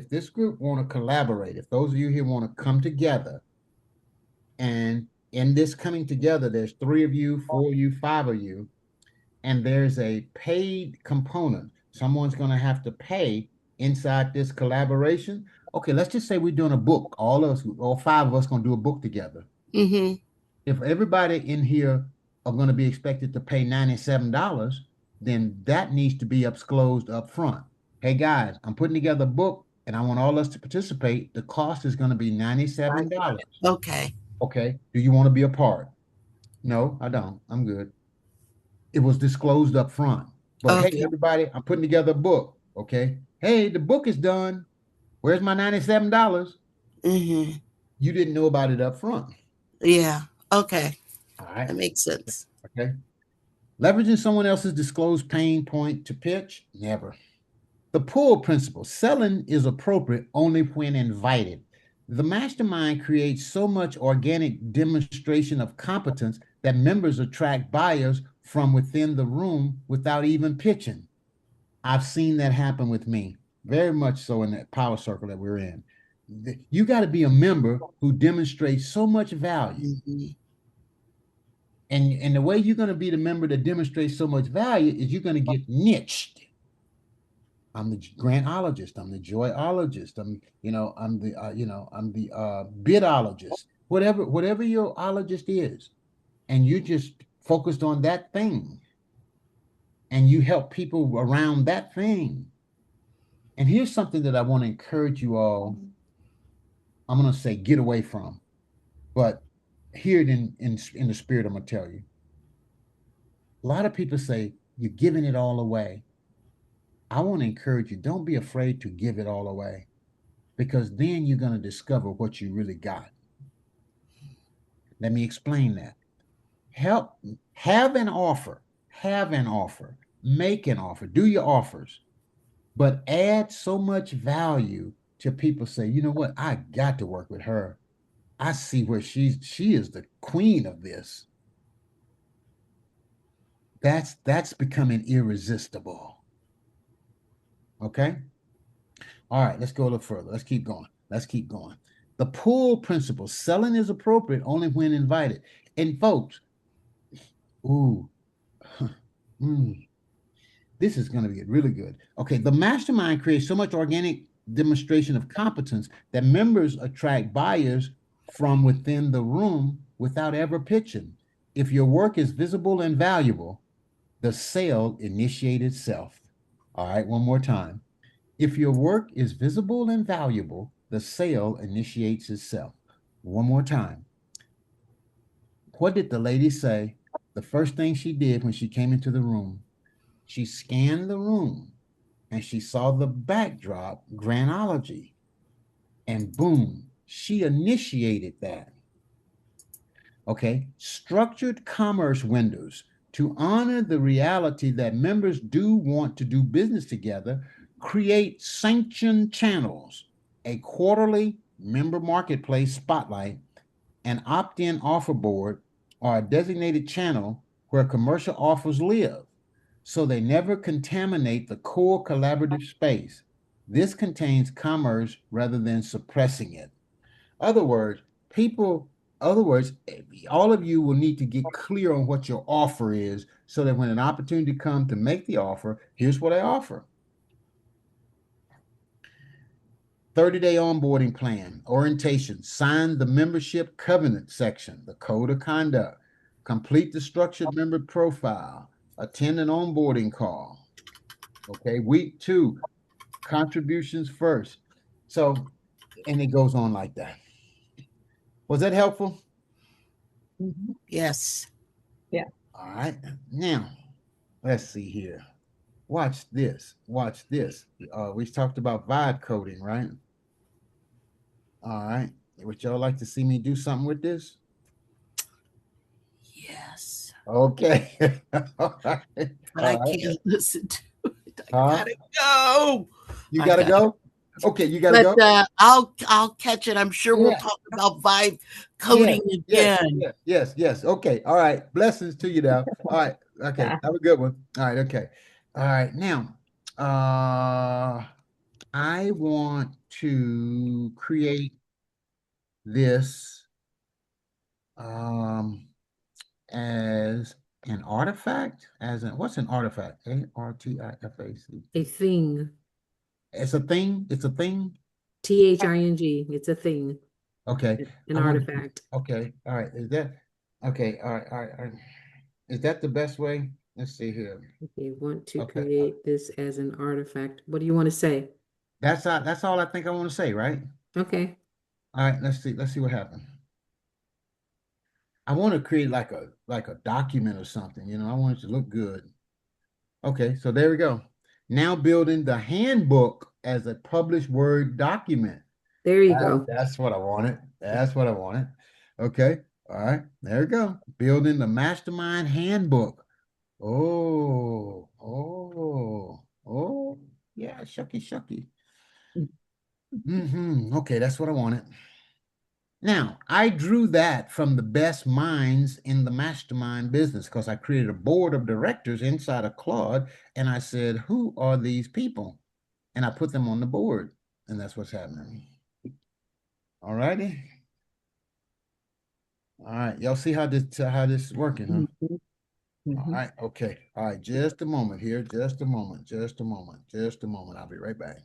this group want to collaborate, if those of you here want to come together, and in this coming together, there's 3 of you, 4 of you, 5 of you, and there's a paid component. Someone's going to have to pay inside this collaboration. Okay, let's just say we're doing a book. All 5 of us going to do a book together. If everybody in here are going to be expected to pay $97, then that needs to be disclosed up front. Hey guys, I'm putting together a book and I want all us to participate. The cost is going to be $97. Okay. Okay. Do you want to be a part? No, I don't. I'm good. It was disclosed up front. But hey, Okay. everybody, I'm putting together a book. Okay. Hey, the book is done. Where's my $97? Mm-hmm. You didn't know about it up front. Yeah. Okay. All right. That makes sense. Okay. Leveraging someone else's disclosed pain point to pitch? Never. The pull principle. Selling is appropriate only when invited. The mastermind creates so much organic demonstration of competence that members attract buyers from within the room without even pitching. I've seen that happen with me, very much so in that power circle that we're in. You got to be a member who demonstrates so much value. Mm-hmm. And the way you're going to be the member that demonstrates so much value is you're going to get niched. I'm the grantologist. I'm the joyologist. I'm the bidologist. Whatever your ologist is, and you just focused on that thing, and you help people around that thing. And here's something that I want to encourage you all. I'm going to say get away from, but hear it in the spirit. I'm going to tell you. A lot of people say you're giving it all away. I want to encourage you, don't be afraid to give it all away, because then you're going to discover what you really got. Let me explain that. Have an offer, make an offer, do your offers, but add so much value to people say, you know what, I got to work with her. I see where she is the queen of this. That's becoming irresistible. Okay. All right, let's go a little further. Let's keep going. The pull principle. Selling is appropriate only when invited. And folks, ooh, this is going to get really good. Okay, the mastermind creates so much organic demonstration of competence that members attract buyers from within the room without ever pitching. If your work is visible and valuable, the sale initiates itself. All right, one more time. If your work is visible and valuable, the sale initiates itself. One more time. What did the lady say? The first thing she did when she came into the room, she scanned the room and she saw the backdrop, granology, and boom, she initiated that. Okay, structured commerce windows to honor the reality that members do want to do business together, create sanctioned channels, a quarterly member marketplace spotlight, an opt-in offer board, or a designated channel where commercial offers live, so they never contaminate the core collaborative space. This contains commerce rather than suppressing it. Other words, people, other words, all of you will need to get clear on what your offer is so that when an opportunity comes to make the offer, here's what I offer. 30-day onboarding plan, orientation, sign the membership covenant section, the code of conduct, complete the structured member profile, attend an onboarding call. Okay, week 2, contributions first. So, and it goes on like that. Was that helpful? Yes. Yeah. All right. Now, let's see here. Watch this. We talked about vibe coding, right? All right. Would y'all like to see me do something with this? Yes. Okay. All right. But I can't listen to it. I gotta go. You gotta go? Okay, you gotta go. But I'll catch it. I'm sure we'll talk about vibe coding again. Yes. Okay. All right. Blessings to you now. All right. Okay. Have a good one. All right. Okay. All right. Now, I want to create this as an artifact. What's an artifact? ARTIFAC. A thing. It's a thing. It's a thing. THING. It's a thing. Okay. An artifact. Okay. All right. Is that okay? All right. Is that the best way? let's see here. Okay, want to Okay. create this as an artifact. What do you want to say? That's all I think I want to say, right? Okay. All right, let's see. Let's see what happens. I want to create like a document or something, you know. I want it to look good. Okay, so there we go. Now building the handbook as a published Word document. There you go. That's what I wanted. That's what I wanted. Okay. All right. There we go. Building the mastermind handbook. Oh. Yeah, shucky. Okay, that's what I wanted. Now, I drew that from the best minds in the mastermind business because I created a board of directors inside of Claude and I said, who are these people? And I put them on the board, and that's what's happening. All righty. All right. Y'all see how this is working, huh? All right. Okay. All right. Just a moment here. Just a moment. I'll be right back.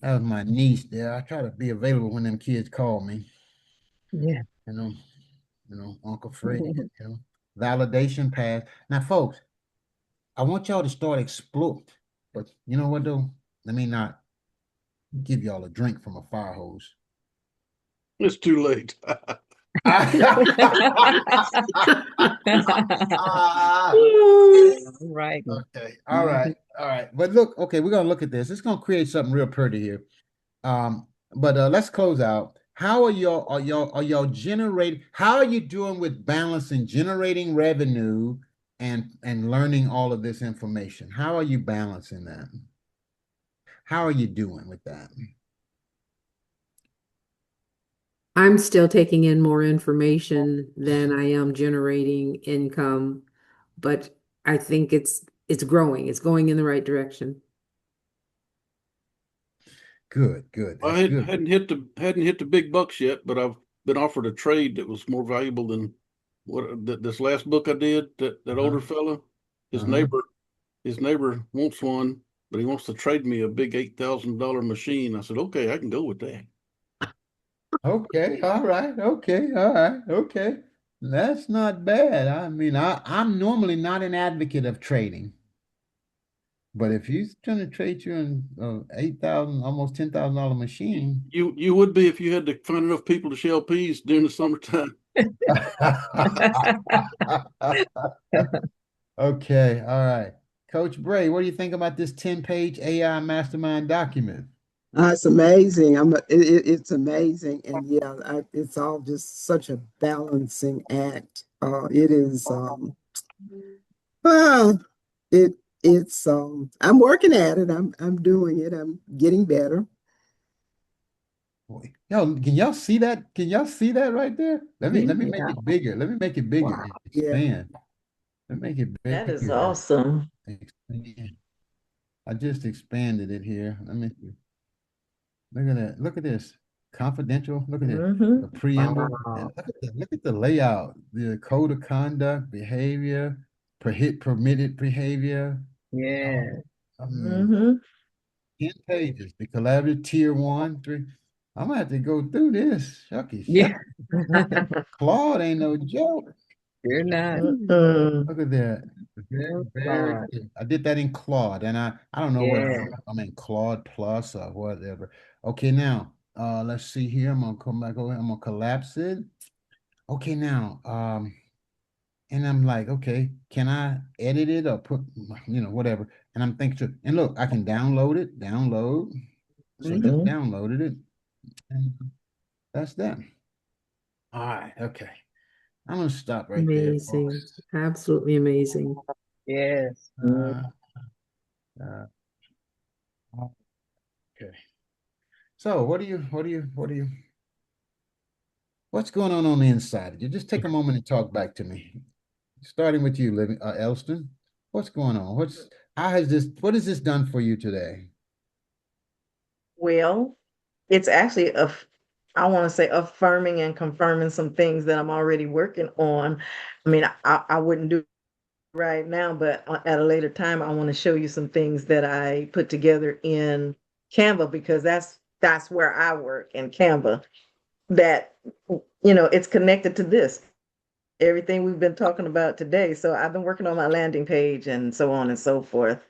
That was my niece there. I try to be available when them kids call me. Yeah. You know, Uncle Fred, validation pass. Now, folks, I want y'all to start explore. But you know what though? Let me not give y'all a drink from a fire hose. It's too late. Right. Okay. All right. But look, okay, we're gonna look at this. It's gonna create something real pretty here. But let's close out. How are y'all generating? How are you doing with balancing generating revenue and learning all of this information? How are you balancing that? How are you doing with that? I'm still taking in more information than I am generating income, but I think it's growing. It's going in the right direction. Good. I That's good. hadn't hit the big bucks yet, but I've been offered a trade that was more valuable than this last book I did. That Uh-huh. older fella, his Uh-huh. neighbor, his neighbor wants one, but he wants to trade me a big $8,000 machine. I said, okay, I can go with that. Okay, all right, okay. That's not bad. I mean, I'm normally not an advocate of trading, but if he's trying to trade you an 8,000, almost $10,000 machine. You would be if you had to find enough people to shell peas during the summertime. Okay, all right. Coach Bray, what do you think about this 10-page AI mastermind document? It's amazing. It's amazing, and yeah, it's all just such a balancing act. It is. Well, it's. I'm working at it. I'm doing it. I'm getting better. Boy, yo, can y'all see that? Can y'all see that right there? Let me make Yeah. it bigger. Let me make it bigger. Wow. Yeah. Expand. Let me make it That is bigger. awesome. Expand. I just expanded it here. Let me look at that. Look at this. Confidential. Look at it. Mm-hmm. The preamble. Wow. And look at the layout. The code of conduct, behavior, permitted behavior. Oh, Yeah. I mean, Mm-hmm. 10 pages. The collaborative tier 1, 3. I'm gonna have to go through this. Shucky, Yeah. shuck. Claude ain't no joke. You're not. Mm-mm. Look at that. Very Wow. good. I did that in Claude, and I don't know whether Yeah. I'm in Claude Plus or whatever. Okay, now let's see here. I'm gonna come back over. I'm gonna collapse it. Okay, now and I'm like, okay, can I edit it or put whatever? And I'm thinking, and look, I can download it, download. So I just Mm-hmm. downloaded it, and that's that. All right, okay. I'm gonna stop right there, Amazing. folks. Absolutely amazing. Yes. Uh, uh, okay. So what's going on the inside of you? Just take a moment and talk back to me. Starting with you, Living Elston. What's going on? What has this done for you today? Well, it's actually I want to say affirming and confirming some things that I'm already working on. I mean, I wouldn't do it right now, but at a later time, I want to show you some things that I put together in Canva because that's where I work in Canva. That it's connected to this everything we've been talking about today. So I've been working on my landing page and so on and so forth.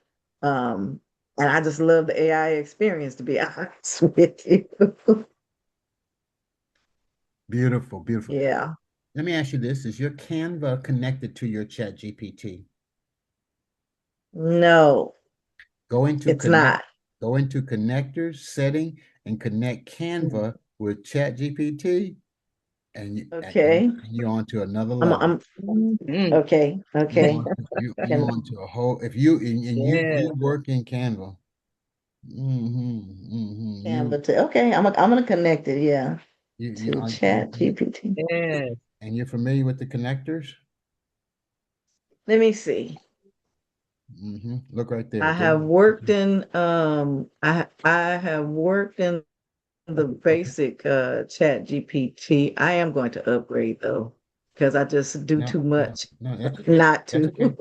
Um, and I just love the AI experience, to be honest with you. Beautiful, beautiful. Yeah. Let me ask you this. Is your Canva connected to your Chat GPT? No, Go into it's connect, not. go into connectors, setting, and connect Canva with Chat GPT, Okay. and you're on to another I'm level. I'm Mm. okay. Okay. You Can on to a whole if you and you Yes. work in Canva. You Canva to okay. I'm gonna connect it, yeah, you to Chat GPT. Yes. and you're familiar with the connectors? Let me see. Look right there. I Go. have worked in I have worked in the Okay. basic Chat GPT. I am going to upgrade though, because I just do No, too no, much no, not that's to. okay.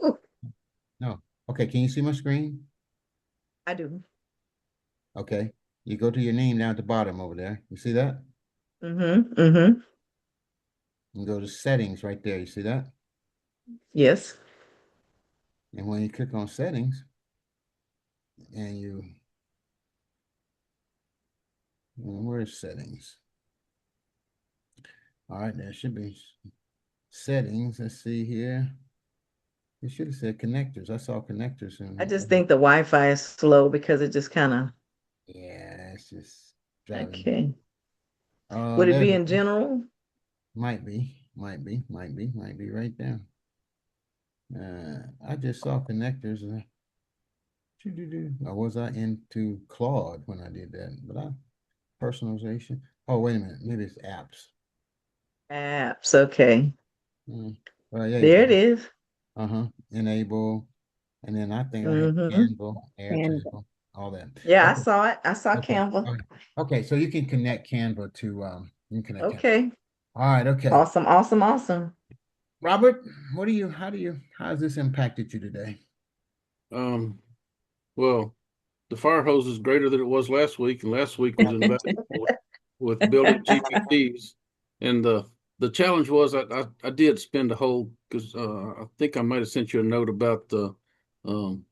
No. Okay, can you see my screen? I do. Okay. You go to your name down at the bottom over there. You see that? Mm-hmm. Mm-hmm. You go to settings right there. You see that? Yes. And when you click on settings where's settings? All right, there should be settings. Let's see here. It should have said connectors. I saw connectors I and just think the Wi-Fi is slow because it just kind of yeah, it's just driving. okay. Would it There's be in general? might be right there. I just saw connectors. Or was I into Claude when I did that? But personalization. Oh, wait a minute. Maybe it's apps. Apps. Okay. There you There it go. is. Enable. And then I think I had Mm-hmm. Canva, And Airtable, all that. Yeah, I Okay. saw it. I saw Okay. Canva. Okay. So you can connect Canva to you can connect Canva. Okay. All right. Okay. Awesome. Awesome. Awesome. Robert, how has this impacted you today? Well, the fire hose is greater than it was last week, and last week was invaluable with building GPTs. And the challenge was I did spend a whole because I think I might have sent you a note about the um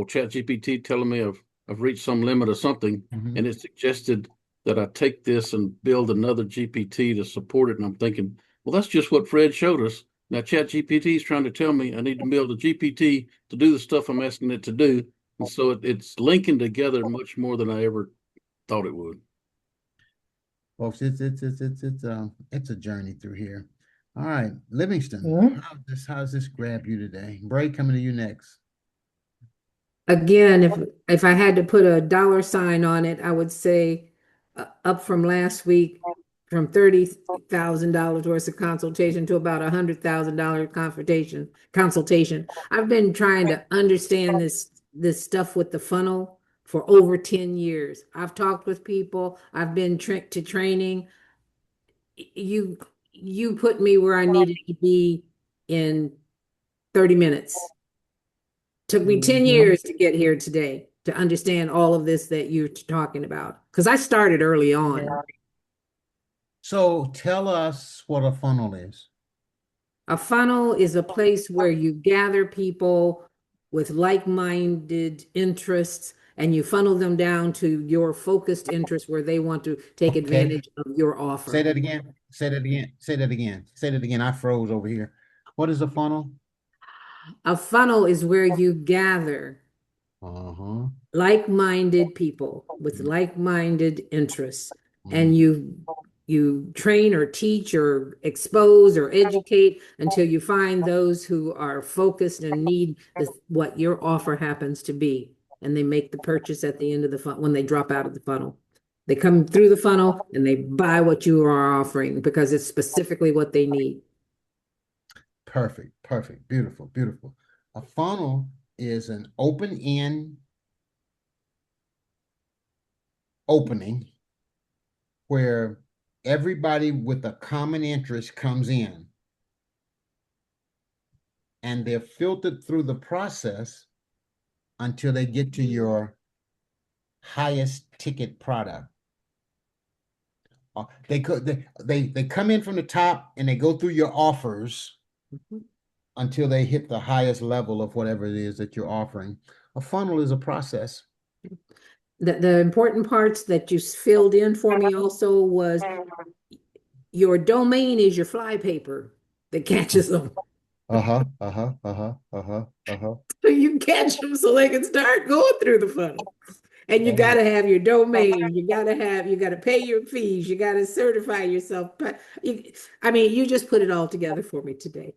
Chat GPT telling me I've reached some limit or something, and it suggested that I take this and build another GPT to support it. And I'm thinking, well, that's just what Fred showed us. Now Chat GPT is trying to tell me I need to build a GPT to do the stuff I'm asking it to do. And so it's linking together much more than I ever thought it would. Folks, it's a journey through here. All right, Livingston, Mhm. how's this grab you today? Bray, coming to you next. Again, if I had to put a dollar sign on it, I would say up from last week from $30,000 worth of consultation to about $100,000 consultation. I've been trying to understand this stuff with the funnel for over 10 years. I've talked with people, I've been to training. You you put me where I needed to be in 30 minutes. Took me 10 Mhm. years to get here today to understand all of this that you're talking about. Because I started early on. So tell us what a funnel is. A funnel is a place where you gather people with like-minded interests and you funnel them down to your focused interests where they want to take Okay. advantage of your Say offer. that again. Say that again. Say that again. Say that again. I froze over here. What is a funnel? A funnel is where you gather Uh-huh. like-minded people with like-minded interests, Mhm. and you train or teach or expose or educate until you find those who are focused and need what your offer happens to be. And they make the purchase at the end of the funnel when they drop out of the funnel. They come through the funnel and they buy what you are offering because it's specifically what they need. Perfect, perfect, beautiful, beautiful. A funnel is an open-end opening where everybody with a common interest comes in and they're filtered through the process until they get to your highest ticket product. They come in from the top and they go through your offers until they hit the highest level of whatever it is that you're offering. A funnel is a process. The important parts that you filled in for me also was your domain is your flypaper that catches them. Uh-huh, uh-huh, uh-huh, uh-huh, uh-huh. So you catch them so they can start going through the funnel. And you got to have your domain. You got to pay your fees. You got to certify yourself. I mean, you just put it all together for me today.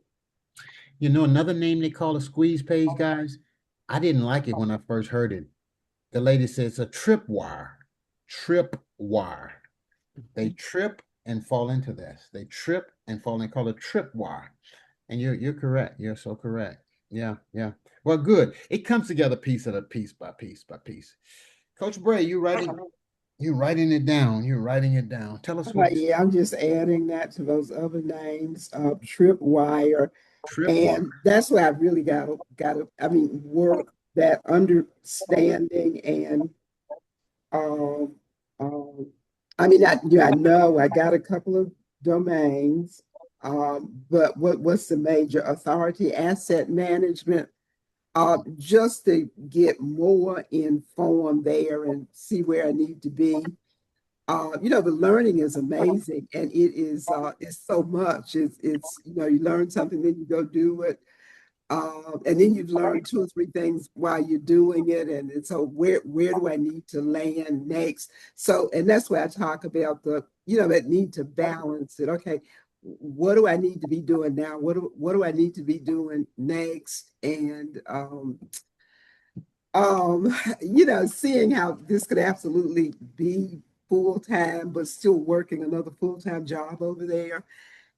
You know, another name they call a squeeze page, guys? I didn't like it when I first heard it. The lady said it's a tripwire. Tripwire. They trip and fall into this. They trip and fall and call it tripwire. And you're correct. You're so correct. Yeah, yeah. Well, good. It comes together piece at a piece by piece by piece. Coach Bray, you're writing it down. You're writing it down. Tell us what Yeah, I'm just adding that to those other names, tripwire. tripwire. And that's where I really got to, I mean, work that understanding and um, um, I mean, I know I got a couple of domains, but what's the major authority asset management? Just to get more informed there and see where I need to be. The learning is amazing, and it's so much. It's you learn something, then you go do it, and then you've learned two or three things while you're doing it, and so where do I need to land next? So, and that's why I talk about that need to balance it. Okay, what do I need to be doing now? What do I need to be doing next? And seeing how this could absolutely be full time, but still working another full time job over there,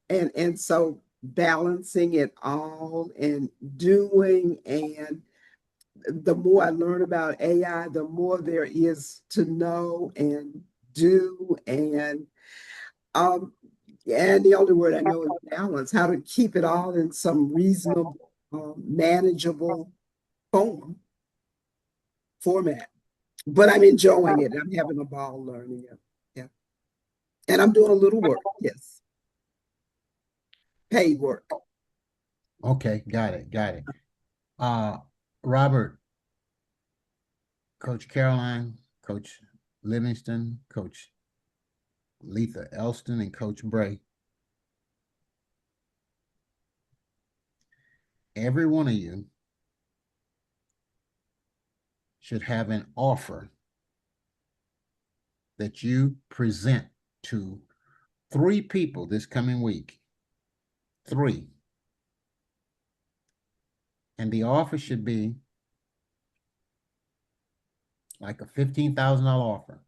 and so balancing it all and doing and the more I learn about AI, the more there is to know and do um and the only word I know is balance, how to keep it all in some reasonable, manageable form format. But I'm enjoying it. I'm having a ball learning it. Yeah. And I'm doing a little work. Yes. Paid work. Okay, got it, got it. Robert, Coach Caroline, Coach Livingston, Coach Letha Elston, and Coach Bray. Every one of you should have an offer that you present to 3 people this coming week. 3. And the offer should be like a $15,000 offer.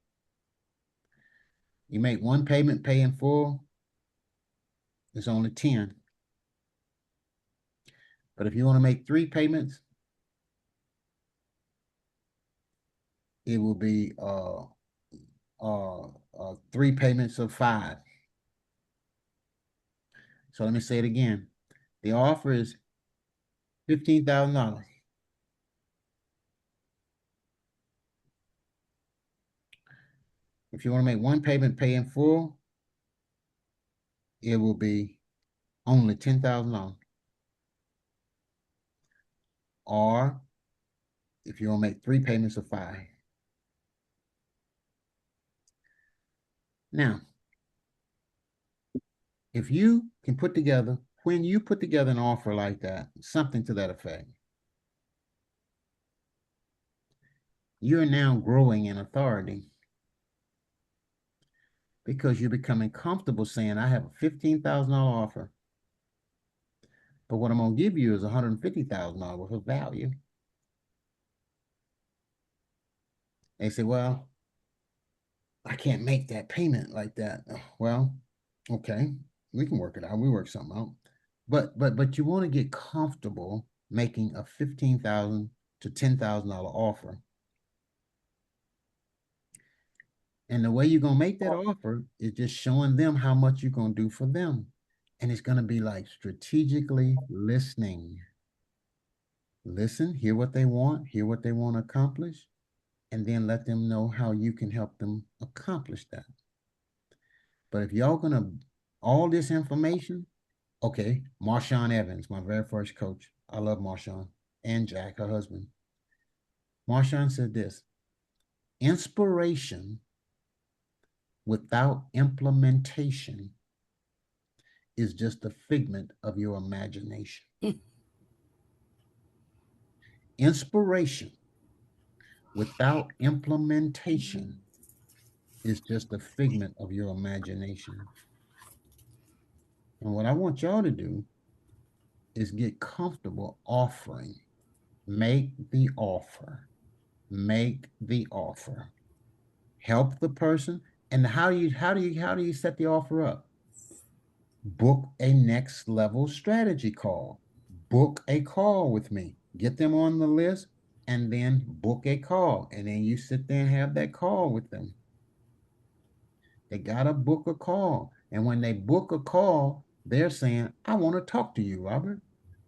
You make one payment, pay in full, it's only 10. But if you want to make 3 payments, it will be 3 payments of 5. So let me say it again. The offer is $15,000. If you want to make one payment, pay in full, it will be only $10,000. Or if you want to make 3 payments of 5. Now, if you can put together, when you put together an offer like that, something to that effect, you're now growing in authority. because you're becoming comfortable saying, I have a $15,000 offer, but what I'm going to give you is $150,000 worth of value. They say, well, I can't make that payment like that. Well, okay, we can work it out. We work something out. But you want to get comfortable making a $15,000 to $10,000 offer. And the way you're gonna make that offer is just showing them how much you're gonna do for them. And it's gonna be like strategically listening. Listen, hear what they want to accomplish, and then let them know how you can help them accomplish that. But if y'all gonna all this information, okay, Marshawn Evans, my very first coach. I love Marshawn and Jack, her husband. Marshawn said this: inspiration without implementation is just a figment of your imagination. Inspiration without implementation is just a figment of your imagination. And what I want y'all to do is get comfortable offering. Make the offer. Make the offer. Help the person. And how do you set the offer up? Book a next level strategy call. Book a call with me. Get them on the list and then book a call. And then you sit there and have that call with them. They got to book a call. And when they book a call, they're saying, I want to talk to you, Robert.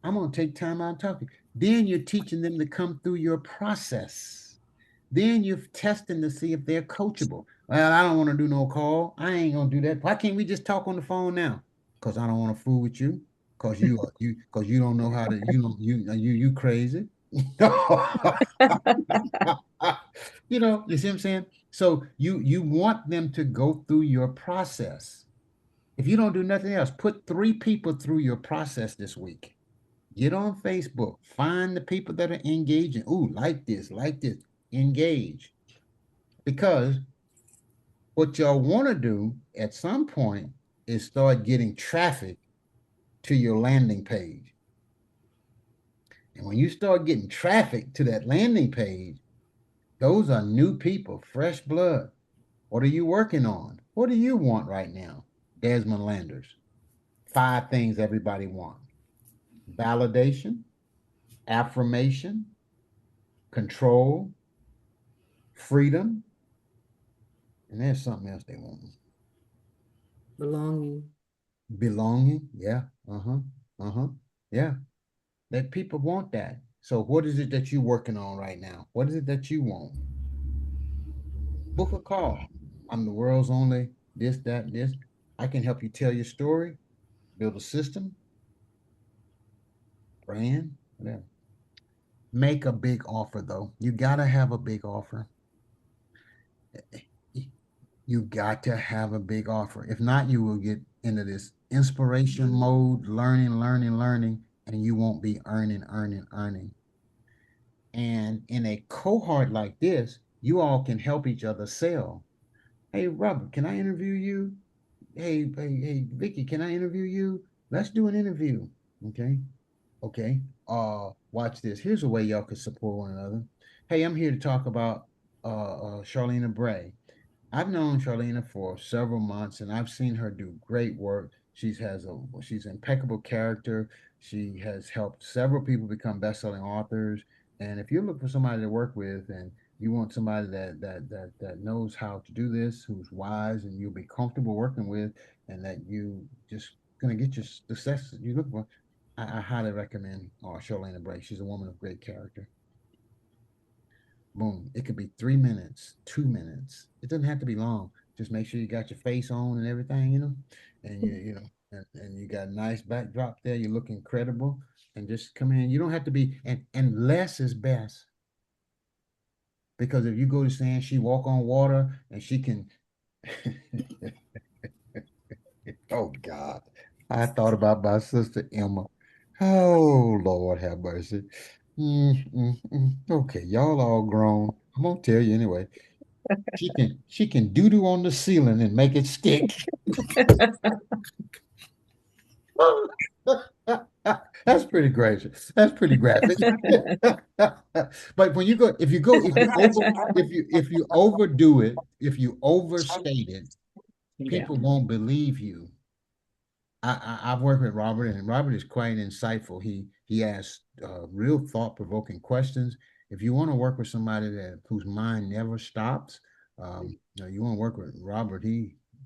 I'm going to take time out and talk to you. Then you're teaching them to come through your process. Then you're testing to see if they're coachable. Well, I don't want to do no call. I ain't going to do that. Why can't we just talk on the phone now? Because I don't want to fool with you. Because you don't know how to, you crazy. You see what I'm saying? So you want them to go through your process. If you don't do nothing else, put 3 people through your process this week. Get on Facebook, find the people that are engaging. Ooh, like this, engage. Because what y'all want to do at some point is start getting traffic to your landing page. And when you start getting traffic to that landing page, those are new people, fresh blood. What are you working on? What do you want right now? Desmond Landers. 5 things everybody wants: validation, affirmation, control, freedom, and there's something else they want. Belonging. Belonging, yeah, yeah. That people want that. So what is it that you're working on right now? What is it that you want? Book a call. I'm the world's only this, that, this. I can help you tell your story, build a system, brand, whatever. Make a big offer though. You gotta have a big offer. You got to have a big offer. If not, you will get into this inspiration mode, learning, and you won't be earning. And in a cohort like this, you all can help each other sell. Hey, Robert, can I interview you? Hey, Vicky, can I interview you? Let's do an interview. Okay. Okay. Watch this. Here's a way y'all could support one another. Hey, I'm here to talk about Charlene Bray. I've known Charlene for several months and I've seen her do great work. She's impeccable character. She has helped several people become best-selling authors. And if you're looking for somebody to work with and you want somebody that knows how to do this, who's wise and you'll be comfortable working with, and that you just gonna get your success you look for, I highly recommend Charlene Bray. She's a woman of great character. Boom. It could be 3 minutes, 2 minutes. It doesn't have to be long. Just make sure you got your face on and everything, and and you got a nice backdrop there. You look incredible, and just come in. You don't have to be, and less is best. Because if you go to saying she walk on water and she can, oh God, I thought about my sister Emma. Oh Lord, have mercy. Okay, y'all all grown. I'm gonna tell you anyway. She can doo-doo on the ceiling and make it stick. That's pretty gracious. That's pretty graphic. But when you go, if you overdo it, if you overstate it, Yeah. people won't believe you. I've worked with Robert, and Robert is quite insightful. He asks real thought-provoking questions. If you want to work with somebody that whose mind never stops, you want to work with Robert.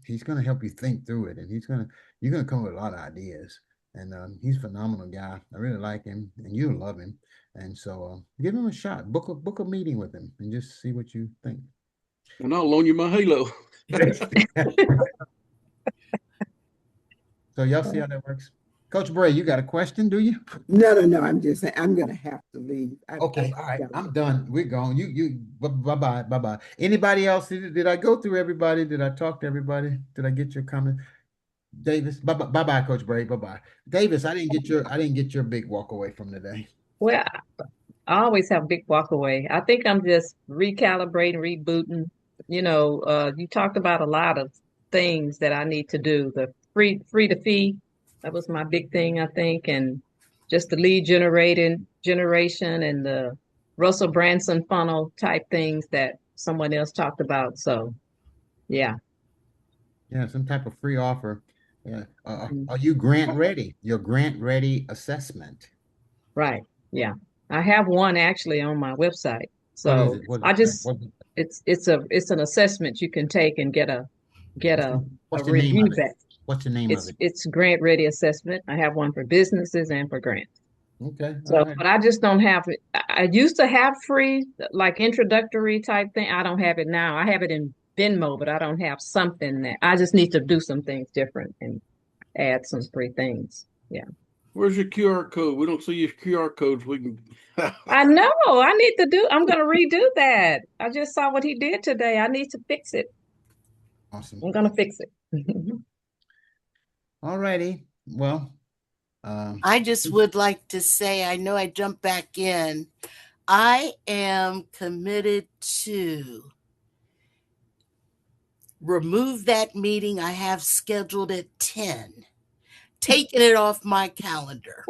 He's going to help you think through it, and you're going to come with a lot of ideas. And he's a phenomenal guy. I really like him, and you'll love him. And so give him a shot. Book a meeting with him, and just see what you think. And I'll loan you my halo. So y'all see how that works. Coach Bray, you got a question, do you? No. I'm just saying I'm gonna have to leave. Okay, all right. gotta I'm go. done. We're gone. Bye-bye. Anybody else? Did I go through everybody? Did I talk to everybody? Did I get your comment? Davis, bye-bye, Coach Bray. Bye-bye. Davis, I didn't get your big walk away from today. Well, I always have a big walk away. I think I'm just recalibrating, rebooting. You talked about a lot of things that I need to do. The free to fee, that was my big thing, I think, and just the lead generation and the Russell Branson funnel type things that someone else talked about. So yeah. Yeah, some type of free offer. Yeah. Mm, Are you grant ready? Your grant ready assessment. right. Yeah. I have one actually on my website. What is So it? What is I it? just it's an assessment you can take and get What's a, the, a what's the name review of it? back. What's the name of it? It's grant ready assessment. I have one for businesses and for grants. Okay, all So, right. but I just don't have it. I used to have free, like introductory type thing. I don't have it now. I have it in Venmo, but I don't have something that I just need to do some things different and add some free things. Yeah. Where's your QR code? We don't see your QR codes. We can. I know. I'm going to redo that. I just saw what he did today. I need to fix it. Awesome. I'm going to fix it. All righty. Well, I just would like to say, I know I jumped back in. I am committed to remove that meeting I have scheduled at 10, taking it off my calendar,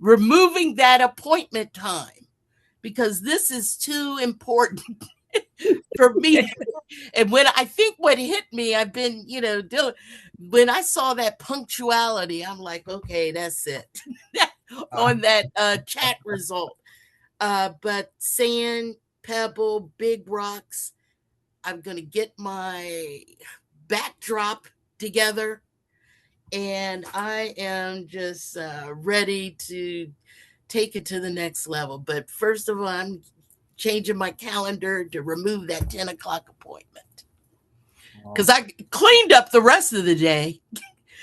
removing that appointment time because this is too important for me. And when I think what hit me, I've been, when I saw that punctuality, I'm like, okay, that's it on that chat result. But sand, pebble, big rocks, I'm going to get my backdrop together and I am just ready to take it to the next level. But first of all, I'm changing my calendar to remove that 10 o'clock appointment because I cleaned up the rest of the day,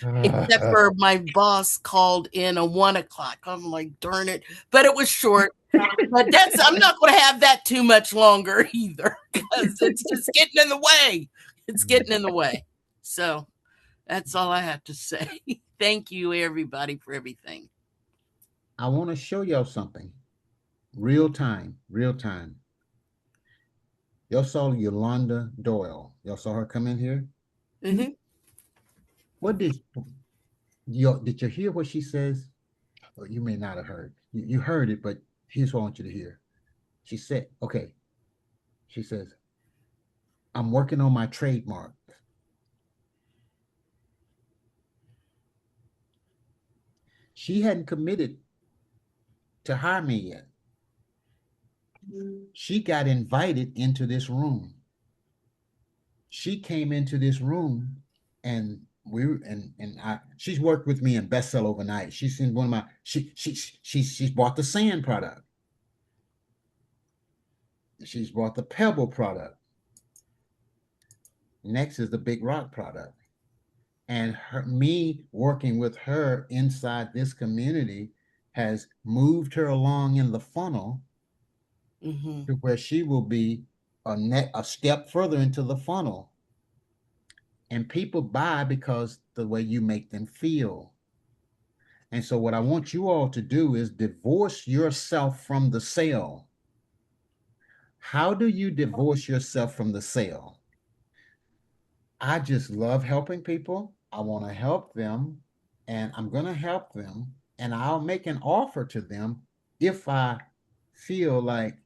except for my boss called in a 1 o'clock. I'm like, darn it. But it was short. But I'm not going to have that too much longer either because it's just getting in the way. It's getting in the way. So that's all I have to say. Thank you, everybody, for everything. I want to show y'all something. Real time. Y'all saw Yolanda Doyle. Y'all saw her come in here? Mm-hmm. What did you hear what she says? Well, you may not have heard. You heard it, but here's what I want you to hear. She said, okay. She says, I'm working on my trademark. She hadn't committed to hire me yet. She got invited into this room. She came into this room and she's worked with me in Bestseller overnight. She's in one of my she's bought the sand product. She's bought the pebble product. Next is the big rock product. And me working with her inside this community has moved her along in the funnel to where she will be a step further into the funnel. And people buy because the way you make them feel. And so what I want you all to do is divorce yourself from the sale. How do you divorce yourself from the sale? I just love helping people. I want to help them, and I'm going to help them, and I'll make an offer to them if I feel like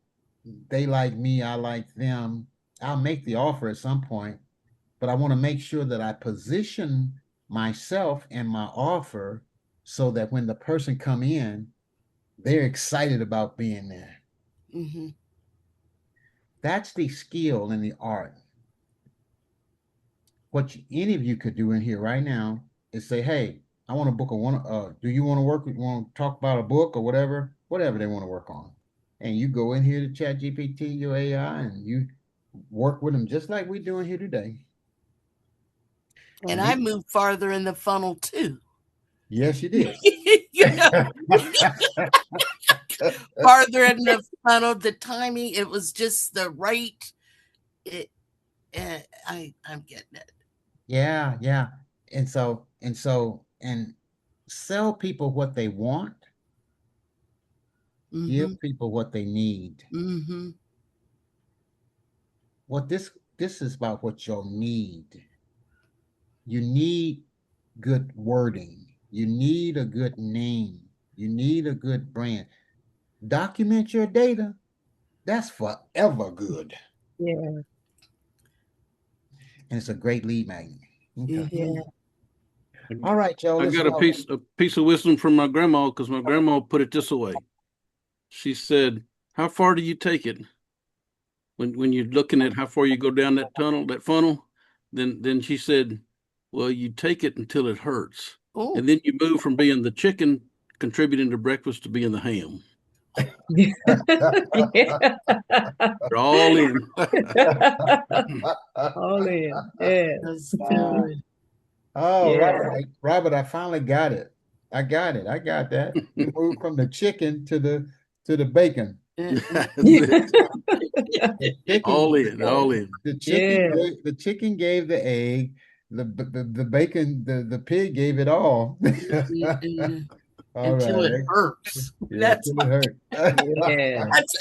they like me, I like them. I'll make the offer at some point, but I want to make sure that I position myself and my offer so that when the person come in, they're excited about being there. Mm-hmm. That's the skill and the art. What any of you could do in here right now is say, "Hey, I want to book a one. Do you want to work? You want to talk about a book or whatever they want to work on?" And you go in here to Chat GPT, your AI, and you work with them just like we're doing here today. And And I then, moved farther in the funnel too. yes, you did. You know, farther in the funnel, the timing, it was just the right. It, I'm getting it. Yeah, yeah. And sell people what they want, Mm-hmm. give people what they need. Mm-hmm. What this is about what you'll need. You need good wording. You need a good name. You need a good brand. Document your data. That's forever good. Yeah, And it's a great lead magnet. Okay. yeah. All right, Joe. I Let's got a go. piece of wisdom from my grandma, because my grandma put it this way. She said, "How far do you take it when you're looking at how far you go down that tunnel, that funnel?" Then she said, "Well, you take it until it hurts, Oh, and then you move from being the chicken contributing to breakfast to being the ham. Yeah. They're all in." All in. Yeah. that's good. Oh, Yeah. Robert, I finally got it. I got it. I got that. You moved from the chicken to the bacon. That's it. The chicken, All in, all in. Yeah. the chicken gave the egg, the bacon, the pig gave it all. Mm-mm. All Until it right. hurts. Yeah, That's till it hurt. Yeah. that's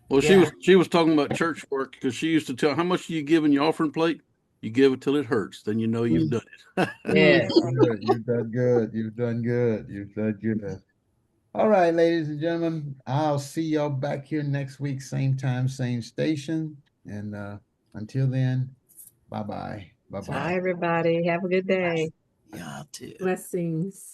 Well, yeah. she was talking about church work, because she used to tell, "How much do you give in your offering plate? You give it till it hurts. Then you know you've done it." Yeah. Good. You've done good. You've done good. You've done good. All right, ladies and gentlemen, I'll see y'all back here next week, same time, same station. And until then, bye bye. Bye Bye, bye. everybody. Have a good day. Yeah, too. Blessings.